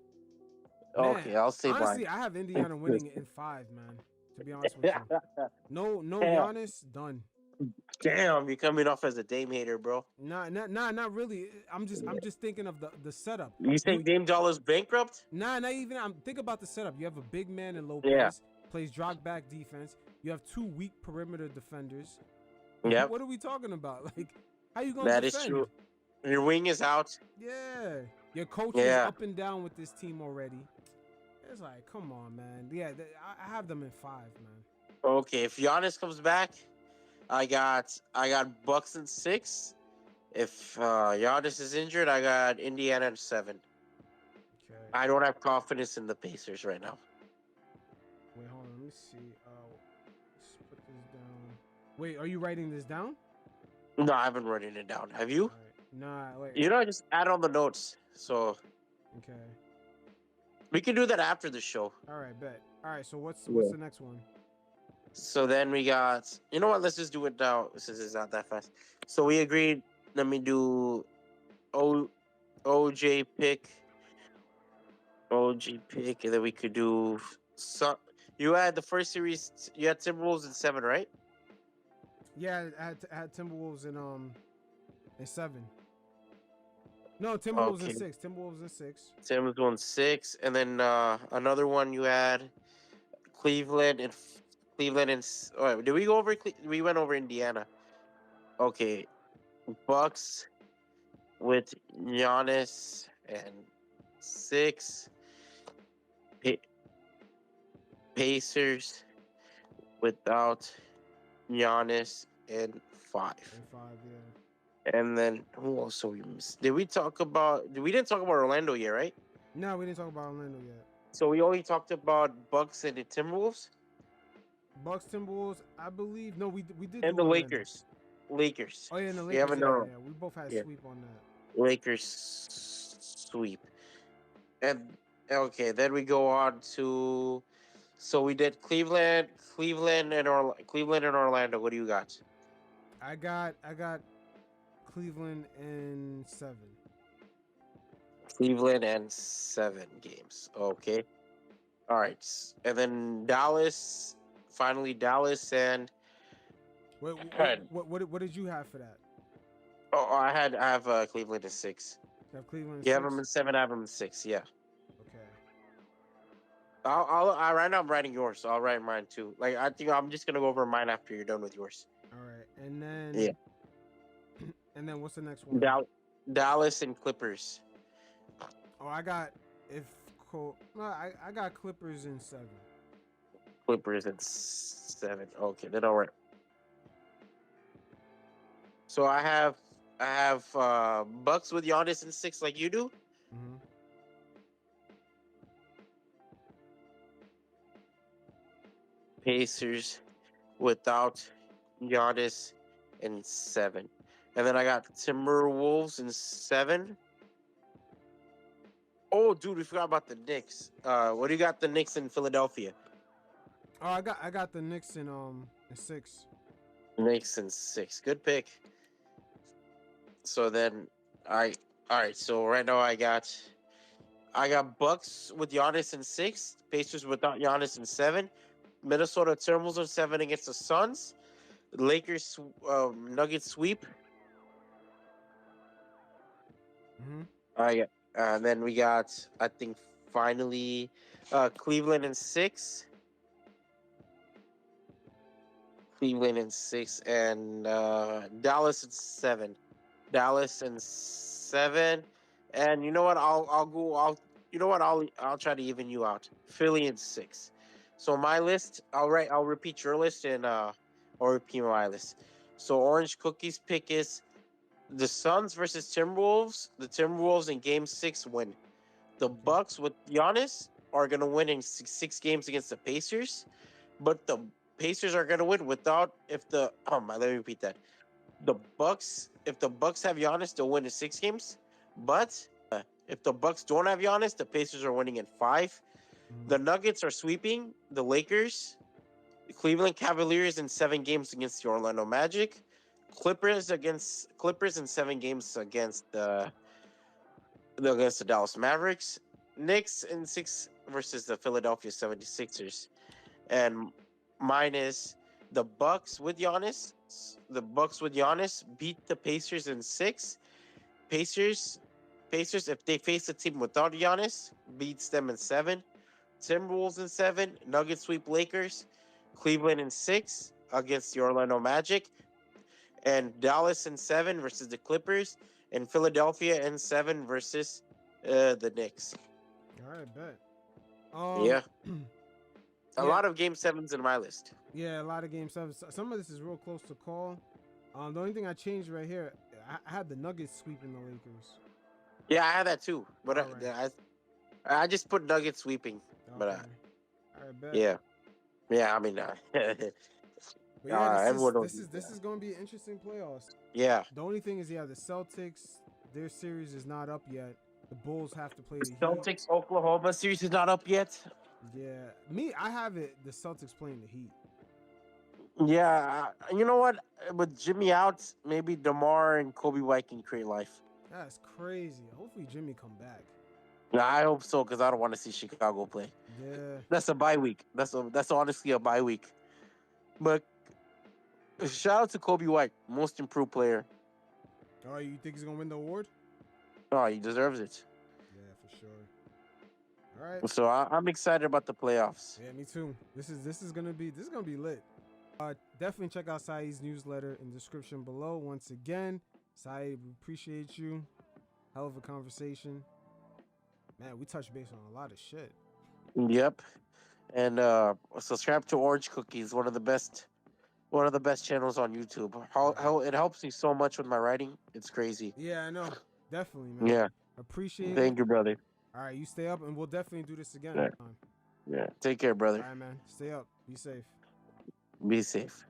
Man, Okay, I'll say honestly, mine. I have Indiana winning in 5, man. To be honest with you, no Damn. Giannis, done. Damn, you're coming off as a Dame hater, bro. Not really. I'm just thinking of the setup. You think Dame Dollars bankrupt? Not even. I'm think about the setup. You have a big man in Lopez, Yeah. plays drop back defense. You have 2 weak perimeter defenders. Yep. What are we talking about? Like, how you gonna That is defend? true. Your wing is out. Yeah, your coach Yeah. is up and down with this team already. It's like, come on, man. Yeah, I have them in 5, man. Okay, if Giannis comes back, I got Bucks in 6. If Giannis is injured, I got Indiana in 7. Okay. I don't have confidence in the Pacers right now. Wait, hold on. Let me see. Let's put this down. Wait, are you writing this down? No, I haven't written it down. Have you? All right. Nah, wait. You know, I just add on the notes. So Okay. we can do that after the show. All right, bet. All right, so what's Yeah. the next one? So then we got, you know what? Let's just do it now since it's not that fast. So we agreed. Let me do OJ pick, and then we could do. So you had the first series. You had Timberwolves in 7, right? Yeah, I had Timberwolves in 7. No, Timberwolves in Okay. 6. Timberwolves in 6. Timberwolves won 6, and then another one you had Cleveland and. Oh, did we go over? We went over Indiana. Okay, Bucks with Giannis and 6. Pacers without Giannis and 5. In 5, yeah. And then who else we missed? We didn't talk about Orlando yet, right? No, we didn't talk about Orlando yet. So we only talked about Bucks and the Timberwolves Bucks, Timberwolves, I believe. No, we did. and do the Orlando. Lakers. Oh yeah, and the We Lakers. haven't Yeah, known. yeah, we both had Yeah. sweep on that. Lakers sweep. And okay, then we go on to. So we did Cleveland, Cleveland and Orlando. What do you got? I got Cleveland in 7. Cleveland and 7 games. Okay. All right. And then Dallas. Finally, Dallas and. Wait, Alright. what did you have for that? Oh, I have Cleveland in 6. You have Cleveland in You have 6? them in 7. I have them in 6. Yeah. Okay. Right now I'm writing yours, so I'll write mine too. Like I think I'm just gonna go over mine after you're done with yours. All right. And then Yeah. And then what's the next one? Dallas and Clippers. Oh, I got I got Clippers in 7. Clippers in 7. Okay, then all right. So I have Bucks with Giannis in 6, like you do. Mm-hmm. Pacers without Giannis in 7, and then I got Timberwolves in 7. Oh, dude, we forgot about the Knicks. What do you got? The Knicks in Philadelphia. Oh, I got the Knicks in 6. Knicks in 6. Good pick. So then all right. So right now I got Bucks with Giannis in 6. Pacers without Giannis in 7. Minnesota Timberwolves in 7 against the Suns. Lakers Nuggets sweep. Mm-hmm. And then we got, I think, finally, Cleveland in 6. Cleveland in 6 and Dallas in 7. Dallas in 7. And you know what? I'll try to even you out. Philly in 6. So my list, I'll repeat your list and I'll repeat my list. So Orange Cookie's pick is the Suns versus Timberwolves. The Timberwolves in Game 6 win. The Bucks with Giannis are gonna win in 6 games against the Pacers, but the Pacers are gonna win without let me repeat that. If the Bucks have Giannis, they'll win in 6 games. But if the Bucks don't have Giannis, the Pacers are winning in 5. Mm-hmm. The Nuggets are sweeping the Lakers. The Cleveland Cavaliers in 7 games against the Orlando Magic. Clippers in 7 games against the Dallas Mavericks. Knicks in 6 versus the Philadelphia 76ers. And mine is the Bucks with Giannis. The Bucks with Giannis beat the Pacers in 6. Pacers, if they face a team without Giannis, beats them in 7. Timberwolves in 7. Nuggets sweep Lakers. Cleveland in 6 against the Orlando Magic. And Dallas in 7 versus the Clippers. And Philadelphia in 7 versus the Knicks. All right, bet. Yeah. A yeah. lot of Game 7s in my list. Yeah, a lot of Game 7s. Some of this is real close to call. The only thing I changed right here, I had the Nuggets sweeping the Lakers. Yeah, I had that too. But right. I just put Nuggets sweeping. Okay. But All right, bet. yeah. I mean, But yeah, everyone this is going to be an interesting playoffs. yeah. The only thing is, the Celtics, their series is not up yet. The Bulls have to play the Heat. Celtics Oklahoma series is not up yet. Yeah, I have it. The Celtics playing the Heat. Yeah, you know what? With Jimmy out, maybe DeMar and Kobe White can create life. That's crazy. Hopefully Jimmy come back. Nah, I hope so because I don't want to see Chicago play. Yeah. That's a bye week. That's honestly a bye week. But shout out to Kobe White, most improved player. Oh, you think he's gonna win the award? Oh, he deserves it. Yeah, for sure. All right. So I'm excited about the playoffs. Yeah, me too. This is gonna be lit. Definitely check out Saeed's newsletter in the description below. Once again, Saeed, we appreciate you. Hell of a conversation. Man, we touched base on a lot of shit. Yep. And subscribe to Orange Cookies, one of the best channels on YouTube. How it helps me so much with my writing. It's crazy. Yeah, I know. Definitely, man. Yeah. Appreciate it. Thank you, brother. All right, you stay up, and we'll definitely do this again. Yeah. Yeah. Take care, brother. All right, man. Stay up. Be safe. Be safe.